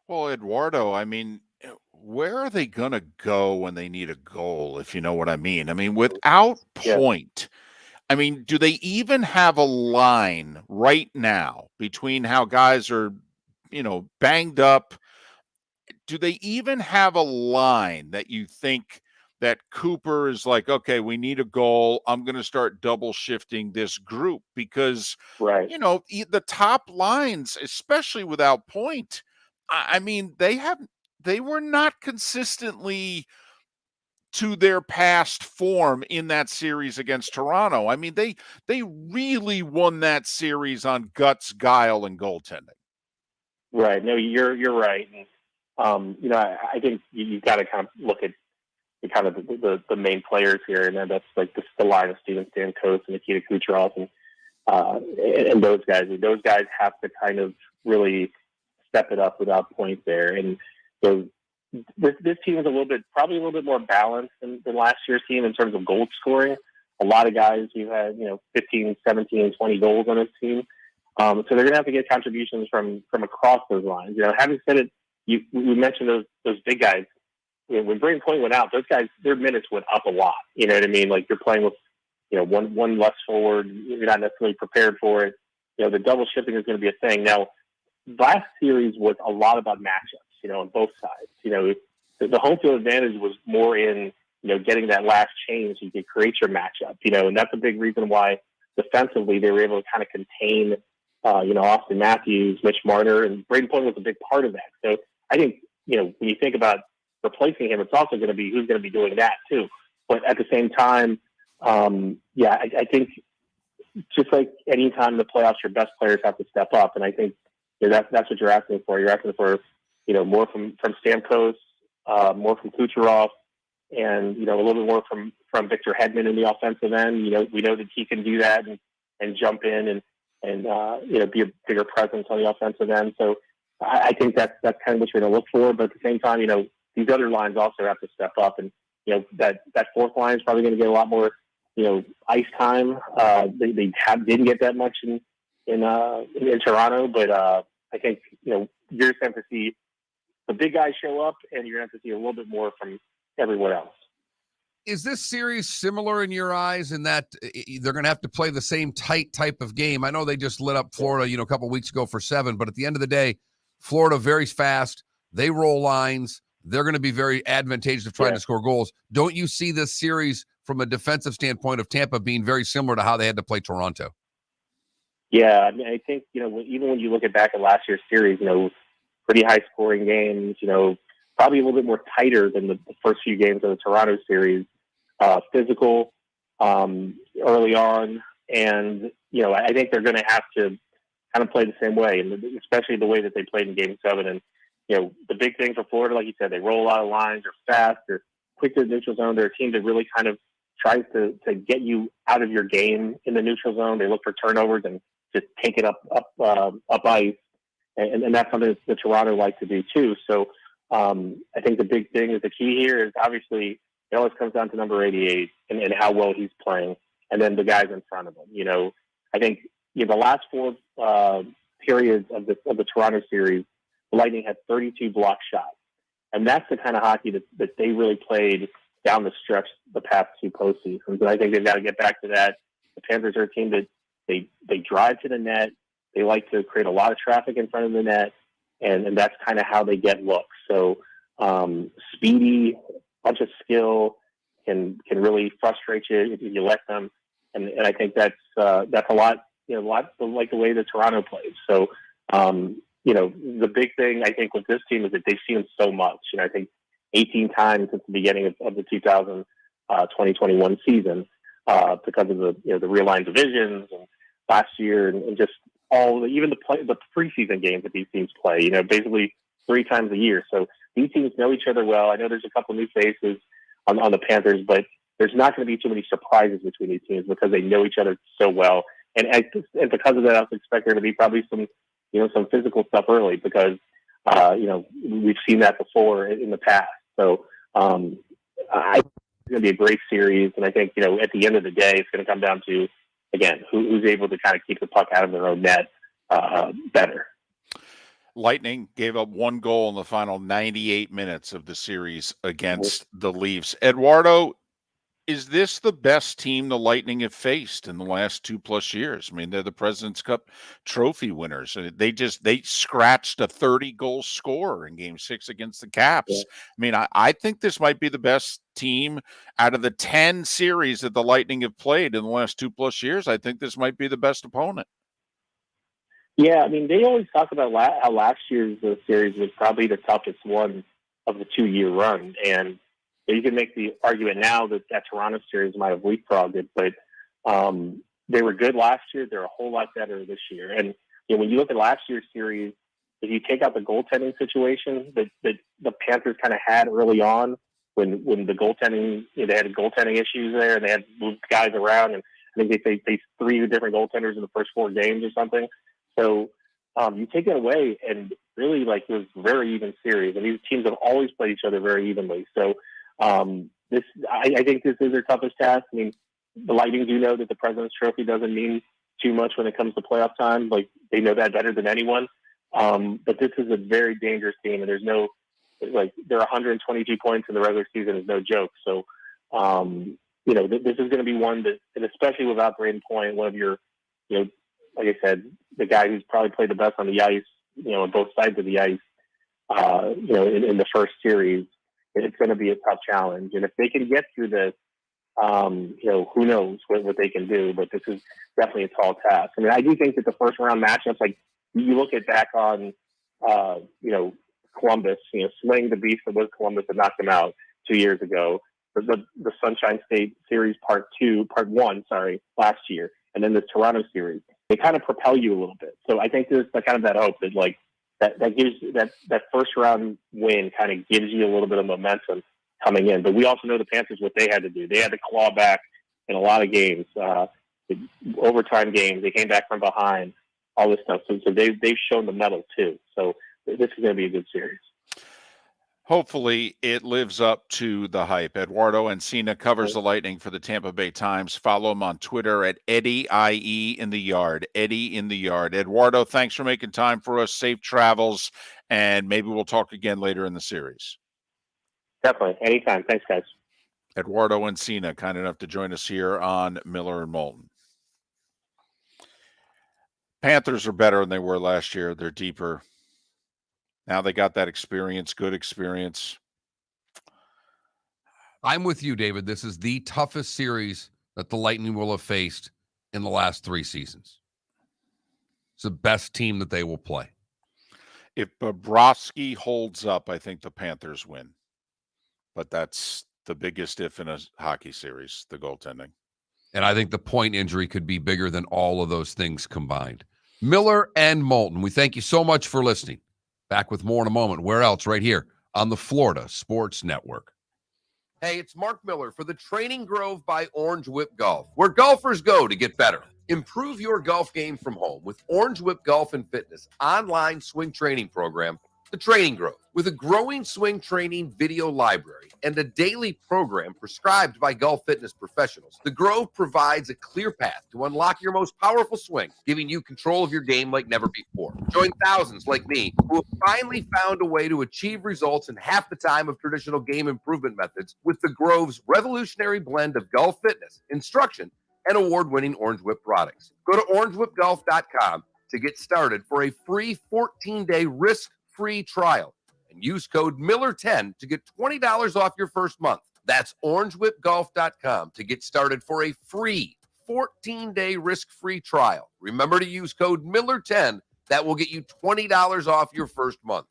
Well, Eduardo, I mean, where are they going to go when they need a goal, if you know what I mean? I mean, without Point, I mean, do they even have a line right now between how guys are, you know, banged up? Do they even have a line that you think that Cooper is like, okay, we need a goal, I'm going to start double shifting this group? Because, right, you know, the top lines, especially without Point, I mean, they were not consistently to their past form in that series against Toronto. I mean, they really won that series on guts, guile, and goaltending. Right. No, you're right. And, I think you've got to kind of look at the main players here, and that's like the line of Steven Stamkos and Nikita Kucherov and those guys. Those guys have to kind of really step it up without points there. And so this team is probably a little bit more balanced than last year's team in terms of goal scoring. A lot of guys who had 15, 17, 20 goals on this team. So they're going to have to get contributions from across those lines. Having said it, we mentioned those big guys. When Brayden Point went out, those guys, their minutes went up a lot. You know what I mean? Like, you're playing with, one less forward. You're not necessarily prepared for it. The double shifting is going to be a thing. Now, last series was a lot about matchups, on both sides. The home field advantage was more in, getting that last change so you could create your matchup, and that's a big reason why defensively they were able to kind of contain, Austin Matthews, Mitch Marner, and Brayden Point was a big part of that. So I think, when you think about replacing him, it's also going to be who's going to be doing that too. But at the same time, I think just like any time in the playoffs, your best players have to step up, and I think that's what you're asking for. You're asking for more from Stamkos, more from Kucherov, and a little bit more from Victor Hedman in the offensive end. We know that he can do that and jump in and be a bigger presence on the offensive end. So I think that's kind of what you're going to look for. But at the same time, these other lines also have to step up, and that fourth line is probably going to get a lot more ice time. They didn't get that much in Toronto, but I think you're going to have to see the big guys show up, and you're going to have to see a little bit more from everywhere else. Is this series similar in your eyes in that they're going to have to play the same tight type of game? I know they just lit up Florida, a couple of weeks ago for 7, but at the end of the day, Florida very fast. They roll lines. They're going to be very advantageous of trying to score goals. Don't you see this series from a defensive standpoint of Tampa being very similar to how they had to play Toronto? Yeah, I mean, I think, even when you look back at last year's series, pretty high scoring games, probably a little bit more tighter than the first few games of the Toronto series, physical early on. And, I think they're going to have to kind of play the same way, and especially the way that they played in Game 7. And, the big thing for Florida, like you said, they roll a lot of lines, they're fast, they're quick to the neutral zone. They're a team that really kind of tries to get you out of your game in the neutral zone. They look for turnovers and just take it up ice. And that's something that Toronto like to do too. So I think the big thing is the key here is obviously it always comes down to number 88 and how well he's playing, and then the guys in front of him. I think the last 4 periods of the Toronto series, the Lightning had 32 block shots, and that's the kind of hockey that they really played down the stretch the past 2 postseasons. And I think they've got to get back to that. The Panthers are a team that they drive to the net. They like to create a lot of traffic in front of the net, and that's kind of how they get looks. So speedy, bunch of skill can really frustrate you if you let them. And I think that's a lot, a lot like the way that Toronto plays. So the big thing I think with this team is that they've seen so much. I think 18 times since the beginning of the 2021 season because of the realigned divisions and last year and just even the preseason games that these teams play. Basically 3 times a year. So these teams know each other well. I know there's a couple new faces on the Panthers, but there's not going to be too many surprises between these teams because they know each other so well. And because of that, I expect there to be probably some physical stuff early because, we've seen that before in the past. So it's going to be a great series. And I think, at the end of the day, it's going to come down to, again, who's able to kind of keep the puck out of their own net better. Lightning gave up 1 goal in the final 98 minutes of the series against the Leafs. Eduardo, is this the best team the Lightning have faced in the last 2+ years? I mean, they're the President's Cup trophy winners. They scratched a 30-goal scorer in Game 6 against the Caps. Yeah. I mean, I think this might be the best team out of the 10 series that the Lightning have played in the last 2+ years. I think this might be the best opponent. Yeah, I mean, they always talk about how last year's series was probably the toughest one of the 2-year run. And, you can make the argument now that Toronto series might have leapfrogged it, but they were good last year. They're a whole lot better this year. And when you look at last year's series, if you take out the goaltending situation that the Panthers kind of had early on, when the goaltending, they had goaltending issues there, and they had moved guys around, and I think they faced 3 different goaltenders in the first 4 games or something. So you take it away, and really, it was a very even series, and these teams have always played each other very evenly. So I think this is their toughest task. I mean, the Lightning do know that the President's Trophy doesn't mean too much when it comes to playoff time. They know that better than anyone. But this is a very dangerous team, and there's no, there are 122 points in the regular season is no joke. So, this is going to be one that, and especially without Braden Point, one of your, like I said, the guy who's probably played the best on the ice, on both sides of the ice, in the first series, it's going to be a tough challenge. And if they can get through this, who knows what they can do, but this is definitely a tall task. I mean, I do think that the first round matchups, you look at back on, Columbus, slaying the beast that was Columbus and knocked them out 2 years ago, the Sunshine State series part 1, last year, and then the Toronto series, they kind of propel you a little bit. So I think there's kind of that hope that that gives that first round win kind of gives you a little bit of momentum coming in. But we also know the Panthers, what they had to do. They had to claw back in a lot of games, overtime games. They came back from behind, all this stuff. So they've shown the mettle too. So this is going to be a good series. Hopefully it lives up to the hype. Eduardo Encina covers the Lightning for the Tampa Bay Times. Follow him on Twitter at Eddie IE in the Yard. Eddie in the Yard. Eduardo, thanks for making time for us. Safe travels, and maybe we'll talk again later in the series. Definitely. Anytime. Thanks, guys. Eduardo Encina, kind enough to join us here on Miller and Moulton. Panthers are better than they were last year. They're deeper. Now they got that experience, good experience. I'm with you, David. This is the toughest series that the Lightning will have faced in the last 3 seasons. It's the best team that they will play. If Bobrovsky holds up, I think the Panthers win. But that's the biggest if in a hockey series, the goaltending. And I think the point injury could be bigger than all of those things combined. Miller and Moulton, we thank you so much for listening. Back with more in a moment. Where else? Right here on the Florida Sports Network. Hey, it's Mark Miller for the Training Grove by Orange Whip Golf, where golfers go to get better. Improve your golf game from home with Orange Whip Golf and Fitness online swing training program, The Training Grove. With a growing swing training video library and a daily program prescribed by golf fitness professionals, The Grove provides a clear path to unlock your most powerful swing, giving you control of your game like never before. Join thousands like me who have finally found a way to achieve results in half the time of traditional game improvement methods with The Grove's revolutionary blend of golf fitness, instruction, and award-winning Orange Whip products. Go to orangewhipgolf.com to get started for a free 14-day risk-free trial. And use code Miller10 to get $20 off your first month. That's orangewhipgolf.com to get started for a free 14-day risk-free trial. Remember to use code Miller10. That will get you $20 off your first month.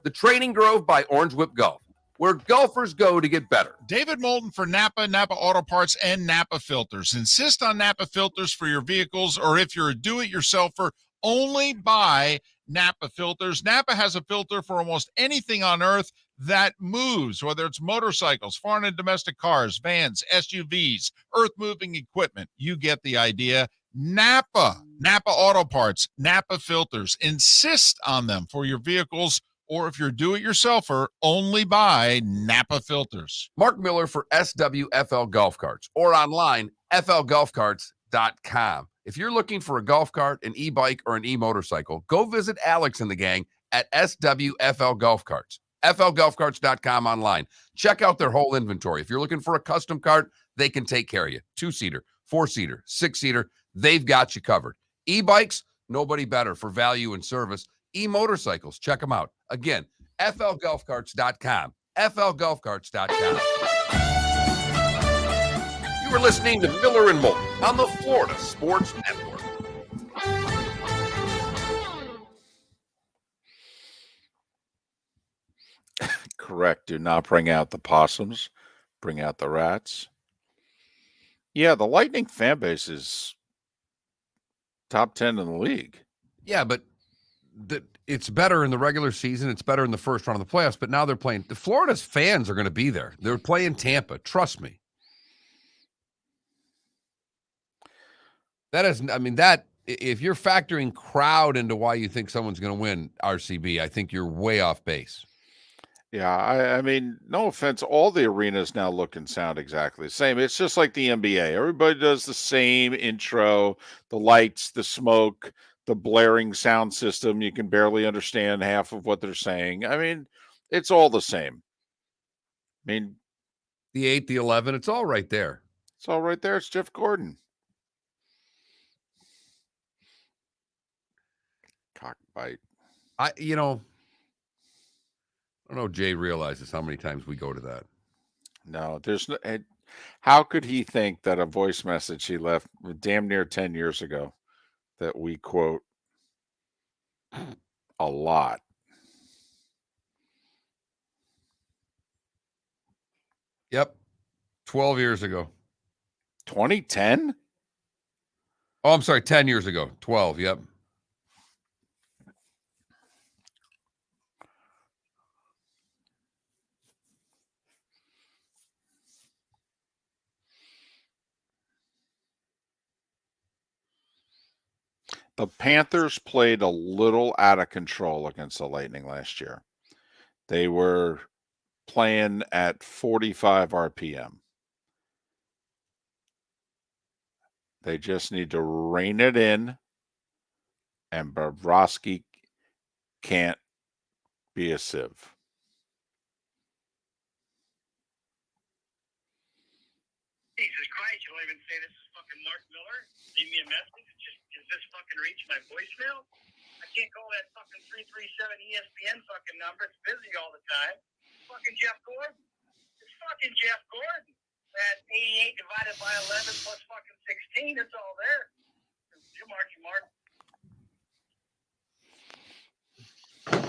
The Training Grove by Orange Whip Golf, where golfers go to get better. David Moulton for Napa Auto Parts, and Napa Filters. Insist on Napa filters for your vehicles, or if you're a do-it-yourselfer, only buy Napa filters. Napa has a filter for almost anything on earth that moves, whether it's motorcycles, foreign and domestic cars, vans, SUVs, earth-moving equipment. You get the idea. Napa Auto Parts, Napa filters. Insist on them for your vehicles, or if you're a do-it-yourselfer, only buy Napa filters. Mark Miller for SWFL Golf Carts, or online, flgolfcarts.com. If you're looking for a golf cart, an e-bike, or an e-motorcycle, go visit Alex and the gang at SWFL Golf Carts. flgolfcarts.com online. Check out their whole inventory. If you're looking for a custom cart, they can take care of you. 2-seater, 4-seater, 6-seater, they've got you covered. E-bikes, nobody better for value and service. E-motorcycles, check them out. Again, flgolfcarts.com. flgolfcarts.com. You are listening to Miller and Moulton on the Florida Sports Network. Correct. Do not bring out the possums. Bring out the rats. Yeah, the Lightning fan base is top 10 in the league. Yeah, but it's better in the regular season. It's better in the first round of the playoffs. But now they're playing. The Florida's fans are going to be there. They're playing Tampa. Trust me. That is, I mean, that if you're factoring crowd into why you think someone's going to win RCB, I think you're way off base. Yeah, I mean, no offense, all the arenas now look and sound exactly the same. It's just like the NBA. Everybody does the same intro, the lights, the smoke, the blaring sound system. You can barely understand half of what they're saying. I mean, it's all the same. I mean, the 8, the 11, it's all right there. It's all right there. It's Jeff Gordon. Cockbite. I don't know if Jay realizes how many times we go to that. No, there's no. How could he think that a voice message he left damn near 10 years ago that we quote a lot? Yep. 12 years ago. 2010? Oh, I'm sorry. 10 years ago. 12. Yep. The Panthers played a little out of control against the Lightning last year. They were playing at 45 RPM. They just need to rein it in, and Bobrovsky can't be a sieve. Jesus Christ, you don't even say this is fucking Mark Miller? Leave me a message? Is this fucking reach my voicemail? I can't call that fucking 337 ESPN fucking number. It's busy all the time. Fucking Jeff Gordon. It's fucking Jeff Gordon. That 88 divided by 11 plus fucking 16, it's all there. You mark.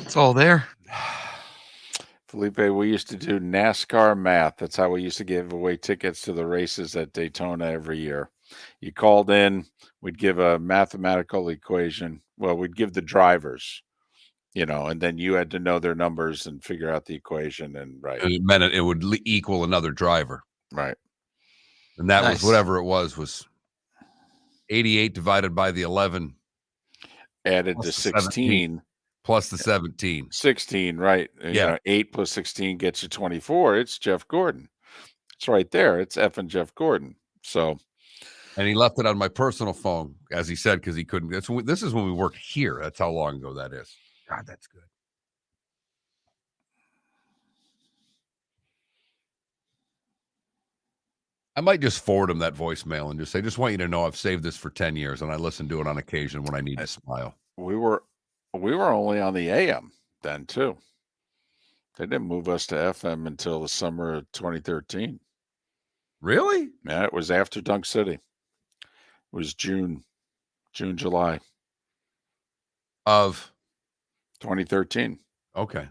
It's all there. Felipe, we used to do NASCAR math. That's how we used to give away tickets to the races at Daytona every year. You called in, we'd give a mathematical equation. Well, we'd give the drivers, and then you had to know their numbers and figure out the equation. And right. It meant it would equal another driver. Right. And that was whatever it was 88 divided by the 11. Added to 16. Plus the 17. 16, right. Yeah. 8 plus 16 gets you 24. It's Jeff Gordon. It's right there. It's effing Jeff Gordon. So. And he left it on my personal phone, as he said, because he couldn't. This is when we worked here. That's how long ago that is. God, that's good. I might just forward him that voicemail and just say, just want you to know I've saved this for 10 years, and I listen to it on occasion when I need to smile. We were only on the AM then, too. They didn't move us to FM until the summer of 2013. Really? Yeah, it was after Dunk City. It was June, July. Of? 2013. Okay.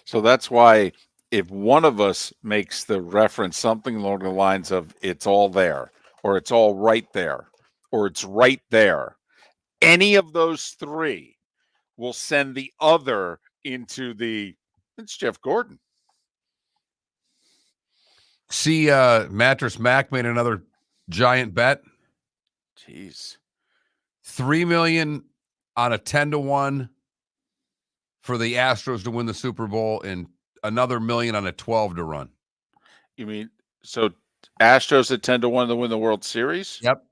So that's why if one of us makes the reference something along the lines of it's all there, or it's all right there, or it's right there, any of those three will send the other into it's Jeff Gordon. See, Mattress Mac made another giant bet. Jeez. $3 million on a 10-1 for the Astros to win the Super Bowl, and another $1 million on a 12 to run. You mean, so Astros at 10-1 to win the World Series? Yep.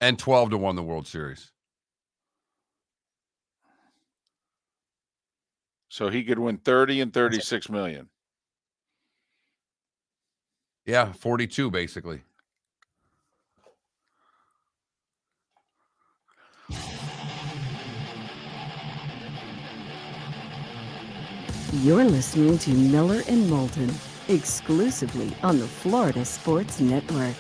And 12 to 1 the World Series. So he could win 30 and 36 million. Yeah, 42 basically. You're listening to Miller and Moulton. exclusively on the Florida Sports Network.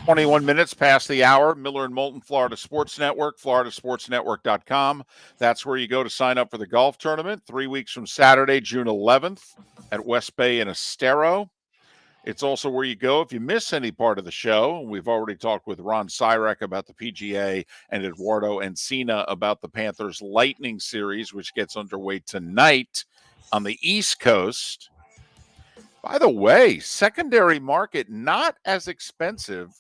21 minutes past the hour. Miller and Moulton, Florida Sports Network, floridasportsnetwork.com. That's where you go to sign up for the golf tournament 3 weeks from Saturday, June 11th at West Bay in Estero. It's also where you go if you miss any part of the show. We've already talked with Ron Sirak about the PGA and Eduardo Encina about the Panthers Lightning Series, which gets underway tonight on the East Coast. By the way, secondary market not as expensive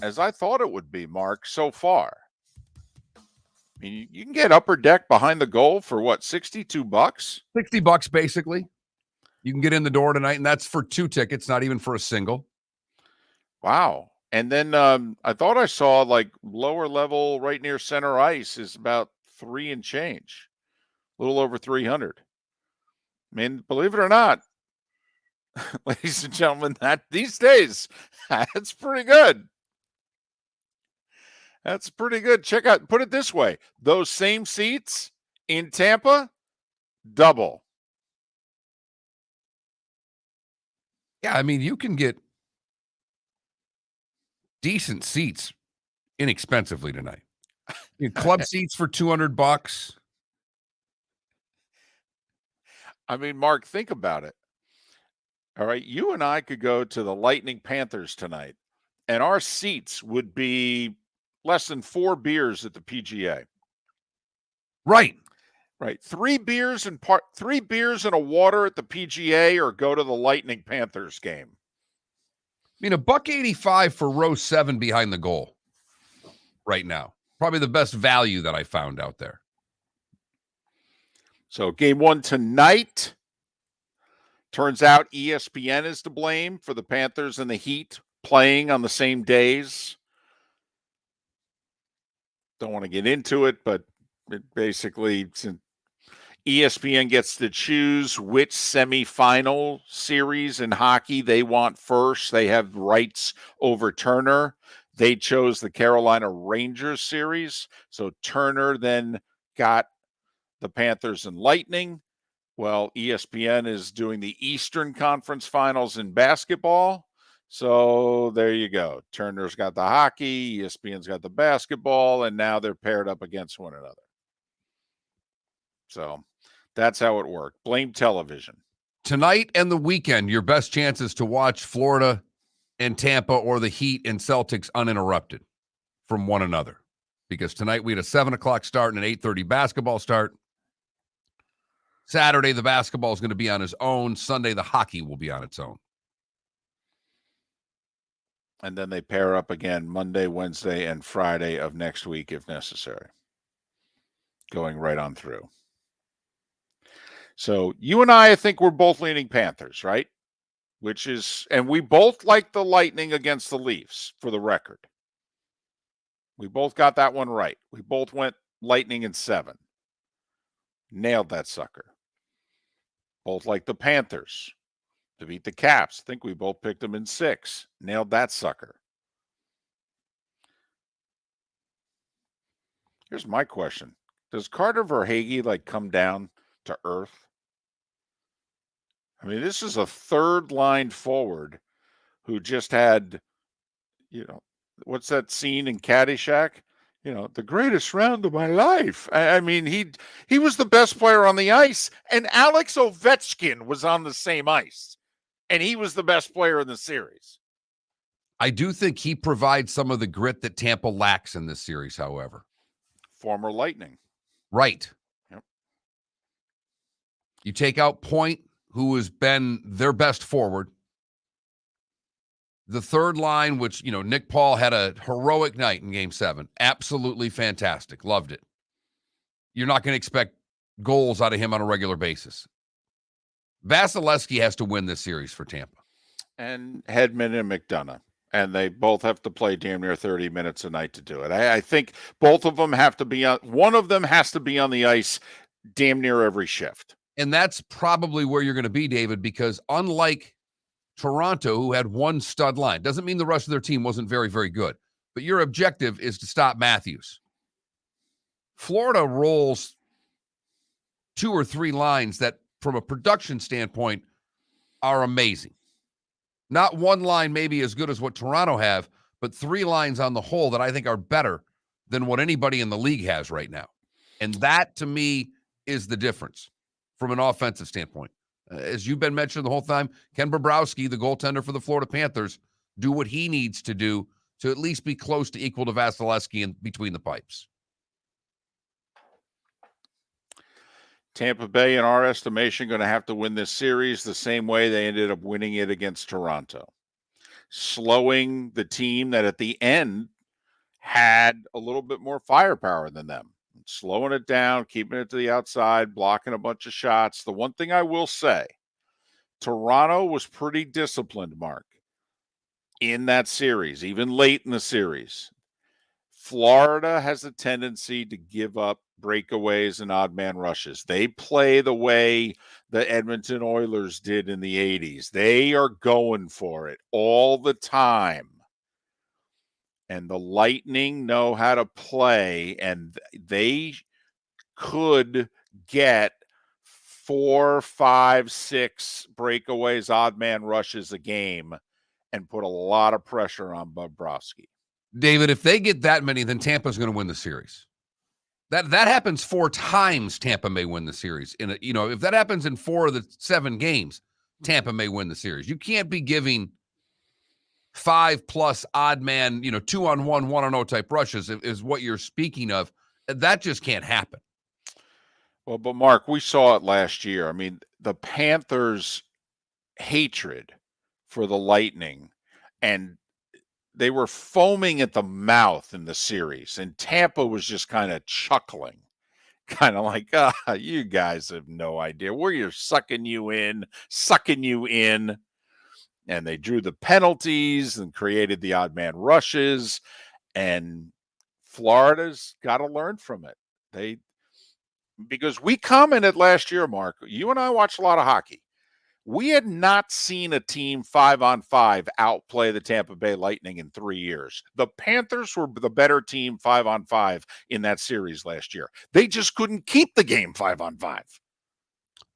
as I thought it would be, Mark, so far. I mean, you can get upper deck behind the goal for what, $62? $60 basically. You can get in the door tonight, and that's for 2 tickets, not even for a single. Wow. And then I thought I saw like lower level right near center ice is about $3 and change, a little over 300. I mean, believe it or not, ladies and gentlemen, that these days, that's pretty good. That's pretty good. Check out, put it this way. Those same seats in Tampa, double. Yeah, I mean, you can get decent seats inexpensively tonight. Club seats for $200. I mean, Mark, think about it. All right, you and I could go to the Lightning Panthers tonight, and our seats would be less than 4 beers at the PGA. Right. Right. 3 beers and a water at the PGA, or go to the Lightning Panthers game. I mean, $1.85 for row 7 behind the goal right now. Probably the best value that I found out there. So game 1 tonight. Turns out ESPN is to blame for the Panthers and the Heat playing on the same days. Don't want to get into it, but it basically, ESPN gets to choose which semifinal series in hockey they want first. They have rights over Turner. They chose the Carolina Rangers series. So Turner then got the Panthers and Lightning. Well, ESPN is doing the Eastern Conference Finals in basketball. So there you go. Turner's got the hockey, ESPN's got the basketball, and now they're paired up against one another. So that's how it worked. Blame television. Tonight and the weekend, your best chances to watch Florida and Tampa or the Heat and Celtics uninterrupted from one another. Because tonight we had a 7 o'clock start and an 8:30 basketball start. Saturday, the basketball is going to be on its own. Sunday, the hockey will be on its own. And then they pair up again Monday, Wednesday, and Friday of next week if necessary. Going right on through. So you and I think we're both leaning Panthers, right? And we both like the Lightning against the Leafs, for the record. We both got that one right. We both went Lightning in 7. Nailed that sucker. Both like the Panthers to beat the Caps. I think we both picked them in 6. Nailed that sucker. Here's my question. Does Carter Verhaeghe come down to earth? I mean, this is a third line forward who just had, what's that scene in Caddyshack? The greatest round of my life. I mean, he was the best player on the ice, and Alex Ovechkin was on the same ice, and he was the best player in the series. I do think he provides some of the grit that Tampa lacks in this series, however. Former Lightning. Right. Yep. You take out Point, who has been their best forward. The third line, which, Nick Paul had a heroic night in Game 7. Absolutely fantastic. Loved it. You're not going to expect goals out of him on a regular basis. Vasilevsky has to win this series for Tampa. And Hedman and McDonough. And they both have to play damn near 30 minutes a night to do it. I think both of them have to be on. One of them has to be on the ice damn near every shift. And that's probably where you're going to be, David, because unlike Toronto, who had one stud line, doesn't mean the rest of their team wasn't very, very good. But your objective is to stop Matthews. Florida rolls 2 or 3 lines that, from a production standpoint, are amazing. Not one line maybe as good as what Toronto have, but 3 lines on the whole that I think are better than what anybody in the league has right now. And that, to me, is the difference from an offensive standpoint. As you've been mentioning the whole time, Ken Bobrovsky, the goaltender for the Florida Panthers, do what he needs to do to at least be close to equal to Vasilevsky in between the pipes. Tampa Bay, in our estimation, going to have to win this series the same way they ended up winning it against Toronto. Slowing the team that at the end had a little bit more firepower than them. Slowing it down, keeping it to the outside, blocking a bunch of shots. The one thing I will say, Toronto was pretty disciplined, Mark, in that series, even late in the series. Florida has a tendency to give up breakaways and odd man rushes. They play the way the Edmonton Oilers did in the 80s. They are going for it all the time. And the Lightning know how to play, and they could get 4, 5, 6 breakaways, odd man rushes a game and put a lot of pressure on Bobrovsky. David, if they get that many, then Tampa's going to win the series. That happens 4 times, Tampa may win the series. If that happens in 4 of the 7 games, Tampa may win the series. You can't be giving 5+ odd man, 2-on-1, 1-on-0 type rushes is what you're speaking of. That just can't happen. Well, but Mark, we saw it last year. I mean, the Panthers' hatred for the Lightning, and they were foaming at the mouth in the series, and Tampa was just kind of chuckling, kind of like, you guys have no idea. We're sucking you in. And they drew the penalties and created the odd man rushes, and Florida's got to learn from it. Because we commented last year, Mark, you and I watched a lot of hockey. We had not seen a team 5-on-5 outplay the Tampa Bay Lightning in 3 years. The Panthers were the better team 5-on-5 in that series last year. They just couldn't keep the game 5-on-5.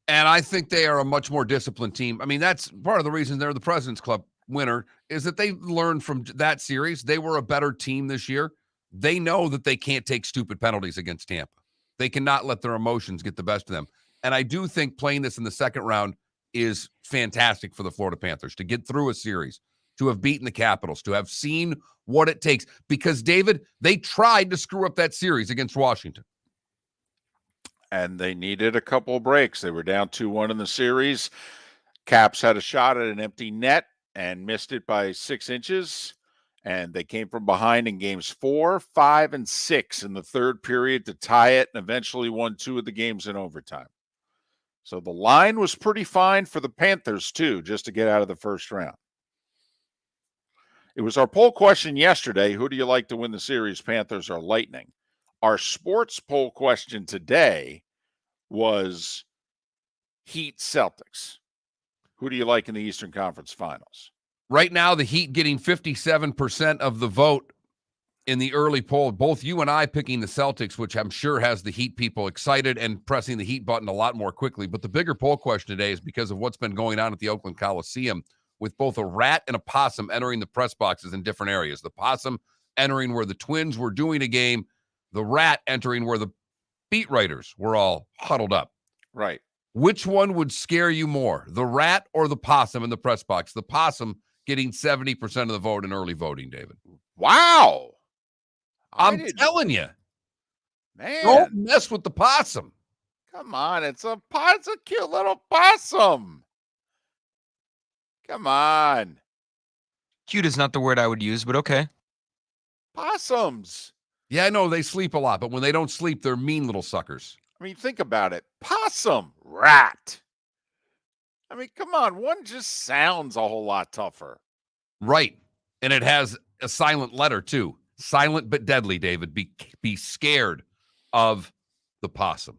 And I think they are a much more disciplined team. I mean, that's part of the reason they're the President's Club winner, is that they learned from that series. They were a better team this year. They know that they can't take stupid penalties against Tampa. They cannot let their emotions get the best of them. And I do think playing this in the second round is fantastic for the Florida Panthers to get through a series, to have beaten the Capitals, to have seen what it takes. Because, David, they tried to screw up that series against Washington. And they needed a couple of breaks. They were down 2-1 in the series. Caps had a shot at an empty net and missed it by 6 inches. And they came from behind in games 4, 5, and 6 in the third period to tie it, and eventually won 2 of the games in overtime. So the line was pretty fine for the Panthers, too, just to get out of the first round. It was our poll question yesterday, who do you like to win the series, Panthers or Lightning? Our sports poll question today was Heat Celtics. Who do you like in the Eastern Conference Finals? Right now, the Heat getting 57% of the vote in the early poll. Both you and I picking the Celtics, which I'm sure has the Heat people excited and pressing the Heat button a lot more quickly. But the bigger poll question today is because of what's been going on at the Oakland Coliseum with both a rat and a possum entering the press boxes in different areas. The possum entering where the Twins were doing a game, the rat entering where the beat writers were all huddled up. Right. Which one would scare you more, the rat or the possum in the press box? The possum getting 70% of the vote in early voting, David. Wow. I'm telling you. Man. Don't mess with the possum. Come on. It's a cute little possum. Come on. Cute is not the word I would use, but okay. Possums. Yeah, I know they sleep a lot, but when they don't sleep, they're mean little suckers. I mean, think about it. Possum, rat. I mean, come on. One just sounds a whole lot tougher. Right. And it has a silent letter, too. Silent but deadly, David. Be scared of the possum.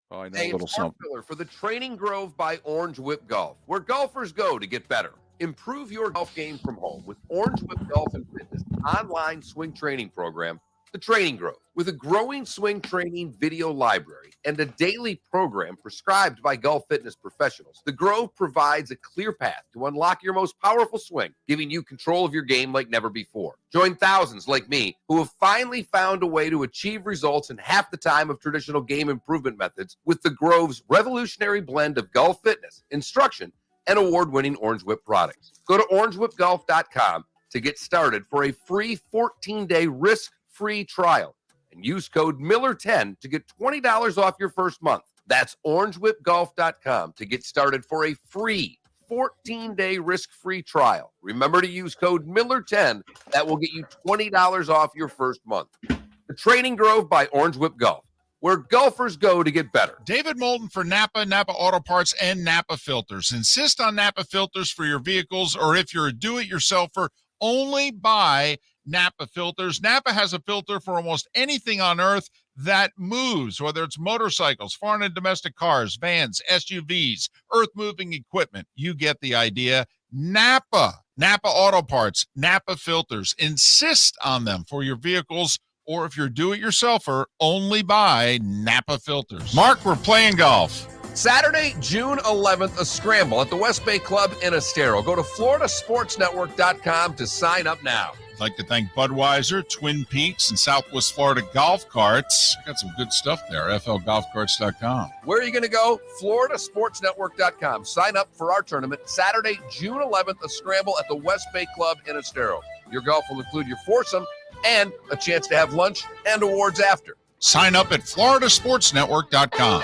Oh, I know Hey, a little it's Mark something. Miller for the Training Grove by Orange Whip Golf, where golfers go to get better. Improve your golf game from home with Orange Whip Golf and Fitness online swing training program. The The Training Grove, with a growing swing training video library and a daily program prescribed by golf fitness professionals, The Grove provides a clear path to unlock your most powerful swing, giving you control of your game like never before. Join thousands like me who have finally found a way to achieve results in half the time of traditional game improvement methods with The Grove's revolutionary blend of golf fitness, instruction, and award-winning Orange Whip products. Go to orangewhipgolf.com to get started for a free 14-day risk-free trial and use code Miller10 to get $20 off your first month. That's orangewhipgolf.com to get started for a free 14-day risk-free trial. Remember to use code Miller10. That will get you $20 off your first month. The Training Grove by Orange Whip Golf, where golfers go to get better. David Moulton for Napa, Napa Auto Parts, and Napa Filters. Insist on Napa filters for your vehicles, or if you're a do-it-yourselfer, only buy Napa filters. Napa has a filter for almost anything on earth that moves, whether it's motorcycles, foreign and domestic cars, vans, SUVs, earth-moving equipment. You get the idea. Napa Auto Parts, Napa filters. Insist on them for your vehicles, or if you're do-it-yourselfer, only buy Napa filters. Mark, we're playing golf. Saturday, June 11th, a scramble at the West Bay Club in Estero. Go to floridasportsnetwork.com to sign up now. I'd like to thank Budweiser, Twin Peaks, and Southwest Florida Golf Carts. I got some good stuff there, flgolfcarts.com. Where are you going to go? floridasportsnetwork.com. Sign up for our tournament Saturday, June 11th, a scramble at the West Bay Club in Estero. Your golf will include your foursome and a chance to have lunch and awards after. Sign up at floridasportsnetwork.com.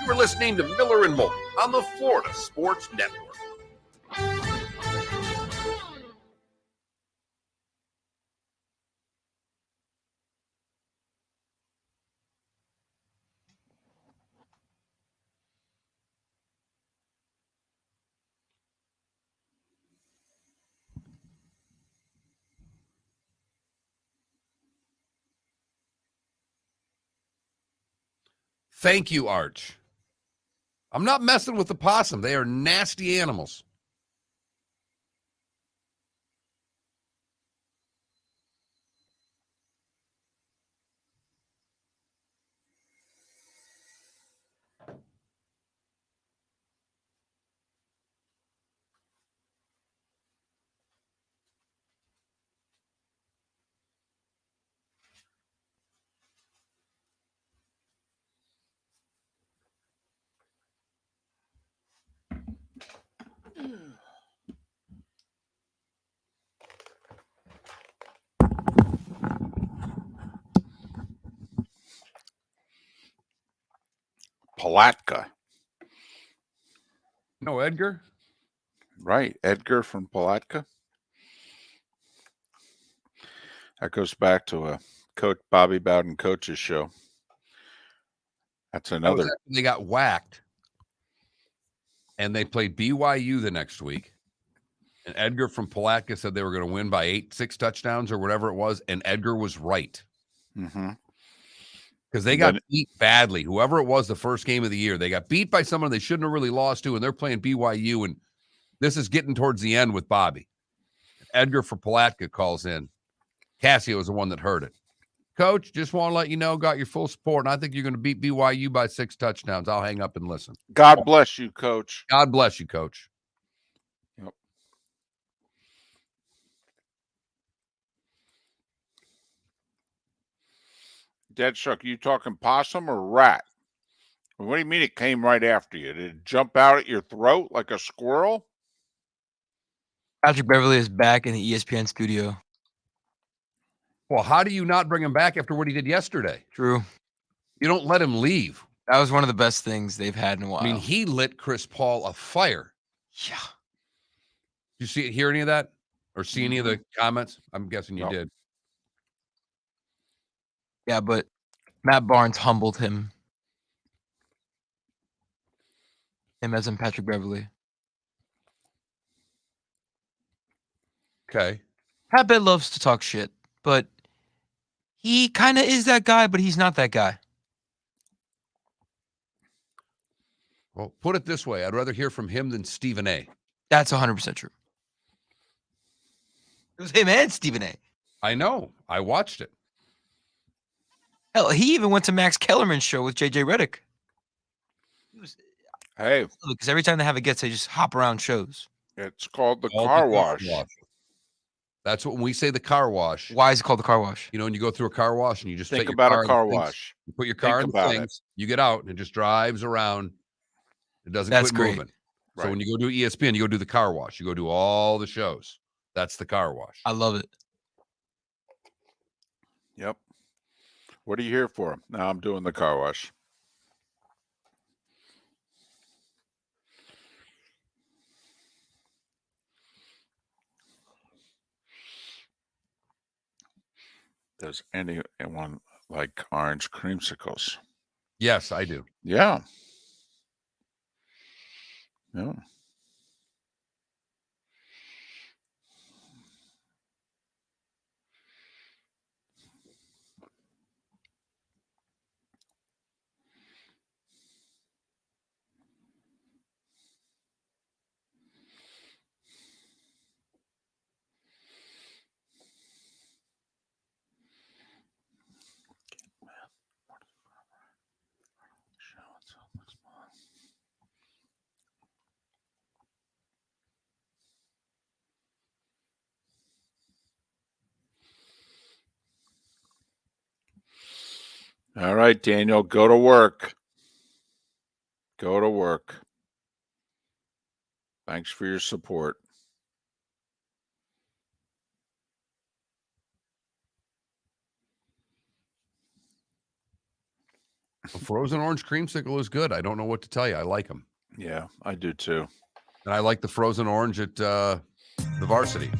You are listening to Miller and Moulton on the Florida Sports Network. Thank you, Arch. I'm not messing with the possum. They are nasty animals. Palatka. No, Edgar? Right, Edgar from Palatka. That goes back to a coach Bobby Bowden coach's show. That's That was another. after they got whacked. And they played BYU the next week. And Edgar from Palatka said they were going to win by 6 touchdowns or whatever it was. And Edgar was right. Mm-hmm. Because they got beat badly. Whoever it was the first game of the year, they got beat by someone they shouldn't have really lost to, and they're playing BYU, and this is getting towards the end with Bobby. Edgar for Palatka calls in. Cassio was the one that heard it. Coach, just want to let you know, got your full support, and I think you're going to beat BYU by 6 touchdowns. I'll hang up and listen. God bless you, Coach. God bless you, Coach. Yep. Dead Shuck, you talking possum or rat? What do you mean it came right after you? Did it jump out at your throat like a squirrel? Patrick Beverly is back in the ESPN studio. Well, how do you not bring him back after what he did yesterday? True. You don't let him leave. That was one of the best things they've had in a while. I mean, he lit Chris Paul afire. Yeah. Did you hear any of that? Or see any of the comments? I'm guessing you did. Yeah, but Matt Barnes humbled him. Him as in Patrick Beverly. Okay. Pat Bev loves to talk shit, but he kind of is that guy, but he's not that guy. Well, put it this way. I'd rather hear from him than Stephen A. That's 100% true. It was him and Stephen A. I know. I watched it. Hell, he even went to Max Kellerman's show with JJ Redick. Hey, Because every time they have a guest, they just hop around shows. it's called the Called car wash. That's what when we say the car wash. Why is it called the car wash? You know, when you go through a car wash and you just Think set your about car a in the car things, wash. You put your car Think in the about things, you get out, and it just drives around. It doesn't That's quit great. moving. Right. So when you go do ESPN, you go do the car wash. You go do all the shows. That's the car wash. I love it. Yep. What are you here for? Now I'm doing the car wash. Does anyone like orange creamsicles? Yes, I do. Yeah. Yeah. All right, Daniel, go to work. Go to work. Thanks for your support. A frozen orange creamsicle is good. I don't know what to tell you. I like them. Yeah, I do too. And I like the frozen orange at the Varsity.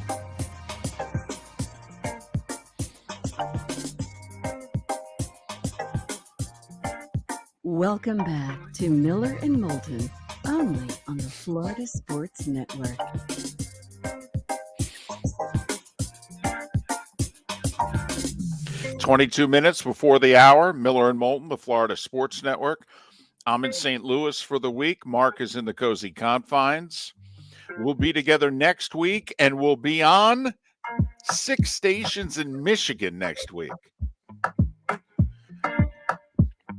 Welcome back to Miller and Moulton, only on the Florida Sports Network. "22 minutes before the hour, Miller and Moulton, the Florida Sports Network. I'm in St. Louis for the week. Mark is in the cozy confines. We'll be together next week, and we'll be on 6 stations in Michigan next week.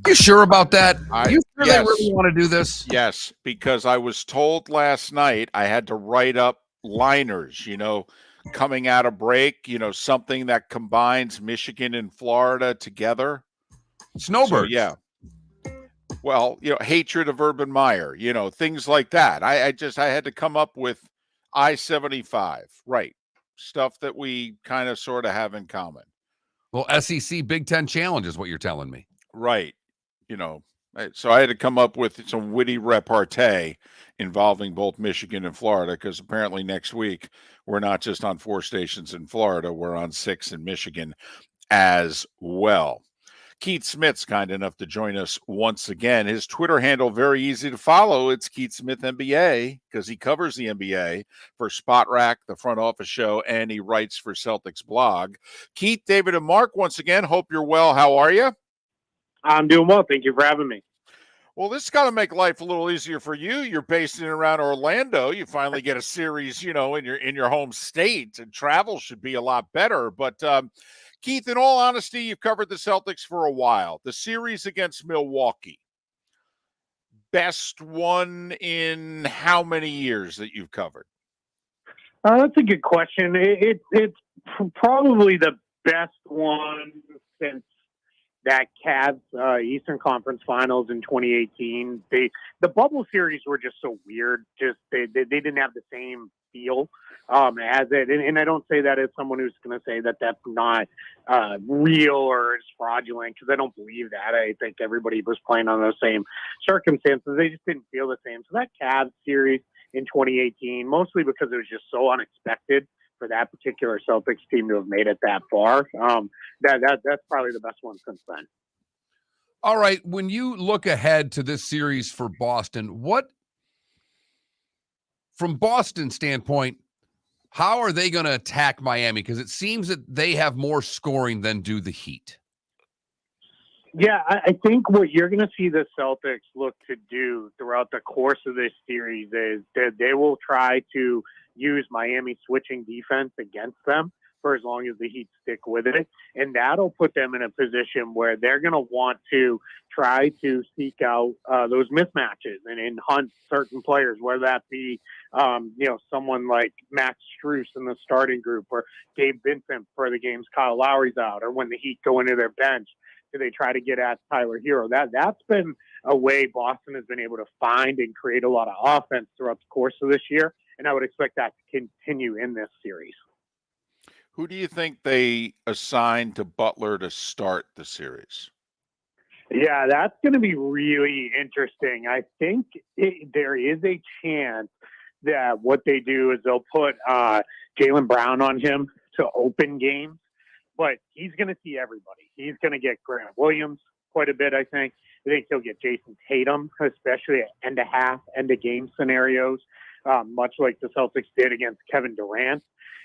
You sure about that? You sure yes. they really want to do this? Yes, because I was told last night I had to write up liners, coming out of break, something that combines Michigan and Florida together. Snowbirds. So, yeah. Well, hatred of Urban Meyer, things like that. I had to come up with I-75, right? Stuff that we kind of sort of have in common. Well, SEC Big Ten Challenge is what you're telling me. Right. So I had to come up with some witty repartee involving both Michigan and Florida, because apparently next week we're not just on 4 stations in Florida, we're on 6 in Michigan as well. Keith Smith's kind enough to join us once again. His Twitter handle, very easy to follow. It's Keith Smith NBA, because he covers the NBA for Spot Rack, the front office show, and he writes for Celtics blog. Keith, David, and Mark, once again, hope you're well. How are you? I'm doing well. Thank you for having me. Well, this has got to make life a little easier for you. You're based in and around Orlando. You finally get a series, in your home state, and travel should be a lot better. But Keith, in all honesty, you've covered the Celtics for a while. The series against Milwaukee, best one in how many years that you've covered? That's a good question. It's probably the best one since that Cavs Eastern Conference Finals in 2018. The bubble series were just so weird. Just they didn't have the same feel as it. And I don't say that as someone who's going to say that that's not real or is fraudulent, because I don't believe that. I think everybody was playing on those same circumstances. They just didn't feel the same. So that Cavs series in 2018, mostly because it was just so unexpected for that particular Celtics team to have made it that far. That's probably the best one since then. All right. When you look ahead to this series for Boston, from Boston's standpoint, how are they going to attack Miami? Because it seems that they have more scoring than do the Heat. Yeah, I think what you're going to see the Celtics look to do throughout the course of this series is that they will try to use Miami switching defense against them. for as long as the Heat stick with it. And that'll put them in a position where they're going to want to try to seek out those mismatches and hunt certain players, whether that be, someone like Max Strus in the starting group or Gabe Vincent for the games Kyle Lowry's out, or when the Heat go into their bench, do they try to get at Tyler Hero? That's been a way Boston has been able to find and create a lot of offense throughout the course of this year. And I would expect that to continue in this series. Who do you think they assigned to Butler to start the series? Yeah, that's going to be really interesting. I think there is a chance that what they do is they'll put Jaylen Brown on him to open games, but he's going to see everybody. He's going to get Grant Williams quite a bit, I think. I think he'll get Jason Tatum, especially at end-of-half, end-of-game scenarios, much like the Celtics did against Kevin Durant.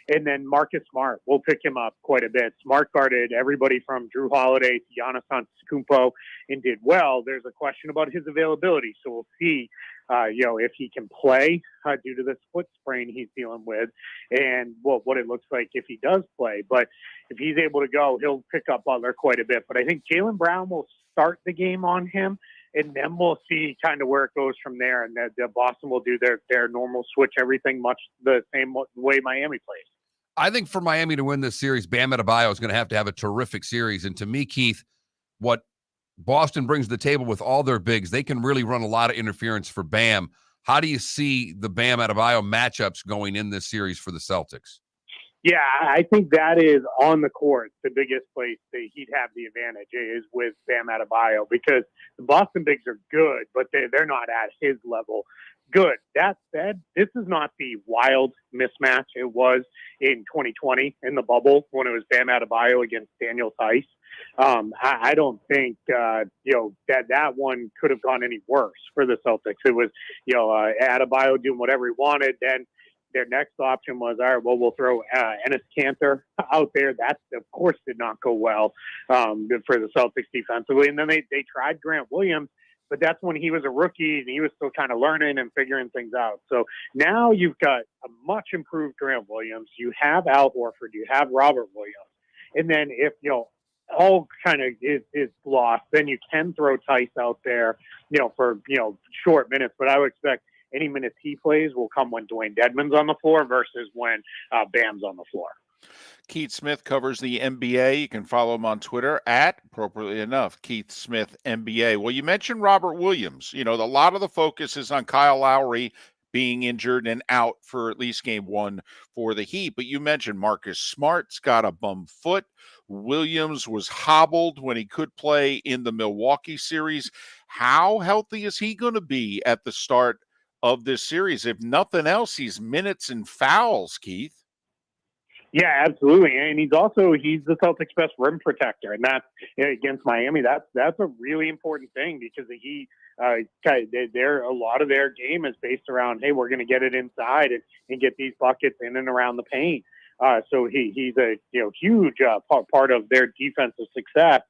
And then Marcus Smart will pick him up quite a bit. Smart guarded everybody from Drew Holiday to Giannis Antetokounmpo and did well. There's a question about his availability, so we'll see, if he can play due to this foot sprain he's dealing with, and what it looks like if he does play. But if he's able to go, he'll pick up Butler quite a bit. But I think Jaylen Brown will start the game on him, and then we'll see kind of where it goes from there. And that Boston will do their normal switch everything much the same way Miami plays. I think for Miami to win this series, Bam Adebayo is going to have a terrific series. And to me, Keith, what Boston brings to the table with all their bigs, they can really run a lot of interference for Bam. How do you see the Bam Adebayo matchups going in this series for the Celtics? Yeah, I think that is on the court. The biggest place that he'd have the advantage is with Bam Adebayo, because the Boston bigs are good, but they're not at his level. Good. That said, this is not the wild mismatch it was in 2020 in the bubble when it was Bam Adebayo against Daniel Theis. I don't think, that one could have gone any worse for the Celtics. It was, Adebayo doing whatever he wanted. Then their next option was, all right, well, we'll throw Enes Kanter out there. That, of course, did not go well for the Celtics defensively. And then they tried Grant Williams, but that's when he was a rookie and he was still kind of learning and figuring things out. So now you've got a much improved Grant Williams. You have Al Horford. You have Robert Williams. And then if, all kind of is lost, then you can throw Theis out there, for, short minutes. But I would expect any minutes he plays will come when Dwayne Dedmon's on the floor versus when Bam's on the floor. Keith Smith covers the NBA. You can follow him on Twitter at, appropriately enough, Keith Smith NBA. Well, you mentioned Robert Williams. A lot of the focus is on Kyle Lowry being injured and out for at least game one for the Heat. But you mentioned Marcus Smart's got a bum foot. Williams was hobbled when he could play in the Milwaukee series. How healthy is he going to be at the start of this series? If nothing else, he's minutes and fouls, Keith. Yeah, absolutely. And he's the Celtics' best rim protector. And that's against Miami. That's a really important thing, because the Heat, a lot of their game is based around, hey, we're going to get it inside and get these buckets in and around the paint. So he's a huge part of their defensive success.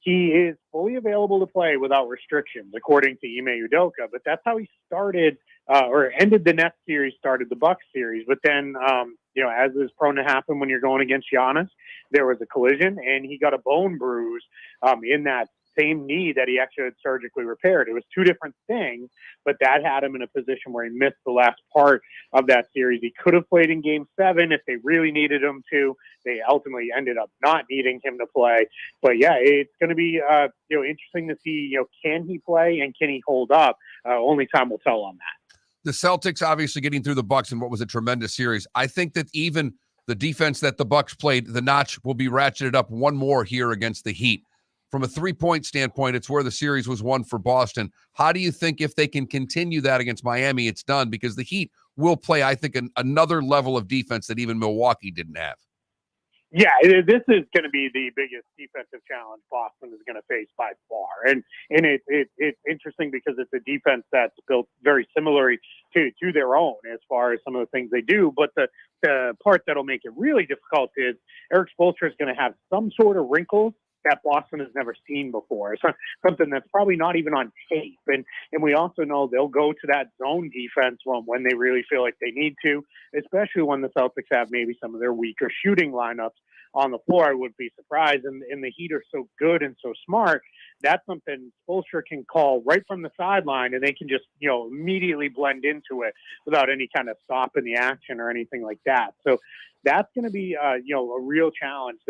He is fully available to play without restrictions, according to Ime Udoka. But that's how he started or ended the Nets series, started the Bucks series. But then, as is prone to happen when you're going against Giannis, there was a collision, and he got a bone bruise in that same knee that he actually had surgically repaired. It was two different things, but that had him in a position where he missed the last part of that series. He could have played in Game 7 if they really needed him to. They ultimately ended up not needing him to play. But yeah, it's going to be interesting to see, can he play and can he hold up? Only time will tell on that. The Celtics obviously getting through the Bucks in what was a tremendous series. I think that even the defense that the Bucks played, the notch will be ratcheted up one more here against the Heat. From a three-point standpoint, it's where the series was won for Boston. How do you think if they can continue that against Miami, it's done? Because the Heat will play, I think, another level of defense that even Milwaukee didn't have. Yeah, this is going to be the biggest defensive challenge Boston is going to face by far. And it's interesting because it's a defense that's built very similarly to their own as far as some of the things they do. But the part that'll make it really difficult is Eric Spoelstra is going to have some sort of wrinkles that Boston has never seen before. So something that's probably not even on tape. And we also know they'll go to that zone defense when they really feel like they need to, especially when the Celtics have maybe some of their weaker shooting lineups on the floor. I wouldn't be surprised. And the Heat are so good and so smart. That's something Spoelstra can call right from the sideline, and they can just, immediately blend into it without any kind of stop in the action or anything like that. So that's going to be, a real challenge.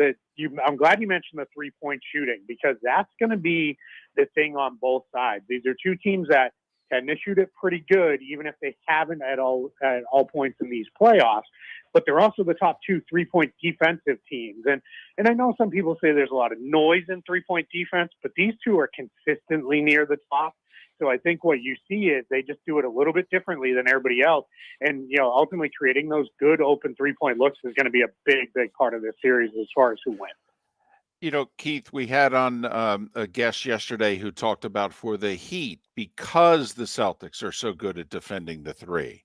I'm glad you mentioned the 3-point shooting, because that's going to be the thing on both sides. These are two teams that tend to shoot it pretty good, even if they haven't at all points in these playoffs. But they're also the top 2 3-point defensive teams. And I know some people say there's a lot of noise in 3-point defense, but these two are consistently near the top. So I think what you see is they just do it a little bit differently than everybody else. And, ultimately creating those good open 3-point looks is going to be a big, big part of this series as far as who wins. Keith, we had on a guest yesterday who talked about for the Heat, because the Celtics are so good at defending the 3,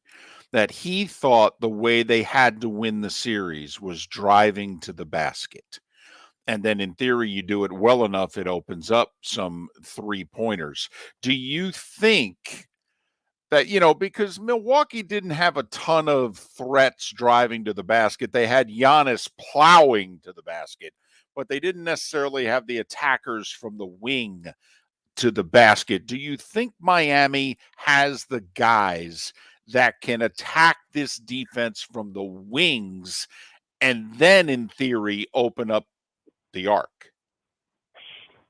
that he thought the way they had to win the series was driving to the basket. And then in theory, you do it well enough, it opens up some 3-pointers. Do you think that, because Milwaukee didn't have a ton of threats driving to the basket, they had Giannis plowing to the basket, but they didn't necessarily have the attackers from the wing to the basket. Do you think Miami has the guys that can attack this defense from the wings and then, in theory, open up the arc?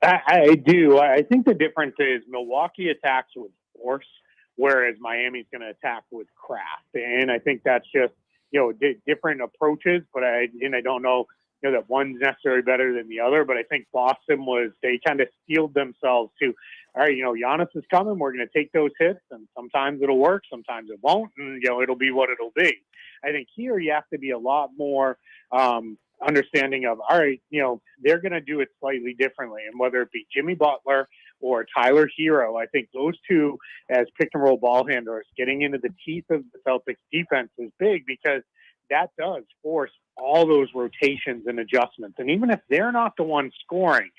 I do. I think the difference is Milwaukee attacks with force, whereas Miami's going to attack with craft. And I think that's just, different approaches, but I don't know, that one's necessarily better than the other. But I think Boston they kind of steeled themselves to, all right, Giannis is coming. We're going to take those hits, and sometimes it'll work, sometimes it won't, and, it'll be what it'll be. I think here you have to be a lot more understanding of, all right, they're going to do it slightly differently. And whether it be Jimmy Butler or Tyler Hero, I think those two as pick and roll ball handlers getting into the teeth of the Celtics defense is big, because that does force all those rotations and adjustments. And even if they're not the one scoring,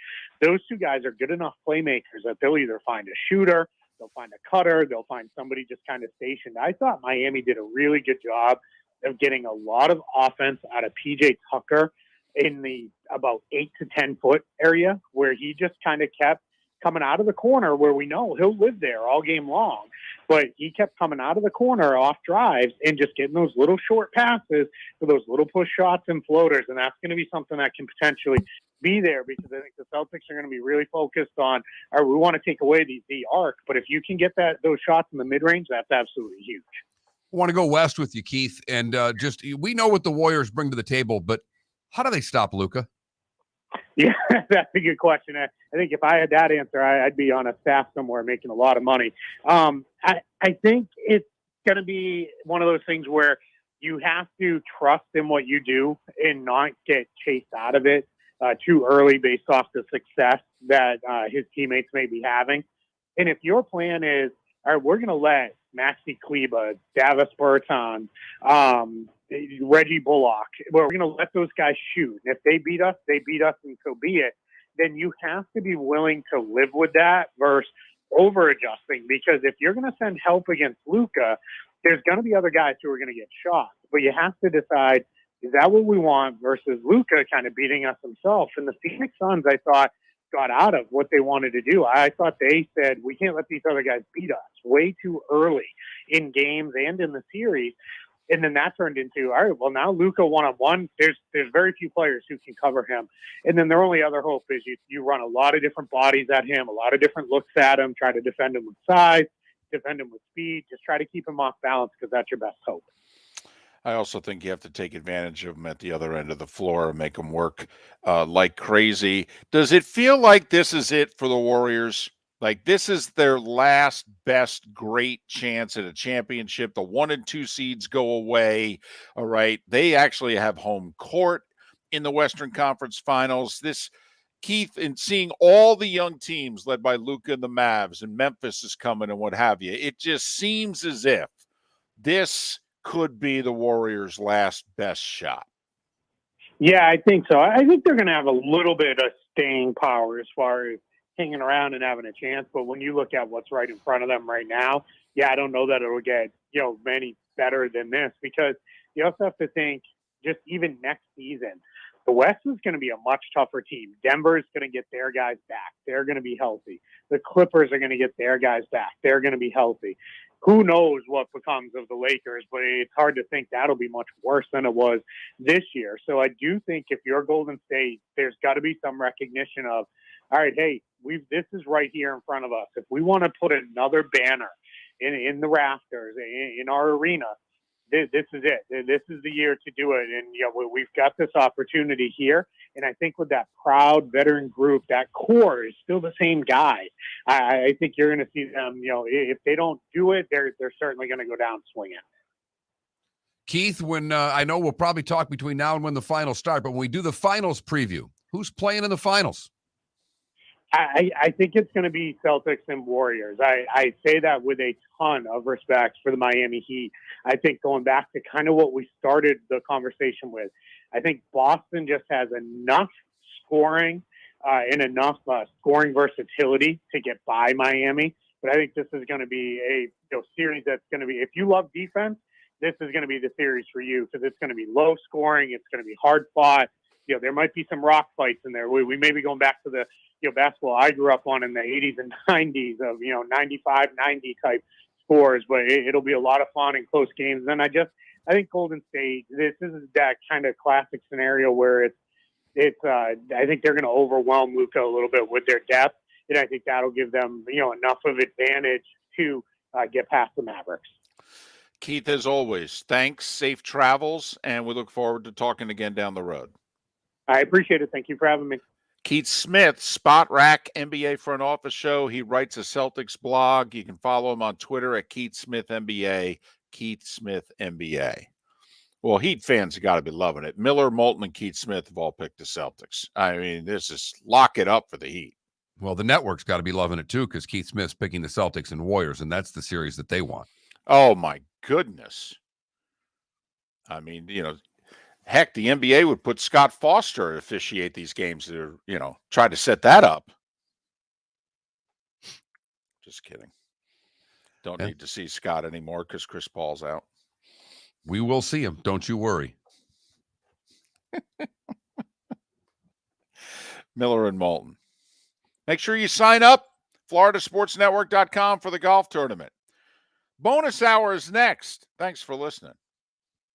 those two guys are good enough playmakers that they'll either find a shooter, they'll find a cutter, they'll find somebody just kind of stationed. I thought Miami did a really good job of getting a lot of offense out of PJ Tucker in the about 8 to 10 foot area, where he just kind of kept coming out of the corner, where we know he'll live there all game long. But he kept coming out of the corner off drives and just getting those little short passes for those little push shots and floaters. And that's going to be something that can potentially be there, because I think the Celtics are going to be really focused on, all right, we want to take away the arc. But if you can get those shots in the mid-range, that's absolutely huge. I want to go west with you, Keith. And we know what the Warriors bring to the table, but how do they stop Luka? Yeah, that's a good question. I think if I had that answer, I'd be on a staff somewhere making a lot of money. I think it's going to be one of those things where you have to trust in what you do and not get chased out of it too early based off the success that his teammates may be having. And if your plan is, all right, we're going to let Maxi Kleba, Davis Bertans, Reggie Bullock, we're going to let those guys shoot. And if they beat us, and so be it. Then you have to be willing to live with that versus over-adjusting. Because if you're going to send help against Luka, there's going to be other guys who are going to get shot. But you have to decide, is that what we want versus Luka kind of beating us himself? And the Phoenix Suns, I thought, got out of what they wanted to do. I thought they said, we can't let these other guys beat us way too early in games and in the series. And then that turned into, all right, well, now Luka one-on-one, there's very few players who can cover him. And then their only other hope is you run a lot of different bodies at him, a lot of different looks at him, try to defend him with size, defend him with speed, just try to keep him off balance, because that's your best hope. I also think you have to take advantage of them at the other end of the floor and make them work like crazy. Does it feel like this is it for the Warriors? Like this is their last best great chance at a championship. The 1 and 2 seeds go away. All right. They actually have home court in the Western Conference Finals. This, Keith, and seeing all the young teams led by Luka and the Mavs, and Memphis is coming and what have you, it just seems as if this could be the Warriors' last best shot. Yeah, I think so. I think they're going to have a little bit of staying power as far as hanging around and having a chance. But when you look at what's right in front of them right now, yeah, I don't know that it'll get, many better than this, because you also have to think just even next season, the West is going to be a much tougher team. Denver is going to get their guys back. They're going to be healthy. The Clippers are going to get their guys back. They're going to be healthy. Who knows what becomes of the Lakers, but it's hard to think that'll be much worse than it was this year. So I do think if you're Golden State, there's got to be some recognition of, all right, hey, this is right here in front of us. If we want to put another banner in the rafters, in our arena, this is it. This is the year to do it. And we've got this opportunity here. And I think with that proud veteran group, that core is still the same guy. I think you're going to see them, if they don't do it, they're certainly going to go down swinging. Keith, when I know we'll probably talk between now and when the finals start, but when we do the finals preview, who's playing in the finals? I think it's going to be Celtics and Warriors. I say that with a ton of respect for the Miami Heat. I think going back to kind of what we started the conversation with, I think Boston just has enough scoring and enough scoring versatility to get by Miami. But I think this is going to be a series that's going to be, if you love defense, this is going to be the series for you, because it's going to be low scoring. It's going to be hard fought. There might be some rock fights in there. We may be going back to the basketball I grew up on in the 80s and 90s of 95, 90 type scores, but it'll be a lot of fun and close games. And I think Golden State, this is that kind of classic scenario where I think they're going to overwhelm Luka a little bit with their depth, and I think that'll give them enough of advantage to get past the Mavericks. Keith, as always, thanks, safe travels, and we look forward to talking again down the road. I appreciate it. Thank you for having me. Keith Smith, Spot Rack NBA Front Office Show. He writes a Celtics blog. You can follow him on Twitter at Keith Smith NBA, Keith Smith NBA. Well, Heat fans have got to be loving it. Miller, Moulton, and Keith Smith have all picked the Celtics. I mean, this is lock it up for the Heat. Well, the network's got to be loving it too, because Keith Smith's picking the Celtics and Warriors, and that's the series that they want. Oh, my goodness. I mean, heck, the NBA would put Scott Foster to officiate these games that are, try to set that up. Just kidding. Don't need to see Scott anymore because Chris Paul's out. We will see him. Don't you worry. Miller and Moulton. Make sure you sign up, floridasportsnetwork.com for the golf tournament. Bonus hour is next. Thanks for listening.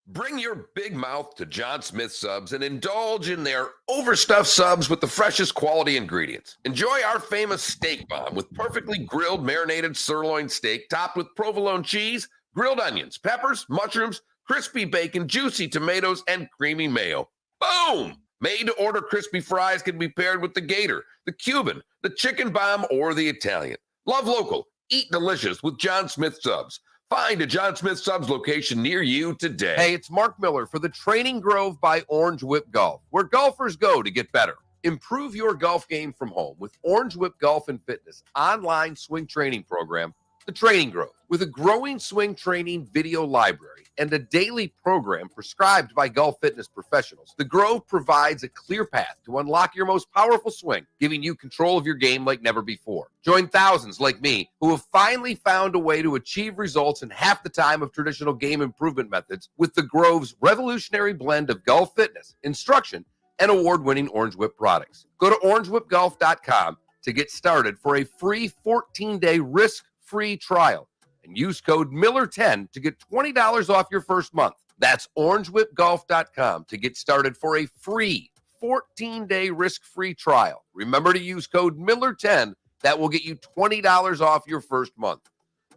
Bring your big mouth to John Smith Subs and indulge in their overstuffed subs with the freshest quality ingredients. Enjoy our famous steak bomb with perfectly grilled marinated sirloin steak topped with provolone cheese, grilled onions, peppers, mushrooms, crispy bacon, juicy tomatoes, and creamy mayo. Boom! Made-to-order crispy fries can be paired with the Gator, the Cuban, the chicken bomb, or the Italian. Love local. Eat delicious with John Smith Subs. Find a John Smith Subs location near you today. Hey, it's Mark Miller for the Training Grove by Orange Whip Golf, where golfers go to get better. Improve your golf game from home with Orange Whip Golf and Fitness online swing training program, The Training Grove. With a growing swing training video library and a daily program prescribed by golf fitness professionals, The Grove provides a clear path to unlock your most powerful swing, giving you control of your game like never before. Join thousands like me who have finally found a way to achieve results in half the time of traditional game improvement methods with The Grove's revolutionary blend of golf fitness, instruction, and award-winning Orange Whip products. Go to orangewhipgolf.com to get started for a free 14-day risk-free trial. And use code Miller10 to get $20 off your first month. That's orangewhipgolf.com to get started for a free 14-day risk-free trial. Remember to use code Miller10. That will get you $20 off your first month.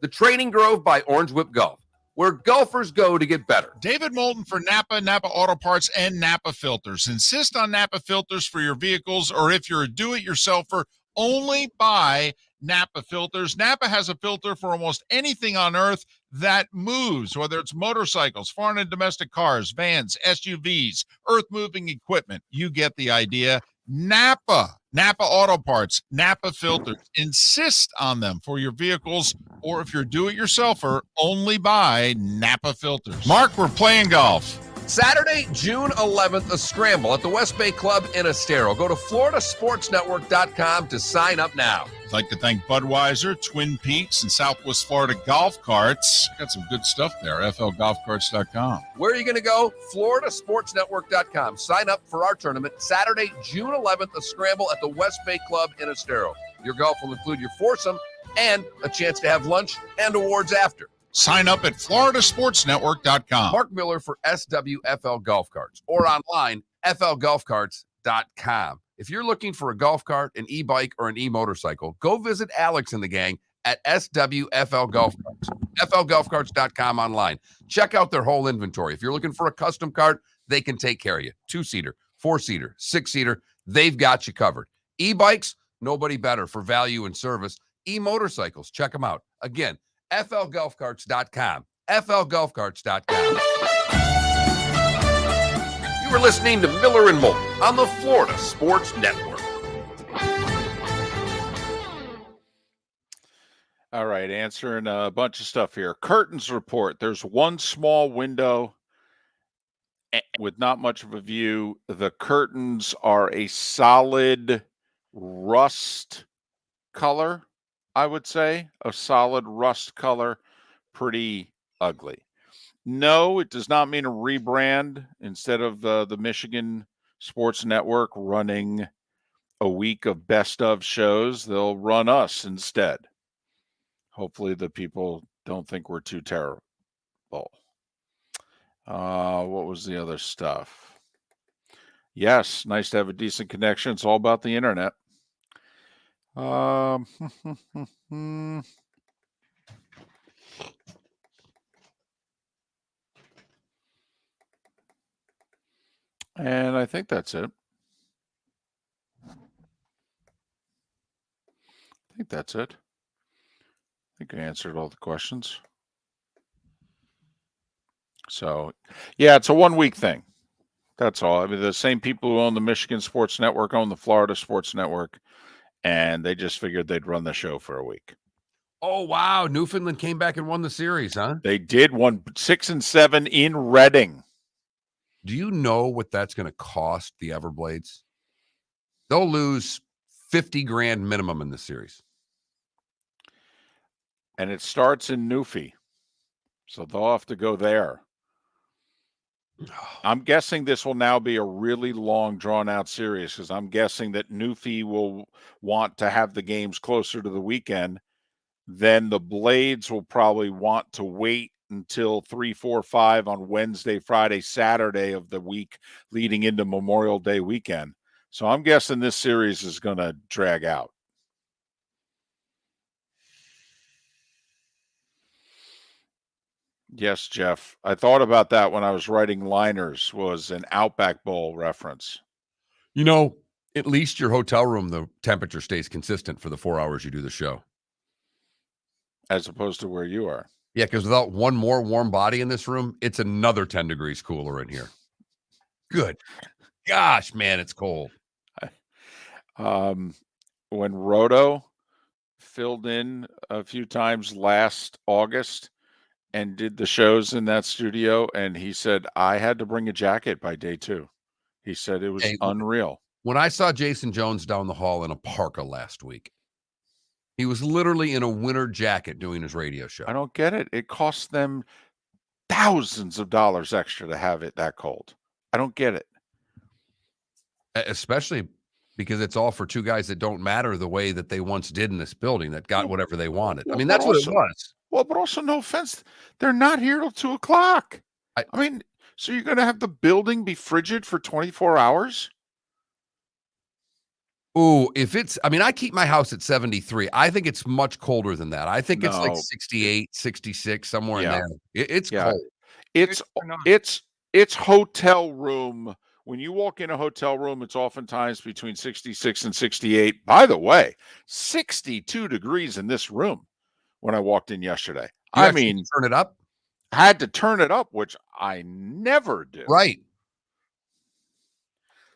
The Training Grove by Orange Whip Golf, where golfers go to get better. David Moulton for Napa, Napa Auto Parts, and Napa Filters. Insist on Napa filters for your vehicles, or if you're a do-it-yourselfer, only buy Napa filters. Napa has a filter for almost anything on earth that moves, whether it's motorcycles, foreign and domestic cars, vans, SUVs, earth-moving equipment. You get the idea. Napa Auto Parts, Napa filters. Insist on them for your vehicles, or if you're do-it-yourselfer, only buy Napa filters. Mark, we're playing golf. Saturday, June 11th, a scramble at the West Bay Club in Estero. Go to floridasportsnetwork.com to sign up now. I'd like to thank Budweiser, Twin Peaks, and Southwest Florida Golf Carts. Got some good stuff there. FLGolfCarts.com. Where are you going to go? floridasportsnetwork.com. Sign up for our tournament Saturday, June 11th, a scramble at the West Bay Club in Estero. Your golf will include your foursome and a chance to have lunch and awards after. Sign up at floridasportsnetwork.com. Mark Miller for SWFL Golf Carts or online, flgolfcarts.com. If you're looking for a golf cart, an e-bike, or an e-motorcycle, go visit Alex and the gang at SWFL Golf Carts, flgolfcarts.com online. Check out their whole inventory. If you're looking for a custom cart, they can take care of you. 2-seater, 4-seater, 6-seater, they've got you covered. E-bikes, nobody better for value and service. E-motorcycles, check them out. Again, flgolfcarts.com, flgolfcarts.com. You were listening to Miller and Moulton on the Florida Sports Network. All right, answering a bunch of stuff here. Curtains report. There's one small window with not much of a view. The curtains are a solid rust color, I would say. A solid rust color. Pretty ugly. No, it does not mean a rebrand. Instead of the Michigan Sports Network running a week of best of shows, they'll run us instead. Hopefully the people don't think we're too terrible. What was the other stuff? Yes, nice to have a decent connection. It's all about the internet. And I think that's it. I think I answered all the questions. So, yeah, it's a 1 week thing. That's all. I mean, the same people who own the Michigan Sports Network own the Florida Sports Network, and they just figured they'd run the show for a week. Oh, wow. Newfoundland came back and won the series, huh? They did, won 6-7 in Reading. Do you know what that's going to cost the Everblades? They'll lose $50,000 minimum in the series. And it starts in Newfie. So they'll have to go there. I'm guessing this will now be a really long, drawn-out series because I'm guessing that Newfie will want to have the games closer to the weekend. Then the Blades will probably want to wait until 3, 4, 5 on Wednesday, Friday, Saturday of the week leading into Memorial Day weekend. So I'm guessing this series is going to drag out. Yes, Jeff. I thought about that when I was writing liners, was an Outback Bowl reference. You know, at least your hotel room, the temperature stays consistent for the 4 hours you do the show. As opposed to where you are. Yeah, because without one more warm body in this room, it's another 10 degrees cooler in here. Good. Gosh, man, it's cold. When Roto filled in a few times last August and did the shows in that studio, and he said, I had to bring a jacket by day 2. He said it was unreal. When I saw Jason Jones down the hall in a parka last week, he was literally in a winter jacket doing his radio show. I don't get it. It costs them thousands of dollars extra to have it that cold. I don't get it. Especially because it's all for two guys that don't matter the way that they once did in this building that got whatever they wanted. I mean, that's what it was. Well, but also, no offense, they're not here till 2 o'clock. I mean, so you're going to have the building be frigid for 24 hours? Ooh, if it's, I mean, I keep my house at 73. I think it's much colder than that. I think it's like 68, 66, somewhere in there. It's cold. It's hotel room. When you walk in a hotel room, it's oftentimes between 66 and 68. By the way, 62 degrees in this room when I walked in yesterday. I mean, turn it up? Had to turn it up, which I never do. Right.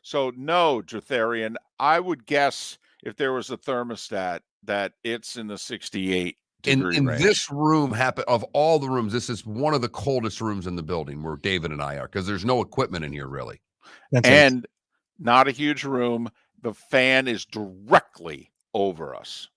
So no, Jotharian, I would guess if there was a thermostat that it's in the 68 degree in range. this room, of all the rooms, this is one of the coldest rooms in the building where David and I are, because there's no equipment in here really. And not a huge room. The fan is directly over us.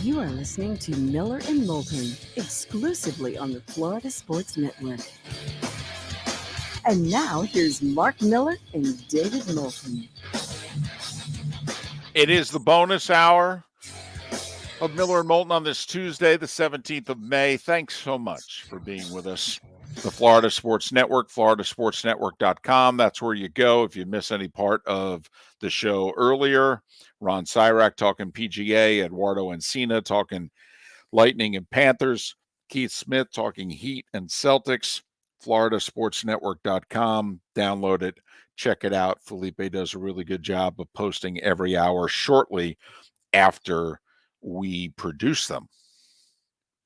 You are listening to Miller and Moulton, exclusively on the Florida Sports Network. And now, here's Mark Miller and David Moulton. It is the bonus hour of Miller and Moulton on this Tuesday, the 17th of May. Thanks so much for being with us. The Florida Sports Network, floridasportsnetwork.com. That's where you go if you miss any part of the show earlier. Ron Sirak talking PGA, Eduardo Encina talking Lightning and Panthers, Keith Smith talking Heat and Celtics, floridasportsnetwork.com. Download it, check it out. Felipe does a really good job of posting every hour shortly after we produce them.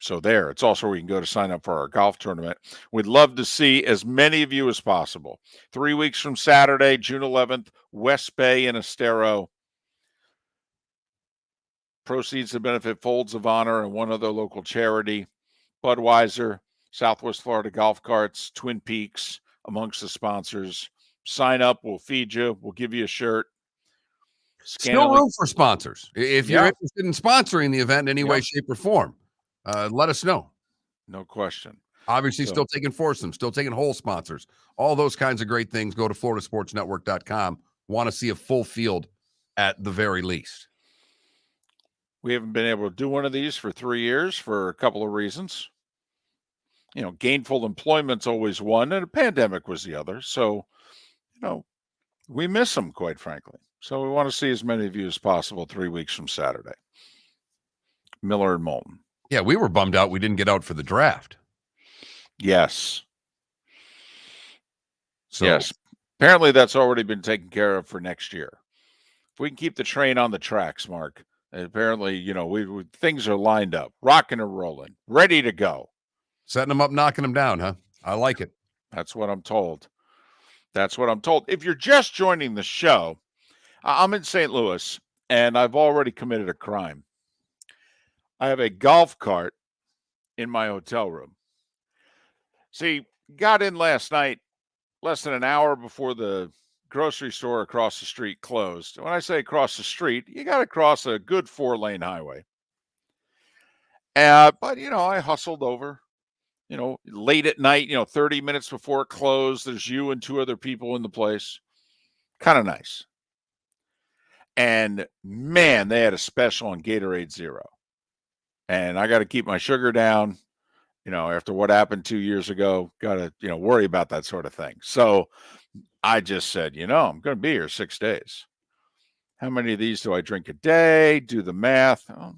So there, it's also where you can go to sign up for our golf tournament. We'd love to see as many of you as possible. 3 weeks from Saturday, June 11th, West Bay in Estero. Proceeds to benefit Folds of Honor and one other local charity. Budweiser, Southwest Florida Golf Carts, Twin Peaks, amongst the sponsors. Sign up, we'll feed you, we'll give you a shirt. Still room for sponsors. If you're interested in sponsoring the event in any way, shape, or form, let us know. No question. Obviously, still taking foursomes, still taking whole sponsors, all those kinds of great things. Go to floridasportsnetwork.com. Want to see a full field at the very least. We haven't been able to do one of these for 3 years for a couple of reasons. You know, gainful employment's always one, and a pandemic was the other. So, you know, we miss them, quite frankly. So we want to see as many of you as possible 3 weeks from Saturday. Miller and Moulton. Yeah, we were bummed out we didn't get out for the draft. Yes. So, yes. Apparently that's already been taken care of for next year. If we can keep the train on the tracks, Mark, apparently, you know, we things are lined up, rocking and rolling, ready to go. Setting them up, knocking them down, huh? I like it. That's what I'm told. That's what I'm told. If you're just joining the show, I'm in St. Louis, and I've already committed a crime. I have a golf cart in my hotel room. See, got in last night, less than an hour before the grocery store across the street closed. When I say across the street, you got to cross a good 4-lane highway. But, you know, I hustled over, you know, late at night, you know, 30 minutes before it closed. There's you and 2 other people in the place. Kind of nice. And, man, they had a special on Gatorade Zero. And I got to keep my sugar down, you know, after what happened 2 years ago. Got to, you know, worry about that sort of thing. So I just said, you know, I'm going to be here 6 days. How many of these do I drink a day? Do the math. Oh.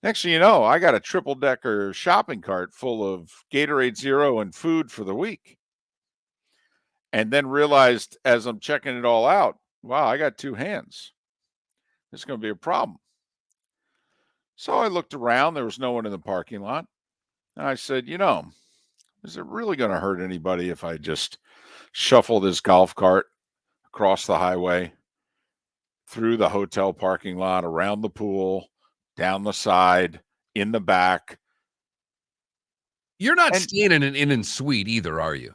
Next thing you know, I got a triple-decker shopping cart full of Gatorade Zero and food for the week. And then realized as I'm checking it all out, wow, I got 2 hands. This is going to be a problem. So I looked around. There was no one in the parking lot. And I said, you know, is it really going to hurt anybody if I just shuffle this golf cart across the highway, through the hotel parking lot, around the pool, down the side, in the back? You're not staying in an inn and suite either, are you?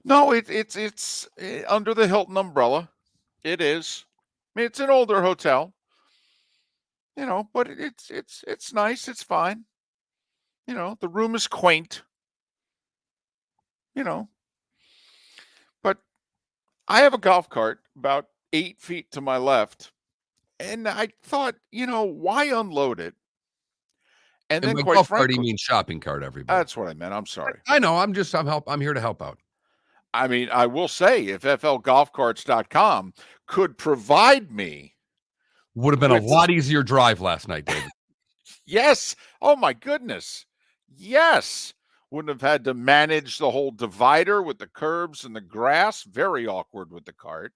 No, it's under the Hilton umbrella. It is. I mean, it's an older hotel. You know, but it's nice. It's fine. You know, the room is quaint. You know, but I have a golf cart about 8 feet to my left, and I thought, you know, why unload it? And then, quite golf frankly, cart, you mean shopping cart, everybody. That's what I meant. I'm sorry. I know. I'm here to help out. I mean, I will say, if flgolfcarts.com could provide me, would have been a lot easier drive last night, David. Yes. Oh my goodness. Yes. Wouldn't have had to manage the whole divider with the curbs and the grass. Very awkward with the cart.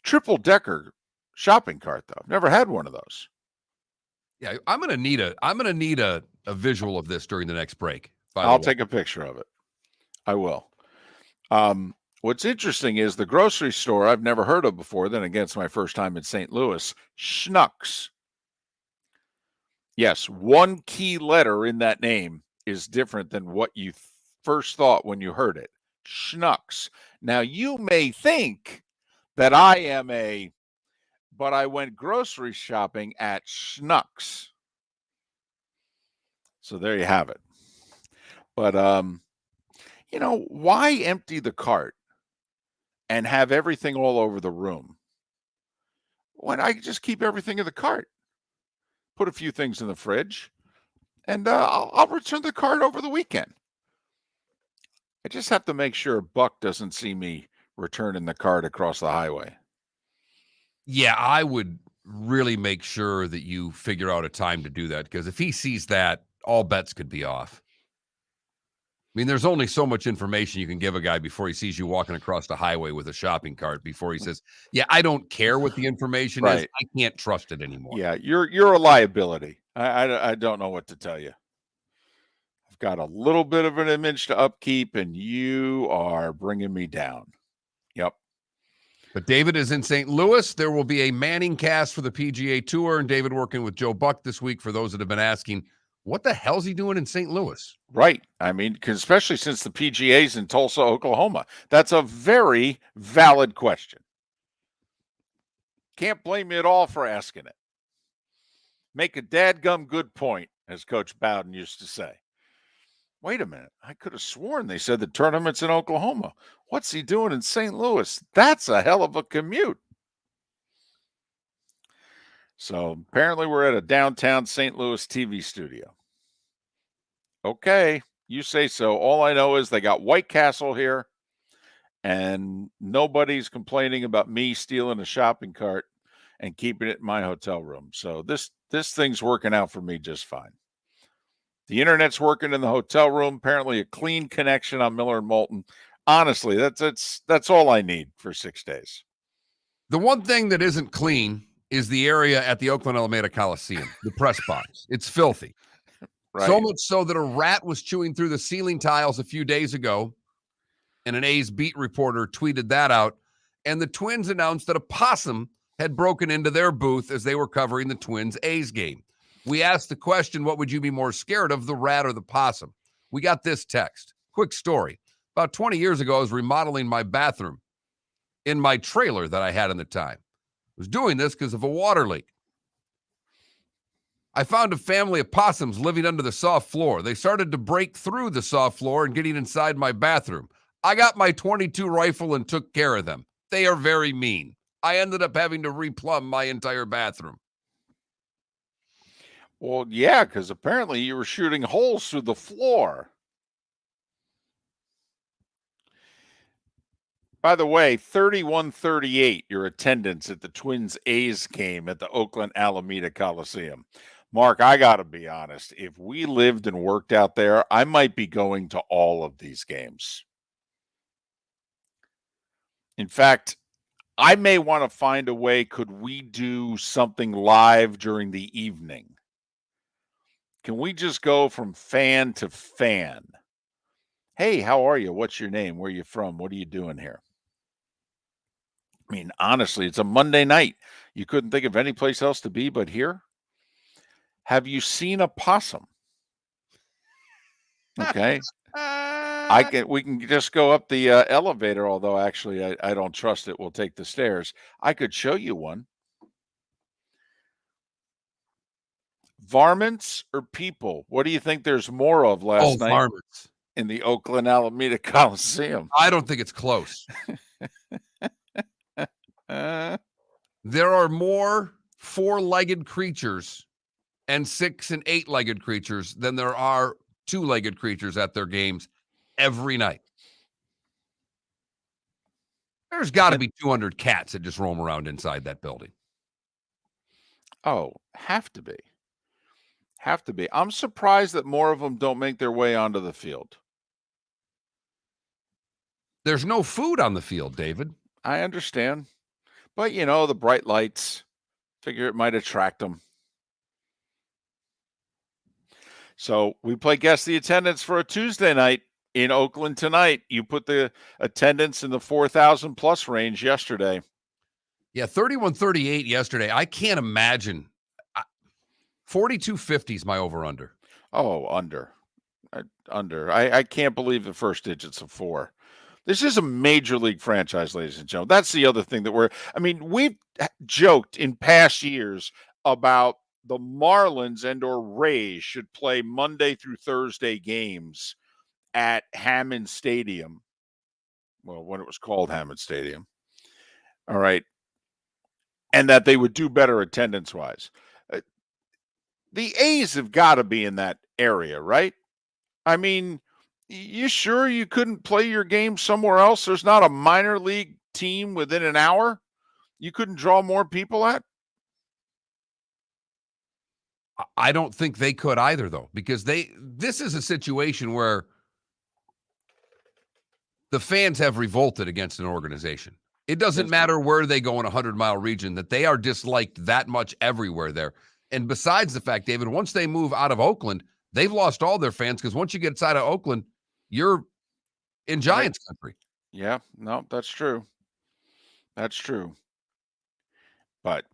Triple-decker shopping cart, though. Never had one of those. Yeah, I'm gonna need a visual of this during the next break. I'll take a picture of it. I will. What's interesting is the grocery store I've never heard of before. Then again, it's my first time in St. Louis. Schnucks. Yes, one key letter in that name is different than what you first thought when you heard it. Schnucks. Now, you may think that I am but I went grocery shopping at Schnucks. So there you have it. But, why empty the cart and have everything all over the room when I just keep everything in the cart? Put a few things in the fridge, and I'll return the cart over the weekend. I just have to make sure Buck doesn't see me returning the cart across the highway. Yeah, I would really make sure that you figure out a time to do that, because if he sees that, all bets could be off. I mean, there's only so much information you can give a guy before he sees you walking across the highway with a shopping cart before he says, yeah, I don't care what the information is. I can't trust it anymore. Yeah, you're a liability. I don't know what to tell you. I've got a little bit of an image to upkeep, and you are bringing me down. Yep. But David is in St. Louis. There will be a Manning cast for the PGA Tour, and David working with Joe Buck this week for those that have been asking, what the hell's he doing in St. Louis? Right. I mean, especially since the PGA's in Tulsa, Oklahoma. That's a very valid question. Can't blame me at all for asking it. Make a dadgum good point, as Coach Bowden used to say. Wait a minute. I could have sworn they said the tournament's in Oklahoma. What's he doing in St. Louis? That's a hell of a commute. So apparently we're at a downtown St. Louis TV studio. Okay, you say so. All I know is they got White Castle here, and nobody's complaining about me stealing a shopping cart and keeping it in my hotel room. So this thing's working out for me just fine. The internet's working in the hotel room. Apparently a clean connection on Miller and Moulton. Honestly, that's all I need for 6 days. The one thing that isn't clean is the area at the Oakland Alameda Coliseum, the press box. It's filthy. Right. So much so that a rat was chewing through the ceiling tiles a few days ago, and an A's beat reporter tweeted that out, and the Twins announced that a possum had broken into their booth as they were covering the Twins A's game. We asked the question, what would you be more scared of, the rat or the possum? We got this text. Quick story. About 20 years ago, I was remodeling my bathroom in my trailer that I had in the time. I was doing this because of a water leak. I found a family of possums living under the soft floor. They started to break through the soft floor and getting inside my bathroom. I got my .22 rifle and took care of them. They are very mean. I ended up having to replumb my entire bathroom. Well, yeah, because apparently you were shooting holes through the floor. By the way, 31-38, your attendance at the Twins A's game at the Oakland Alameda Coliseum. Mark, I got to be honest. If we lived and worked out there, I might be going to all of these games. In fact, I may want to find a way, could we do something live during the evening? Can we just go from fan to fan? Hey, how are you? What's your name? Where are you from? What are you doing here? I mean, honestly, it's a Monday night. You couldn't think of any place else to be but here? Have you seen a possum? Okay. We can just go up the elevator, although actually I don't trust it. We'll take the stairs. I could show you one. Varmints or people? What do you think there's more of last night varmints in the Oakland Alameda Coliseum? I don't think it's close. There are more four-legged creatures and 6- and 8-legged creatures than there are two-legged creatures at their games every night. There's got to be 200 cats that just roam around inside that building. Oh, have to be. Have to be. I'm surprised that more of them don't make their way onto the field. There's no food on the field, David. I understand. But, the bright lights, figure it might attract them. So we play guess the attendance for a Tuesday night in Oakland tonight. You put the attendance in the 4,000 plus range yesterday. Yeah, 31-38 yesterday. I can't imagine. 42.50 is my over-under. Oh, under. I can't believe the first digits of 4. This is a major league franchise, ladies and gentlemen. That's the other thing that we've joked in past years about the Marlins and or Rays should play Monday through Thursday games at Hammond Stadium. Well, when it was called Hammond Stadium. All right. And that they would do better attendance-wise. The A's have got to be in that area, right? I mean, you sure you couldn't play your game somewhere else? There's not a minor league team within an hour you couldn't draw more people at? I don't think they could either, though, because this is a situation where the fans have revolted against an organization. It doesn't matter where they go in a 100-mile region, that they are disliked that much everywhere there. And besides the fact, David, once they move out of Oakland, they've lost all their fans because once you get outside of Oakland, you're in Giants country. Yeah, no, that's true. That's true. But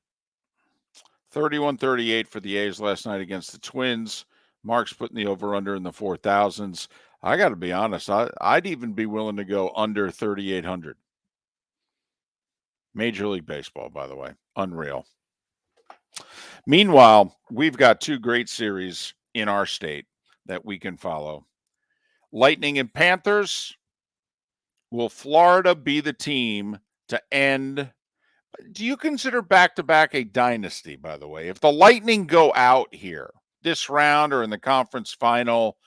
31-38 for the A's last night against the Twins. Mark's putting the over-under in the 4,000s. I got to be honest, I'd even be willing to go under 3,800. Major League Baseball, by the way. Unreal. Meanwhile, we've got 2 great series in our state that we can follow. Lightning and Panthers. Will Florida be the team to end? Do you consider back-to-back a dynasty, by the way? If the Lightning go out here this round or in the conference final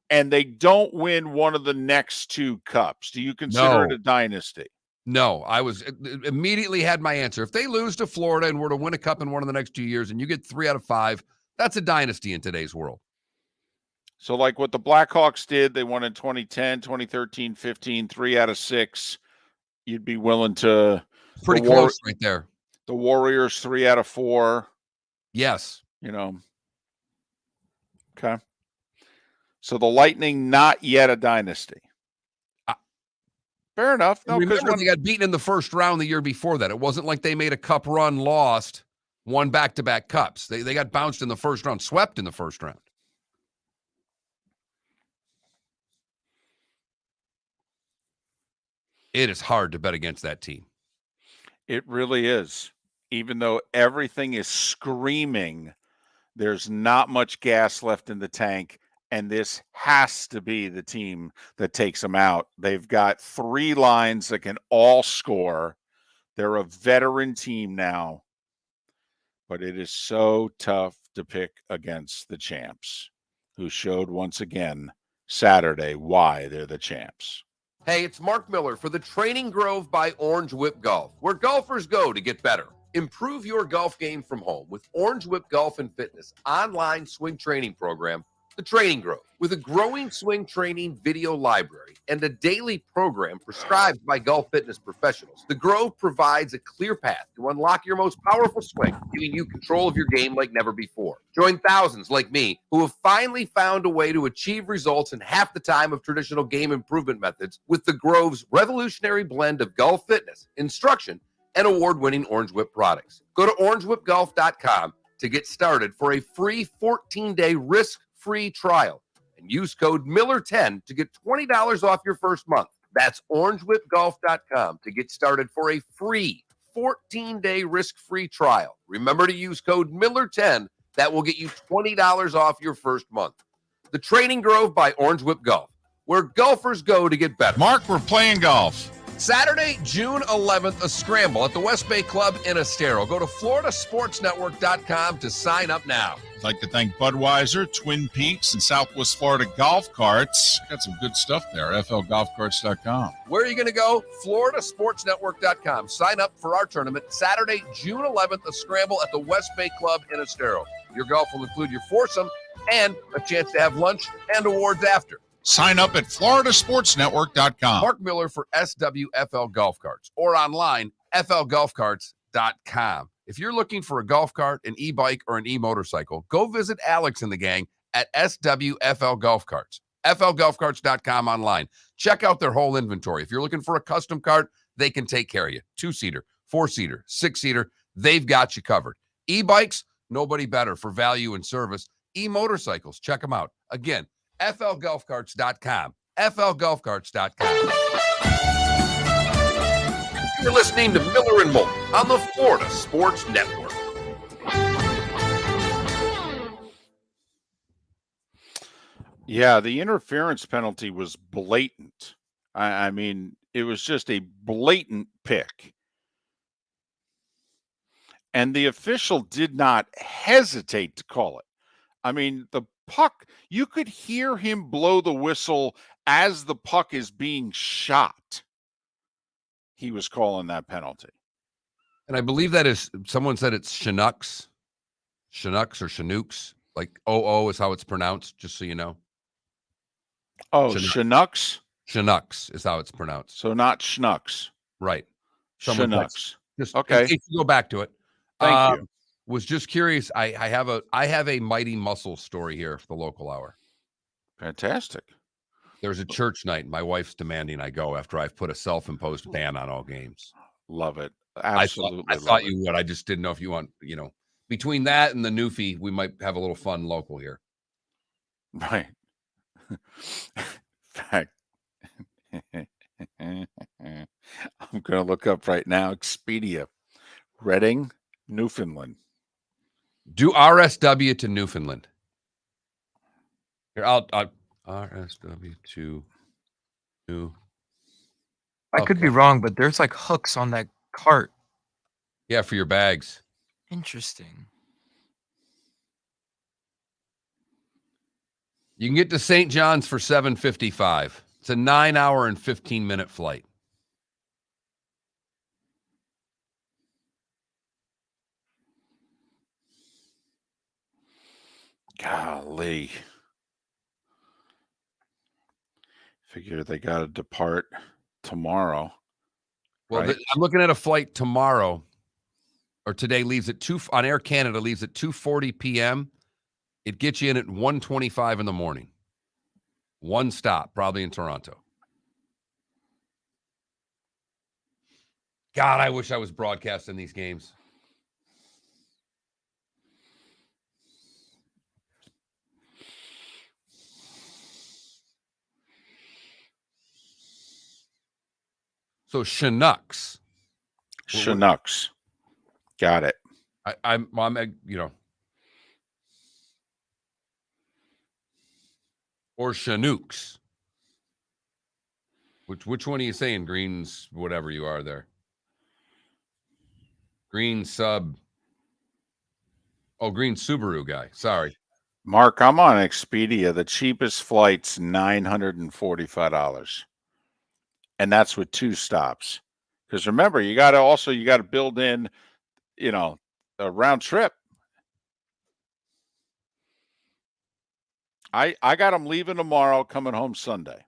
and they don't win one of the next 2 cups, do you consider it a dynasty? No, I was immediately had my answer. If they lose to Florida and were to win a cup in one of the next 2 years and you get 3 out of 5, that's a dynasty in today's world. So like what the Blackhawks did, they won in 2010, 2013, 15, 3 out of 6. You'd be willing to... Pretty close right there. The Warriors, 3 out of 4. Yes. Okay. So the Lightning, not yet a dynasty. Fair enough. No, remember, they got beaten in the first round the year before that. It wasn't like they made a cup run, lost, won back-to-back cups. They got bounced in the first round, swept in the first round. It is hard to bet against that team. It really is. Even though everything is screaming, there's not much gas left in the tank, and this has to be the team that takes them out. They've got 3 lines that can all score. They're a veteran team now, but it is so tough to pick against the champs, who showed once again Saturday why they're the champs. Hey, it's Mark Miller for the Training Grove by Orange Whip Golf, where golfers go to get better. Improve your golf game from home with Orange Whip Golf and Fitness online swing training program, The Training Grove. With a growing swing training video library and a daily program prescribed by golf fitness professionals, The Grove provides a clear path to unlock your most powerful swing, giving you control of your game like never before. Join thousands like me who have finally found a way to achieve results in half the time of traditional game improvement methods with The Grove's revolutionary blend of golf fitness, instruction, and award-winning Orange Whip products. Go to orangewhipgolf.com to get started for a free 14-day risk-free trial and use code Miller10 to get $20 off your first month. That's orangewhipgolf.com to get started for a free 14-day risk-free trial. Remember to use code Miller10. That will get you $20 off your first month. The Training Grove by Orange Whip Golf, where golfers go to get better. Mark, we're playing golf. Saturday, June 11th, a scramble at the West Bay Club in Estero. Go to floridasportsnetwork.com to sign up now. I'd like to thank Budweiser, Twin Peaks, and Southwest Florida Golf Carts. Got some good stuff there, flgolfcarts.com. Where are you going to go? floridasportsnetwork.com. Sign up for our tournament Saturday, June 11th, a scramble at the West Bay Club in Estero. Your golf will include your foursome and a chance to have lunch and awards after. Sign up at floridasportsnetwork.com. Mark Miller for SWFL Golf Carts or online, flgolfcarts.com. If you're looking for a golf cart, an e-bike, or an e-motorcycle, go visit Alex and the gang at SWFL Golf Carts. FLGolfCarts.com online. Check out their whole inventory. If you're looking for a custom cart, they can take care of you. 2-seater, 4-seater, 6-seater, they've got you covered. E-bikes, nobody better for value and service. E-motorcycles, check them out. Again, FLGolfCarts.com. FLGolfCarts.com. You're listening to Miller and Moulton on the Florida Sports Network. Yeah, the interference penalty was blatant. I mean, it was just a blatant pick. And the official did not hesitate to call it. I mean, the puck, you could hear him blow the whistle as the puck is being shot. He was calling that penalty. And I believe that is, someone said it's Chinooks. Chinooks or Chinooks. Like OO is how it's pronounced, just so you know. Oh, Chinooks? Chinooks is how it's pronounced. So not Schnucks. Right. Chinooks. Just okay. In case you go back to it. Thank you. Was just curious. I have a Mighty Muscle story here for the local hour. Fantastic. There's a church night. My wife's demanding I go after I've put a self-imposed ban on all games. Love it. Absolutely. I thought you would. I just didn't know if you want, between that and the Newfie, we might have a little fun local here. Right. In fact, I'm going to look up right now Expedia, Reading, Newfoundland. Do RSW to Newfoundland. Here, I'll RSW to New. I could be wrong, but there's like hooks on that cart. Yeah, for your bags. Interesting. You can get to St. John's for $7.55. It's a 9-hour and 15-minute flight. Golly. Figure they got to depart tomorrow. Well, right? I'm looking at a flight tomorrow, or today leaves at 2 on Air Canada, leaves at 2:40 p.m. It gets you in at 1:25 in the morning. One stop, probably in Toronto. God, I wish I was broadcasting these games. So Chinooks. Chinooks. Got it. I'm or Chinooks. Which one are you saying? Greens, whatever you are there. Green sub. Oh, green Subaru guy. Sorry. Mark, I'm on Expedia. The cheapest flight's $945. And that's with 2 stops. Because remember, you got to build in, a round trip. I got them leaving tomorrow, coming home Sunday.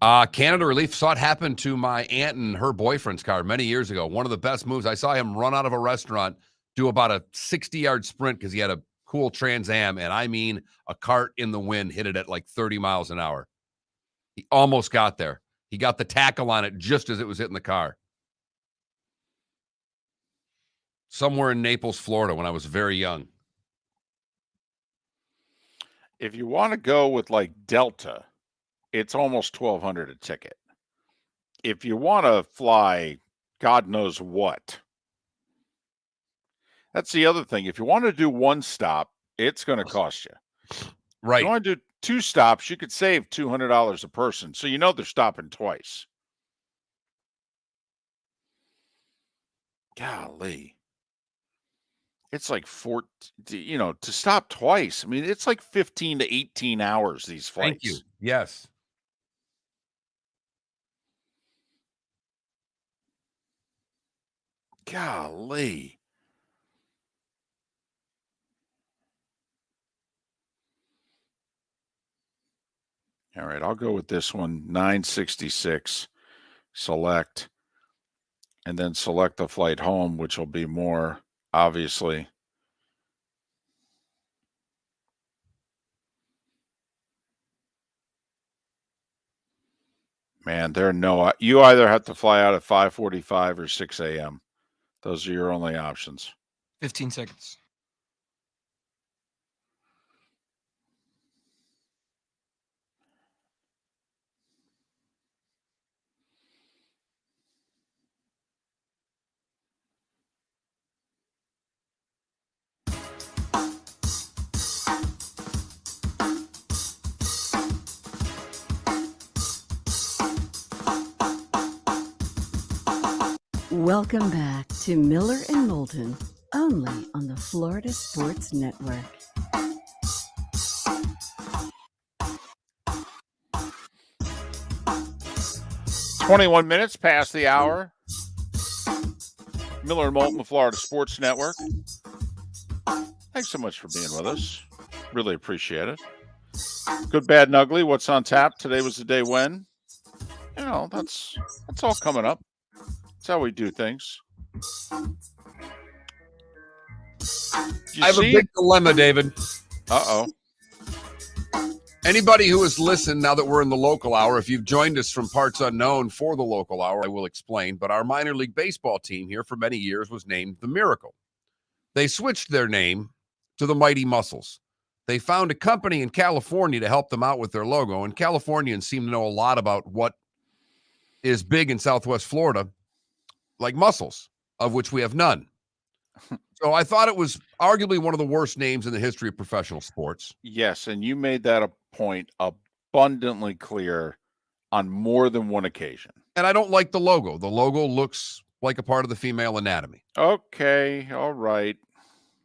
Canada Relief saw it happen to my aunt and her boyfriend's car many years ago. One of the best moves. I saw him run out of a restaurant, do about a 60-yard sprint because he had a cool Trans Am, and I mean a cart in the wind hit it at like 30 miles an hour. He almost got there. He got the tackle on it just as it was hitting the car. Somewhere in Naples, Florida, when I was very young. If you want to go with like Delta, it's almost $1,200 a ticket. If you want to fly God knows what, that's the other thing. If you want to do one stop, it's going to cost you. Right. If you want to do 2 stops, you could save $200 a person. So they're stopping twice. Golly. It's like to stop twice. I mean, it's like 15 to 18 hours, these flights. Thank you. Yes. Golly. All right, I'll go with this one, 966. Select, and then select the flight home, which will be more, obviously. Man, you either have to fly out at 5:45 or 6 a.m. Those are your only options. 15 seconds. Welcome back to Miller and Moulton, only on the Florida Sports Network. $21 past the hour. Miller and Moulton, the Florida Sports Network. Thanks so much for being with us. Really appreciate it. Good, bad, and ugly. What's on tap? Today was the day when. You know, that's all coming up. That's how we do things. I have a big dilemma, David. Uh-oh. Anybody who has listened now that we're in the local hour, if you've joined us from parts unknown for the local hour, I will explain. But our minor league baseball team here for many years was named the Miracle. They switched their name to the Mighty Muscles. They found a company in California to help them out with their logo, and Californians seem to know a lot about what is big in Southwest Florida, like mussels, of which we have none. So I thought it was arguably one of the worst names in the history of professional sports. Yes, and you made that a point abundantly clear on more than one occasion. And I don't like the logo. The logo looks like a part of the female anatomy. Okay, all right.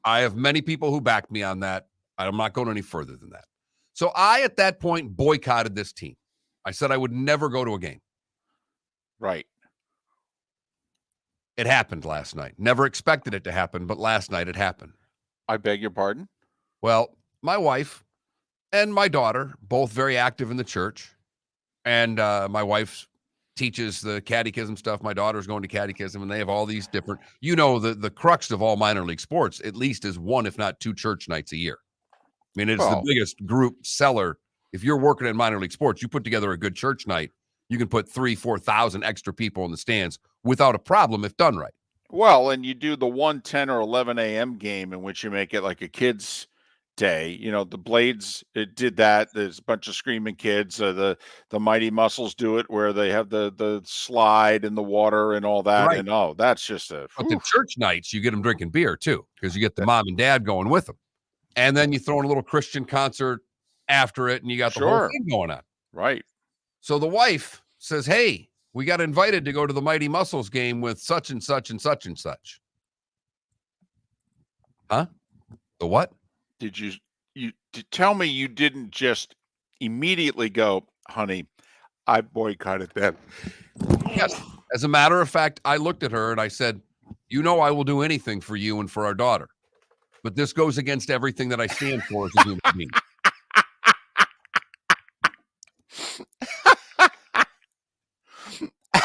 I have many people who backed me on that. I'm not going any further than that. So I, at that point, boycotted this team. I said I would never go to a game. Right. It happened last night. Never expected it to happen, but last night it happened. I beg your pardon? Well, my wife and my daughter, both very active in the church, and my wife teaches the catechism stuff. My daughter's going to catechism, and they have all these different, the crux of all minor league sports, at least is one, if not two church nights a year. I mean, it's the biggest group seller. If you're working in minor league sports, you put together a good church night, you can put 3,000-4,000 extra people in the stands without a problem if done right. Well, and you do the 1:10 or 11 a.m. game in which you make it like a kid's day. You know, the Blades, it did that. There's a bunch of screaming kids. The Mighty Muscles do it where they have the slide in the water and all that. Right. And that's just But the church nights, you get them drinking beer too, because you get the mom and dad going with them. And then you throw in a little Christian concert after it, and you got the whole thing going on. Right. So the wife says, hey, we got invited to go to the Mighty Muscles game with such and such and such and such. Huh? The what? Did you tell me you didn't just immediately go, honey, I boycotted them? Yes. As a matter of fact, I looked at her and I said, I will do anything for you and for our daughter. But this goes against everything that I stand for as a human being.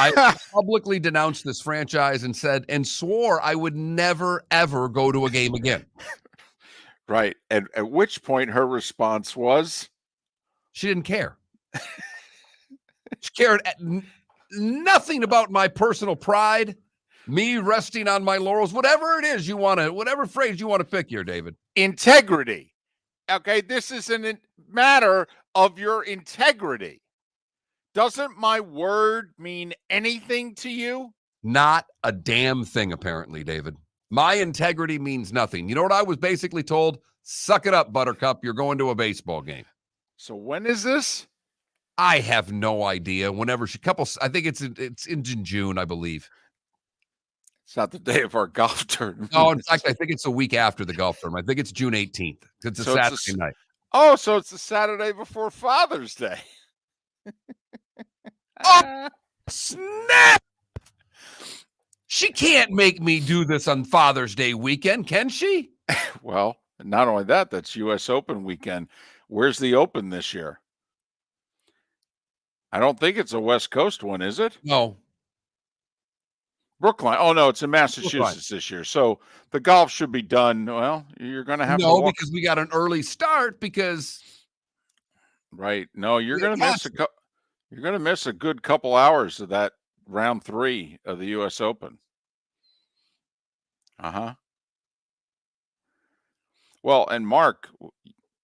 I publicly denounced this franchise and swore I would never, ever go to a game again. Right. And at which point her response was? She didn't care. She cared nothing about my personal pride, me resting on my laurels, whatever it is whatever phrase you want to pick here, David. Integrity. Okay, this is a matter of your integrity. Doesn't my word mean anything to you? Not a damn thing, apparently, David. My integrity means nothing. You know what I was basically told? Suck it up, Buttercup. You're going to a baseball game. So when is this? I have no idea. Whenever I think it's in June, I believe. It's not the day of our golf tournament. No, in fact, I think it's a week after the golf tournament. I think it's June 18th. It's a Saturday night. Oh, so it's the Saturday before Father's Day. Oh, snap! She can't make me do this on Father's Day weekend, can she? Well, not only that, that's U.S. Open weekend. Where's the Open this year? I don't think it's a West Coast one, is it? No. Brookline. Oh, no, it's in Massachusetts this year. So the golf should be done. Well, you're going to have to walk. Because we got an early start because. Right. No, you're going to miss You're going to miss a good couple hours of that round 3 of the U.S. Open. Well, and Mark,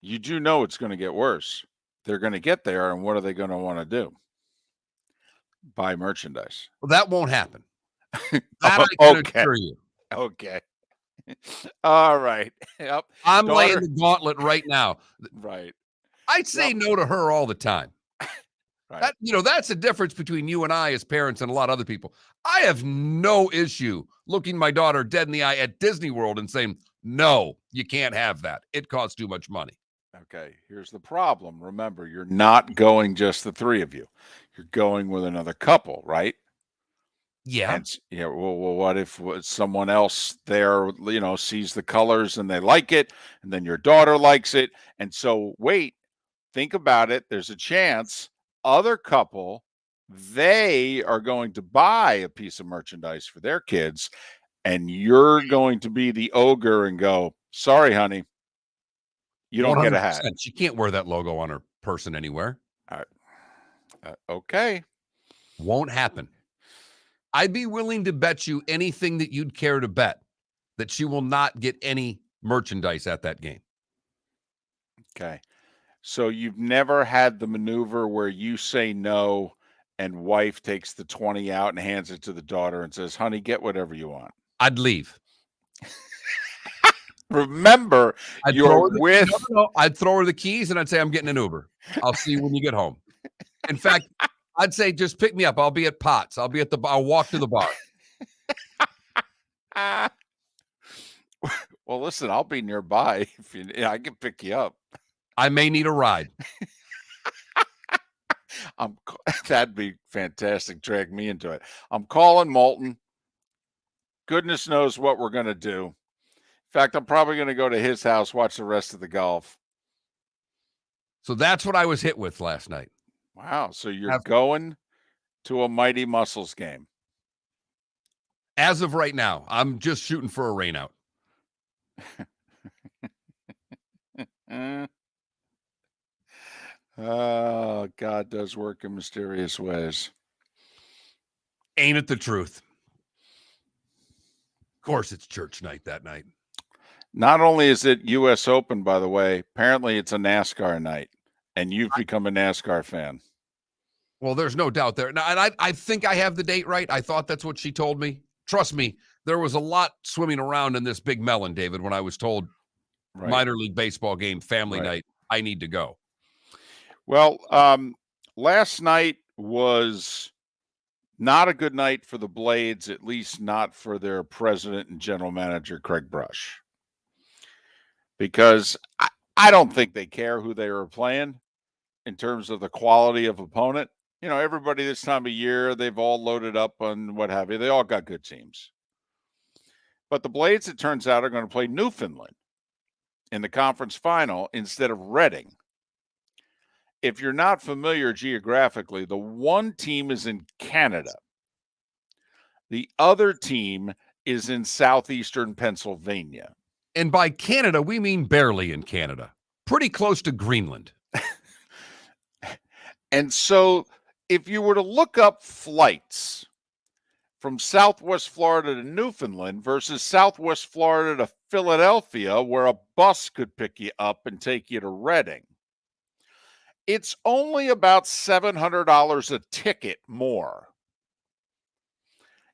you do know it's going to get worse. They're going to get there, and what are they going to want to do? Buy merchandise. Well, that won't happen. That I can assure you. Okay. All right. Yep. I'm laying the gauntlet right now. Right. I say no to her all the time. Right. That's the difference between you and I as parents and a lot of other people. I have no issue looking my daughter dead in the eye at Disney World and saying, no, you can't have that. It costs too much money. Okay, here's the problem. Remember, you're not going just the 3 of you. You're going with another couple, right? Yeah. And, well, what if someone else there, sees the colors and they like it, and then your daughter likes it? And so, wait, think about it. There's a chance other couple, they are going to buy a piece of merchandise for their kids, and you're going to be the ogre and go, sorry, honey, you don't get a hat. She can't wear that logo on her person anywhere. Okay. Won't happen. I'd be willing to bet you anything that you'd care to bet that she will not get any merchandise at that game. Okay. So you've never had the maneuver where you say no and wife takes the 20 out and hands it to the daughter and says, honey, get whatever you want. I'd leave. Remember, I'd throw her the keys and I'd say, I'm getting an Uber. I'll see you when you get home. In fact, I'd say, just pick me up. I'll be at Potts. I'll walk to the bar. Well, listen, I'll be nearby. I can pick you up. I may need a ride. That'd be fantastic. Drag me into it. I'm calling Moulton. Goodness knows what we're going to do. In fact, I'm probably going to go to his house, watch the rest of the golf. So that's what I was hit with last night. Wow. So you're going to a Mighty Muscles game. As of right now, I'm just shooting for a rain out. Oh, God does work in mysterious ways. Ain't it the truth? Of course, it's church night that night. Not only is it U.S. Open, by the way, apparently it's a NASCAR night, and you've become a NASCAR fan. Well, there's no doubt there. Now, and I think I have the date right. I thought that's what she told me. Trust me, there was a lot swimming around in this big melon, David, when I was told minor league baseball game, family night, I need to go. Well, last night was not a good night for the Blades, at least not for their president and general manager, Craig Brush. Because I don't think they care who they were playing in terms of the quality of opponent. Everybody this time of year, they've all loaded up on what have you. They all got good teams. But the Blades, it turns out, are going to play Newfoundland in the conference final instead of Reading. If you're not familiar geographically, the one team is in Canada. The other team is in southeastern Pennsylvania. And by Canada, we mean barely in Canada. Pretty close to Greenland. And so if you were to look up flights from Southwest Florida to Newfoundland versus Southwest Florida to Philadelphia, where a bus could pick you up and take you to Reading, it's only about $700 a ticket more.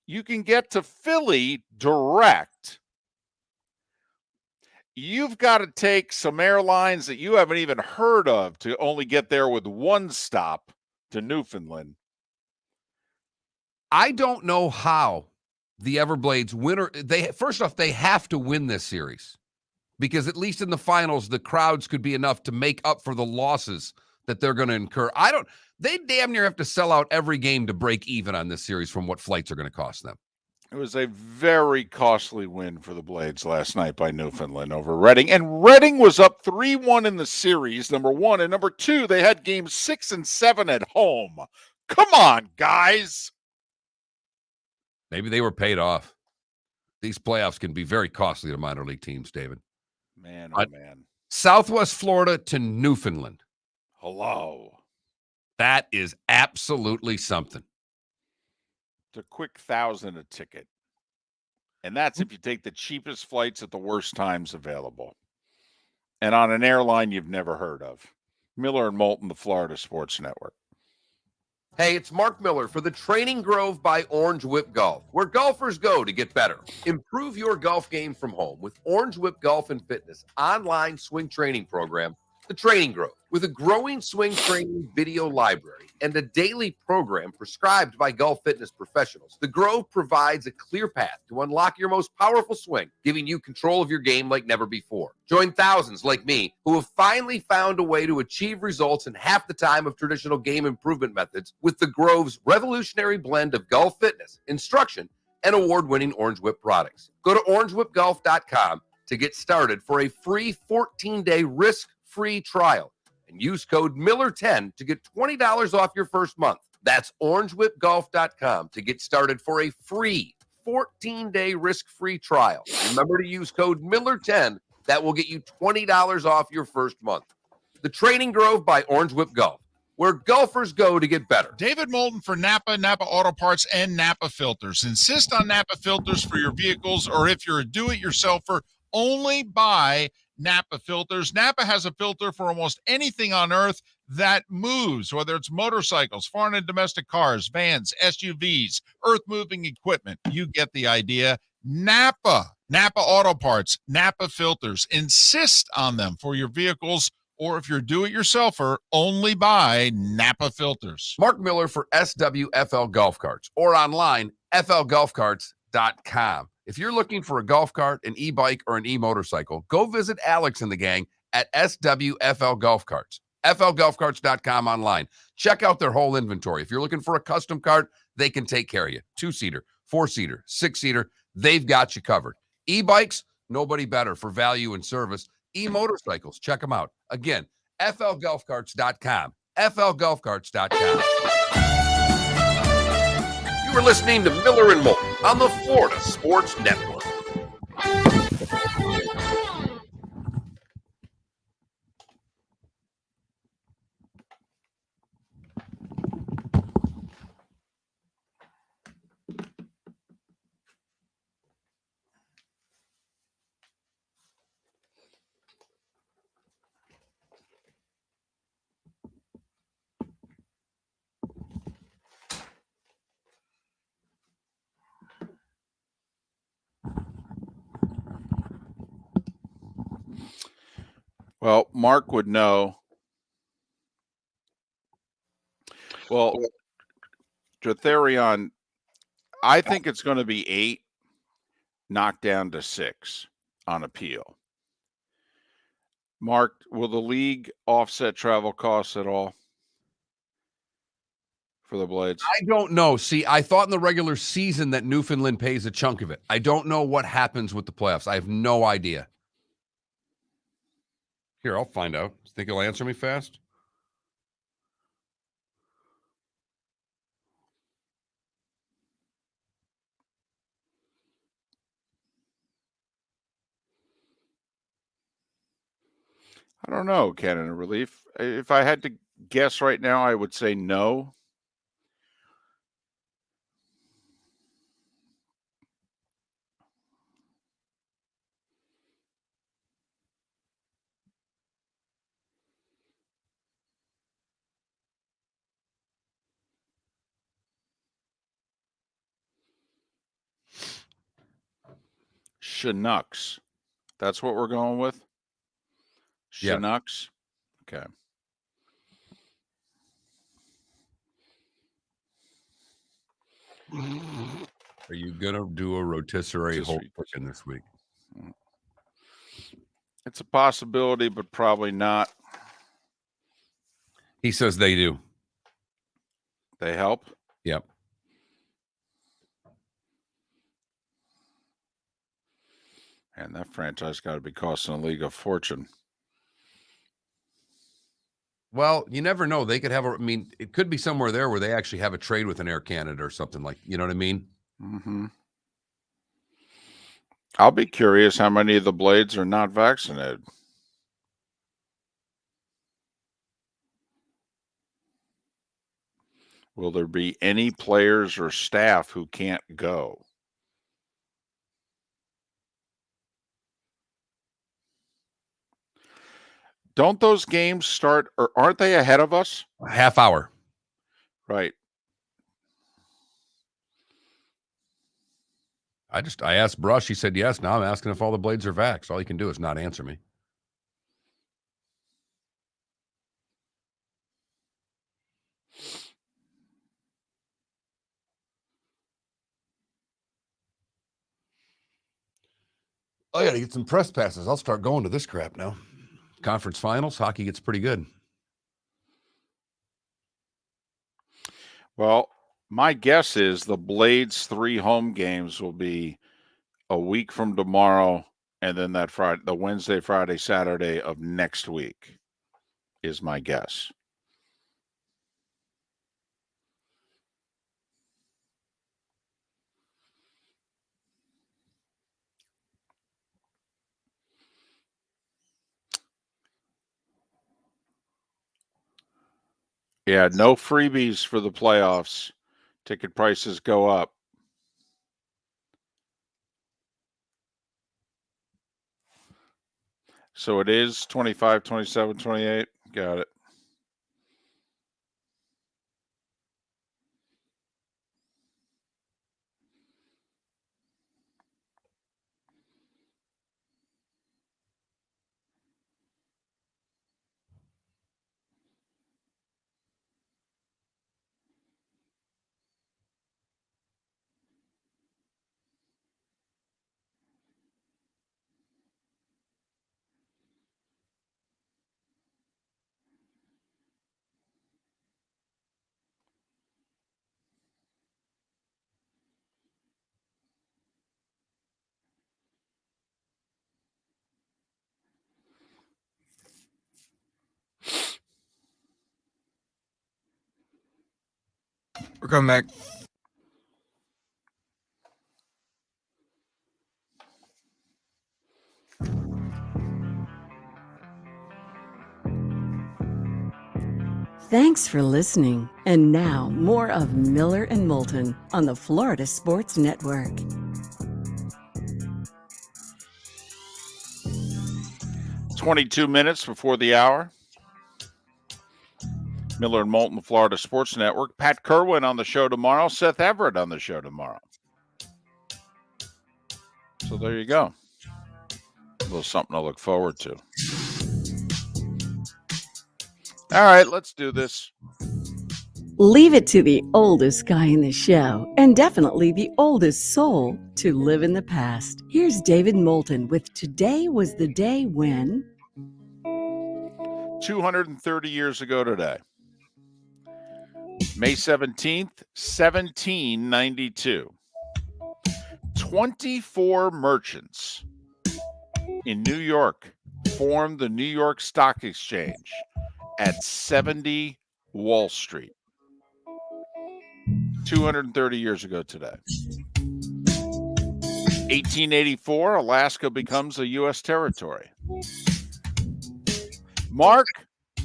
You can get to Philly direct. You've got to take some airlines that you haven't even heard of to only get there with one stop to Newfoundland. I don't know how the Everblades winner. First off, they have to win this series because at least in the finals, the crowds could be enough to make up for the losses that they're going to incur. They damn near have to sell out every game to break even on this series from what flights are going to cost them. It was a very costly win for the Blades last night by Newfoundland over Reading. And Reading was up 3-1 in the series, number one. And number two, they had games 6 and 7 at home. Come on, guys. Maybe they were paid off. These playoffs can be very costly to minor league teams, David. Man, oh man. Southwest Florida to Newfoundland. Hello. That is absolutely something. It's a quick $1,000 a ticket. And that's if you take the cheapest flights at the worst times available. And on an airline you've never heard of. Miller and Moulton, the Florida Sports Network. Hey, it's Mark Miller for the Training Grove by Orange Whip Golf, where golfers go to get better. Improve your golf game from home with Orange Whip Golf and Fitness online swing training program, the Training Grove. With a growing swing training video library and a daily program prescribed by golf fitness professionals, the Grove provides a clear path to unlock your most powerful swing, giving you control of your game like never before. Join thousands like me who have finally found a way to achieve results in half the time of traditional game improvement methods with the Grove's revolutionary blend of golf fitness, instruction, and award-winning Orange Whip products. Go to orangewhipgolf.com to get started for a free 14-day risk-free trial and use code Miller10 to get $20 off your first month. That's orangewhipgolf.com to get started for a free 14-day risk-free trial. Remember to use code Miller10. That will get you $20 off your first month. The Training Grove by Orange Whip Golf, where golfers go to get better. David Moulton for Napa Auto Parts, and Napa Filters. Insist on Napa filters for your vehicles, or if you're a do-it-yourselfer, only buy Napa filters. Napa has a filter for almost anything on earth that moves, whether it's motorcycles, foreign and domestic cars, vans, SUVs, earth-moving equipment. You get the idea. Napa Auto Parts, Napa filters. Insist on them for your vehicles, or if you're do-it-yourselfer, only buy Napa filters. Mark Miller for SWFL Golf Carts, or online, flgolfcarts.com. If you're looking for a golf cart, an e-bike, or an e-motorcycle, go visit Alex and the gang at SWFL Golf Carts. flgolfcarts.com online. Check out their whole inventory. If you're looking for a custom cart, they can take care of you. 2-seater, 4-seater, 6-seater, they've got you covered. E-bikes, nobody better for value and service. E-motorcycles, check them out. Again, flgolfcarts.com. flgolfcarts.com. You are listening to Miller and Moulton on the Florida Sports Network. Well, Mark would know. Well, Jotharion, I think it's going to be 8 knocked down to 6 on appeal. Mark, will the league offset travel costs at all for the Blades? I don't know. See, I thought in the regular season that Newfoundland pays a chunk of it. I don't know what happens with the playoffs. I have no idea. Here, I'll find out. Think he'll answer me fast? I don't know, Canada Relief. If I had to guess right now, I would say no. Chinooks. That's what we're going with? Yeah. Chinooks? Okay. Are you going to do a rotisserie whole chicken this week? It's a possibility, but probably not. He says they do. They help? Yep. And that franchise got to be costing the league a fortune. Well, you never know. They could have I mean, it could be somewhere there where they actually have a trade with an Air Canada or something like, you know what I mean? Mm-hmm. I'll be curious how many of the Blades are not vaccinated. Will there be any players or staff who can't go? Don't those games start, or aren't they ahead of us? A half hour. Right. I asked Brush. He said yes. Now I'm asking if all the blades are vaxxed. All he can do is not answer me. I got to get some press passes. I'll start going to this crap now. Conference finals, hockey gets pretty good. Well, my guess is the Blades 3 home games will be a week from tomorrow, and then that Friday, the Wednesday, Friday, Saturday of next week is my guess. Yeah, no freebies for the playoffs. Ticket prices go up. So it is 25, 27, 28. Got it. We're coming back. Thanks for listening. And now, more of Miller and Moulton on the Florida Sports Network. "22 minutes before the hour. Miller and Moulton, Florida Sports Network. Pat Kerwin on the show tomorrow. Seth Everett on the show tomorrow. So there you go. A little something to look forward to. All right, let's do this. Leave it to the oldest guy in the show, and definitely the oldest soul, to live in the past. Here's David Moulton with Today Was the Day When... 230 years ago today. May 17th, 1792. 24 merchants in New York formed the New York Stock Exchange at 70 Wall Street. 230 years ago today. 1884, Alaska becomes a U.S. territory. Mark,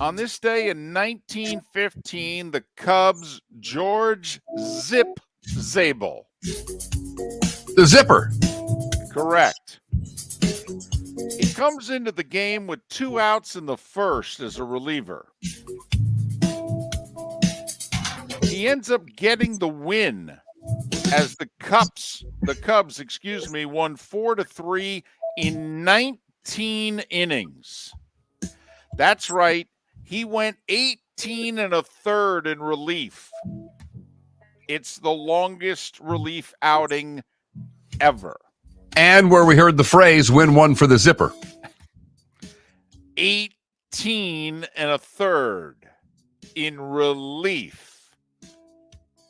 on this day in 1915, the Cubs' George Zip Zabel. The Zipper. Correct. He comes into the game with 2 outs in the first as a reliever. He ends up getting the win as the Cubs, won 4-3 in 19 innings. That's right. He went 18 1/3 in relief. It's the longest relief outing ever. And where we heard the phrase, win one for the Zipper. 18 1/3 in relief.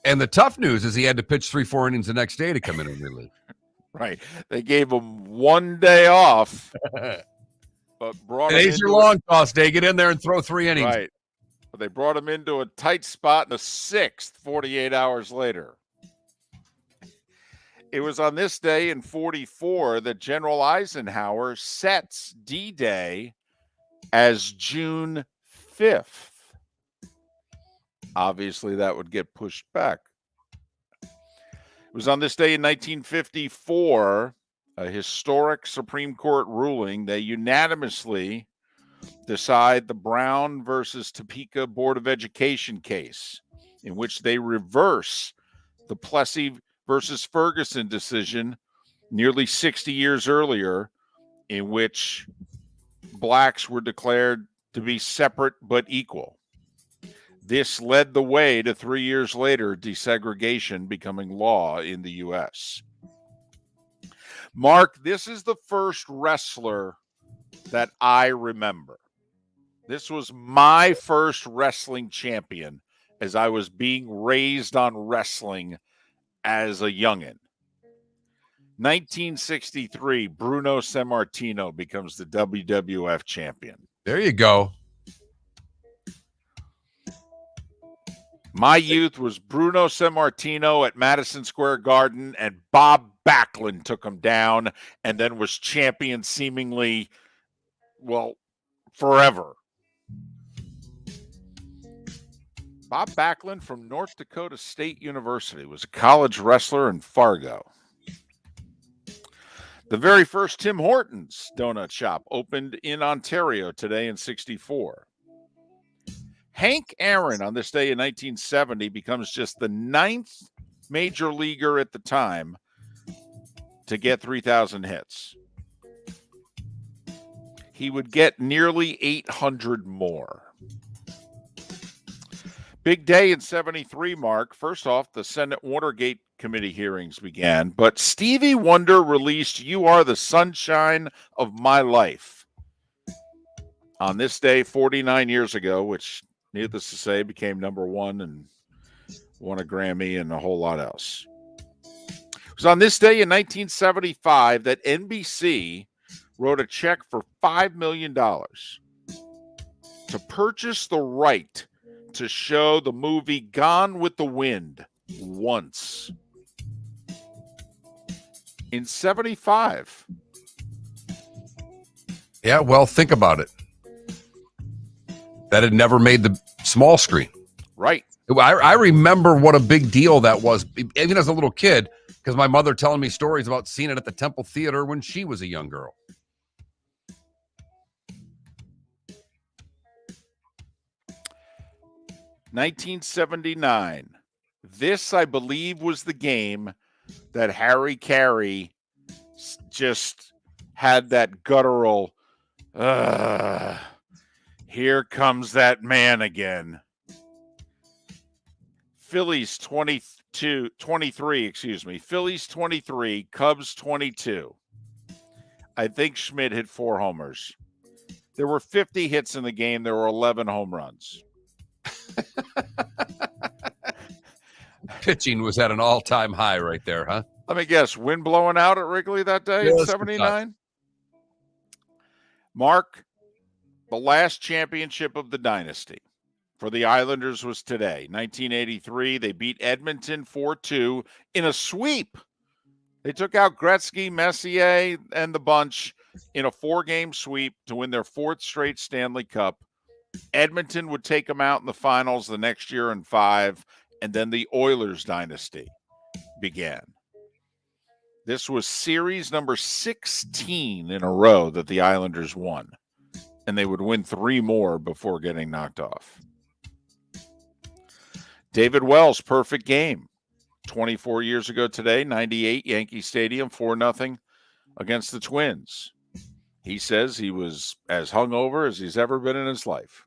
And the tough news is he had to pitch 3-4 innings the next day to come in and relief. Right. They gave him 1 day off. But brought him Today's your long toss day. Get in there and throw 3 innings. Right. But they brought him into a tight spot in the 6th 48 hours later. It was on this day in 44 that General Eisenhower sets D-Day as June 5th. Obviously, that would get pushed back. It was on this day in 1954, a historic Supreme Court ruling. They unanimously decide the Brown versus Topeka Board of Education case, in which they reverse the Plessy versus Ferguson decision nearly 60 years earlier, in which blacks were declared to be separate but equal. This led the way to 3 years later, desegregation becoming law in the U.S. Mark, this is the first wrestler that I remember. This was my first wrestling champion as I was being raised on wrestling as a youngin'. 1963, Bruno Sammartino becomes the WWF champion. There you go. My youth was Bruno Sammartino at Madison Square Garden, and Bob Backlund took him down and then was champion seemingly, well, forever. Bob Backlund from North Dakota State University was a college wrestler in Fargo. The very first Tim Hortons donut shop opened in Ontario today in 1964. Hank Aaron on this day in 1970 becomes just the 9th major leaguer at the time to get 3,000 hits. He would get nearly 800 more. Big day in 73, Mark. First off, the Senate Watergate Committee hearings began, but Stevie Wonder released You Are the Sunshine of My Life on this day 49 years ago, which, needless to say, became number one and won a Grammy and a whole lot else. It was on this day in 1975 that NBC wrote a check for $5 million to purchase the right to show the movie Gone with the Wind once. In 75. Yeah, well, think about it. That had never made the small screen. Right. I remember what a big deal that was, even as a little kid, because my mother telling me stories about seeing it at the Temple Theater when she was a young girl. $1979. This, I believe, was the game that Harry Carey just had that guttural, here comes that man again. Phillies 23, Phillies 23, Cubs 22. I think Schmidt hit 4 homers. There were 50 hits in the game. There were 11 home runs. Pitching was at an all-time high right there, huh? Let me guess, wind blowing out at Wrigley that day in 79? Mark, the last championship of the dynasty for the Islanders was today. 1983, they beat Edmonton 4-2 in a sweep. They took out Gretzky, Messier, and the bunch in a 4-game sweep to win their 4th straight Stanley Cup. Edmonton would take them out in the finals the next year in 5, and then the Oilers dynasty began. This was series number 16 in a row that the Islanders won, and they would win 3 more before getting knocked off. David Wells, perfect game. 24 years ago today, 98, Yankee Stadium, 4-0 against the Twins. He says he was as hungover as he's ever been in his life.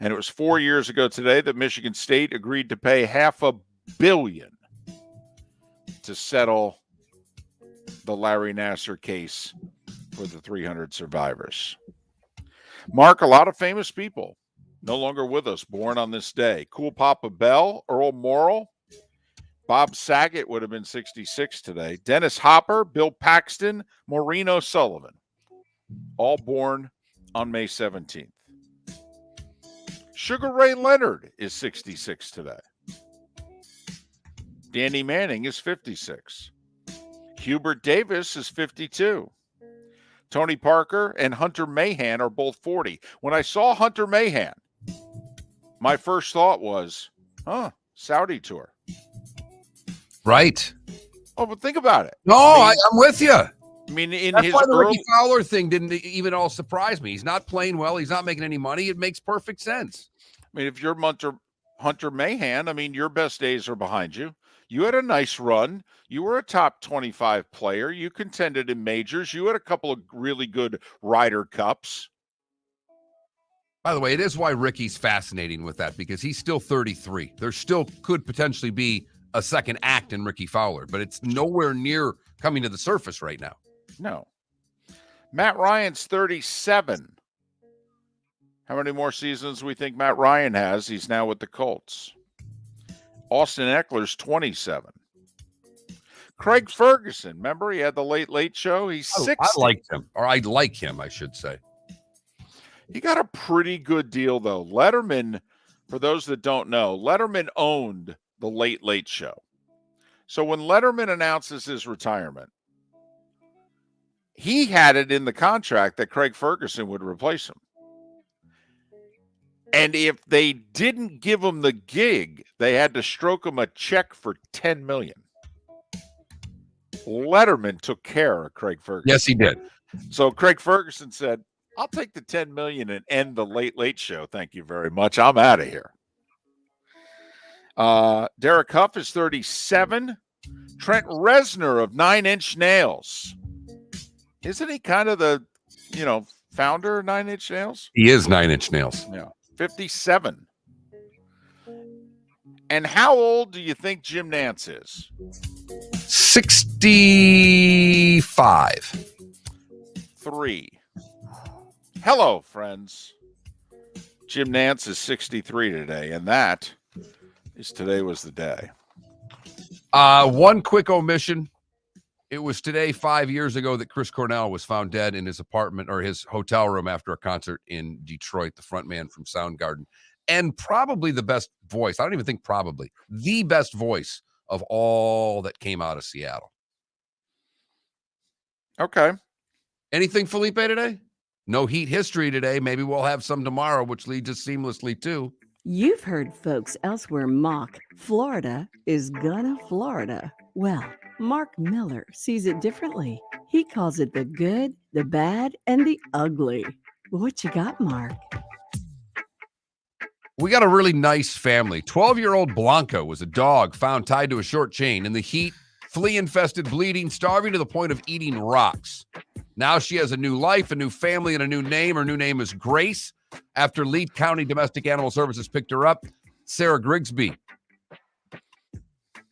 And it was 4 years ago today that Michigan State agreed to pay $500 million to settle the Larry Nassar case for the 300 survivors. Mark, a lot of famous people no longer with us, born on this day. Cool Papa Bell, Earl Morrall, Bob Saget would have been 66 today. Dennis Hopper, Bill Paxton, Maureen O'Sullivan, all born on May 17th. Sugar Ray Leonard is 66 today. Danny Manning is 56. Hubert Davis is 52. Tony Parker and Hunter Mahan are both 40. When I saw Hunter Mahan my first thought was, Saudi tour. Right. Oh, but think about it. No, I'm with you. I mean, in That's his why the early, Ricky Fowler thing didn't even all surprise me. He's not playing well. He's not making any money. It makes perfect sense. I mean, if you're Hunter Mahan, I mean, your best days are behind you. You had a nice run. You were a top 25 player. You contended in majors. You had a couple of really good Ryder Cups. By the way, it is why Ricky's fascinating with that, because he's still 33. There still could potentially be a second act in Ricky Fowler, but it's nowhere near coming to the surface right now. No. Matt Ryan's 37. How many more seasons we think Matt Ryan has? He's now with the Colts. Austin Eckler's 27. Craig Ferguson, remember he had the Late Show? He's 60. I liked him, or I like him, I should say. He got a pretty good deal, though. Letterman, for those that don't know, Letterman owned the Late Show. So when Letterman announces his retirement, he had it in the contract that Craig Ferguson would replace him. And if they didn't give him the gig, they had to stroke him a check for $10 million. Letterman took care of Craig Ferguson. Yes, he did. So Craig Ferguson said, I'll take the $10 million and end the Late Show. Thank you very much. I'm out of here. Derek Huff is 37. Trent Reznor of 9 Inch Nails. Isn't he kind of the, founder of 9 Inch Nails? He is 9 Inch Nails. Yeah. 57. And how old do you think Jim Nance is? 65. 3. Hello, friends. Jim Nance is 63 today, and that is Today Was the Day. One quick omission. It was today 5 years ago that Chris Cornell was found dead in his apartment or his hotel room after a concert in Detroit, the frontman from Soundgarden. And probably the best voice. I don't even think probably. The best voice of all that came out of Seattle. Okay. Anything, Felipe, today? No Heat history today. Maybe we'll have some tomorrow, which leads us seamlessly to. You've heard folks elsewhere mock Florida is gonna Florida. Well, Mark Miller sees it differently. He calls it the good, the bad, and the ugly. What you got, Mark? We got a really nice family. 12-year-old Blanca was a dog found tied to a short chain in the heat, flea-infested, bleeding, starving to the point of eating rocks. Now she has a new life, a new family, and a new name. Her new name is Grace. After Lee County Domestic Animal Services picked her up, Sarah Grigsby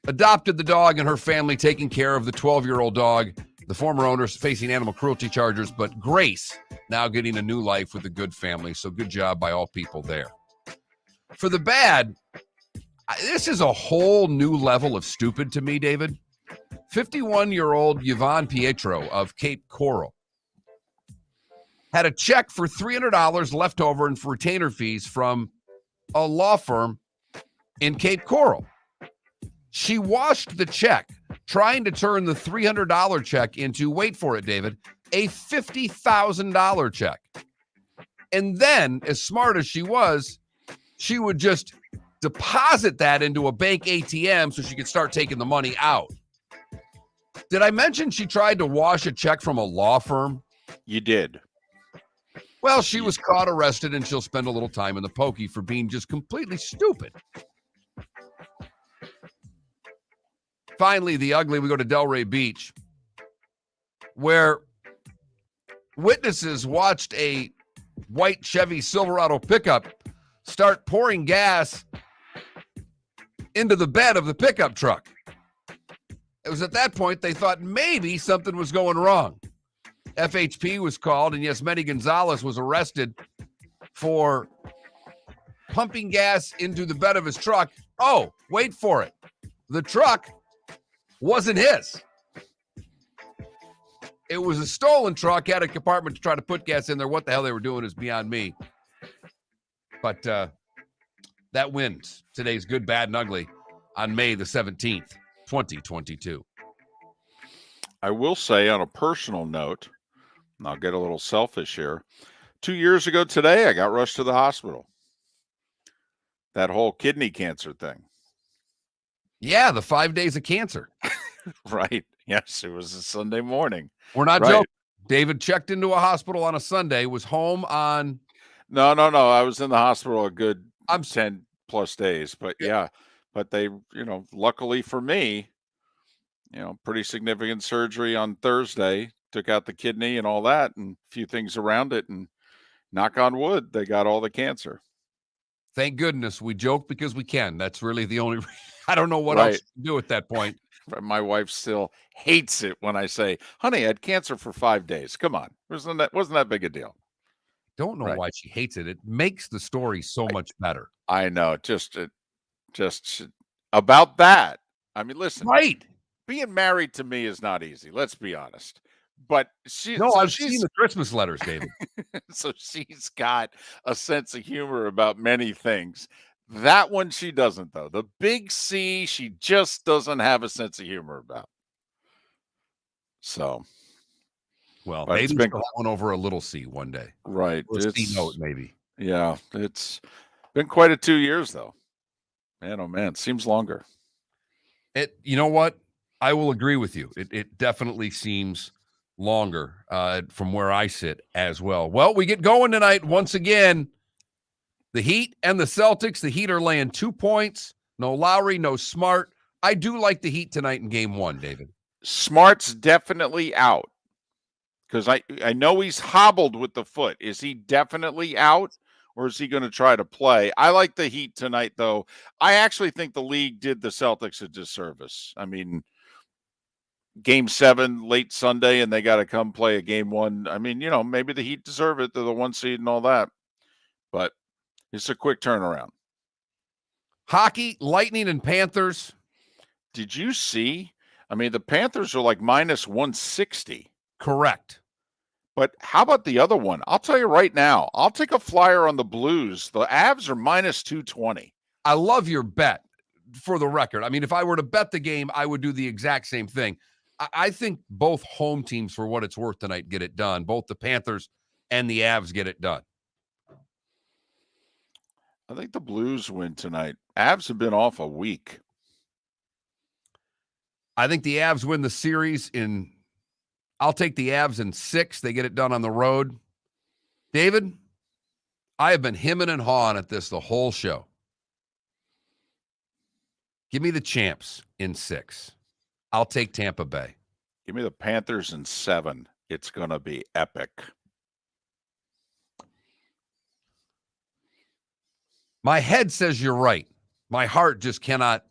adopted the dog and her family, taking care of the 12-year-old dog. The former owner's facing animal cruelty charges, but Grace now getting a new life with a good family. So good job by all people there. For the bad, this is a whole new level of stupid to me, David. 51-year-old Yvonne Pietro of Cape Coral had a check for $300 left over and for retainer fees from a law firm in Cape Coral. She washed the check, trying to turn the $300 check into, wait for it, David, a $50,000 check. And then, as smart as she was, she would just deposit that into a bank ATM so she could start taking the money out. Did I mention she tried to wash a check from a law firm? You did. Well, she was caught, arrested, and she'll spend a little time in the pokey for being just completely stupid. Finally, the ugly, we go to Delray Beach, where witnesses watched a white Chevy Silverado pickup start pouring gas into the bed of the pickup truck. It was at that point they thought maybe something was going wrong. FHP was called, and Yasmeni Gonzalez was arrested for pumping gas into the bed of his truck. Oh, wait for it. The truck wasn't his. It was a stolen truck, had a compartment to try to put gas in there. What the hell they were doing is beyond me. But that wins today's Good, Bad, and Ugly on May the 17th, 2022. I will say on a personal note, and I'll get a little selfish here, 2 years ago today, I got rushed to the hospital. that whole kidney cancer thing. Yeah, the 5 days of cancer. Right. Yes, it was a Sunday morning. We're not Right. joking. David checked into a hospital on a Sunday, was home on. No. I was in the hospital a good I'm 10 plus days, but yeah, but they, luckily for me, pretty significant surgery on Thursday, took out the kidney and all that and a few things around it, and knock on wood, they got all the cancer. Thank goodness. We joke because we can. That's really the only. I don't know what Right. else to do at that point. My wife still hates it when I say, honey, I had cancer for 5 days. Come on. Wasn't that big a deal? Don't know Right. why she hates it. It makes the story so much better. I know. Just about that. I mean, listen, Right. being married to me is not easy. Let's be honest. But I've seen the Christmas letters, David. So she's got a sense of humor about many things. That one she doesn't, though. The big C, she just doesn't have a sense of humor about. So, well, but maybe it's been she'll have one over a little C one day. right. Or a C note, maybe. Yeah, it's been quite a 2 years, though. Man, oh man, seems longer. You know what? I will agree with you. It definitely seems longer from where I sit as well. Well, we get going tonight once again. The Heat and the Celtics. The Heat are laying 2 points. No Lowry, no Smart. I do like the Heat tonight in game one, David. Smart's definitely out because I know he's hobbled with the foot. Is he definitely out, or is he going to try to play? I like the Heat tonight, though. I actually think the league did the Celtics a disservice. I mean, Game 7 late Sunday, and they got to come play a Game 1. I mean, maybe the Heat deserve it. They're the 1 seed and all that, but it's a quick turnaround. Hockey, Lightning and Panthers. Did you see? I mean, the Panthers are like minus 160. Correct. But how about the other one? I'll tell you right now, I'll take a flyer on the Blues. The Avs are minus 220. I love your bet, for the record. I mean, if I were to bet the game, I would do the exact same thing. I think both home teams, for what it's worth tonight, get it done. Both the Panthers and the Avs get it done. I think the Blues win tonight. Avs have been off a week. I think the Avs win the series in. I'll take the Avs in 6. They get it done on the road. David, I have been hemming and hawing at this the whole show. Give me the Champs in 6. I'll take Tampa Bay. Give me the Panthers in 7. It's going to be epic. My head says you're right. My heart just cannot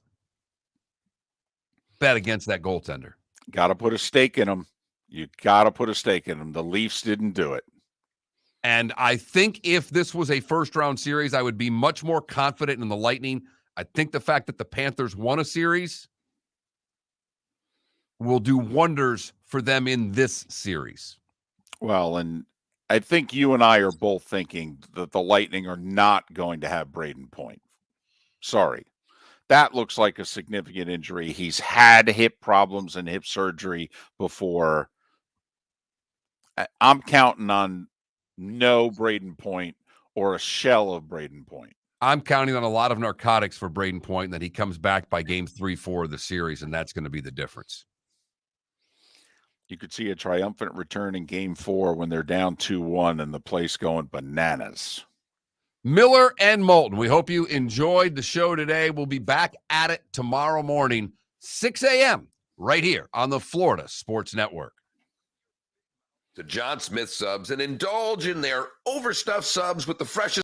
bet against that goaltender. Got to put a stake in them. You got to put a stake in them. The Leafs didn't do it. And I think if this was a first-round series, I would be much more confident in the Lightning. I think the fact that the Panthers won a series will do wonders for them in this series. Well, and I think you and I are both thinking that the Lightning are not going to have Braden Point. Sorry. That looks like a significant injury. He's had hip problems and hip surgery before. I'm counting on no Braden Point or a shell of Braden Point. I'm counting on a lot of narcotics for Braden Point, and that he comes back by game 3-4 of the series, and that's going to be the difference. You could see a triumphant return in game 4 when they're down 2-1 and the place going bananas. Miller and Moulton, we hope you enjoyed the show today. We'll be back at it tomorrow morning, 6 a.m., right here on the Florida Sports Network. To John Smith subs and indulge in their overstuffed subs with the freshest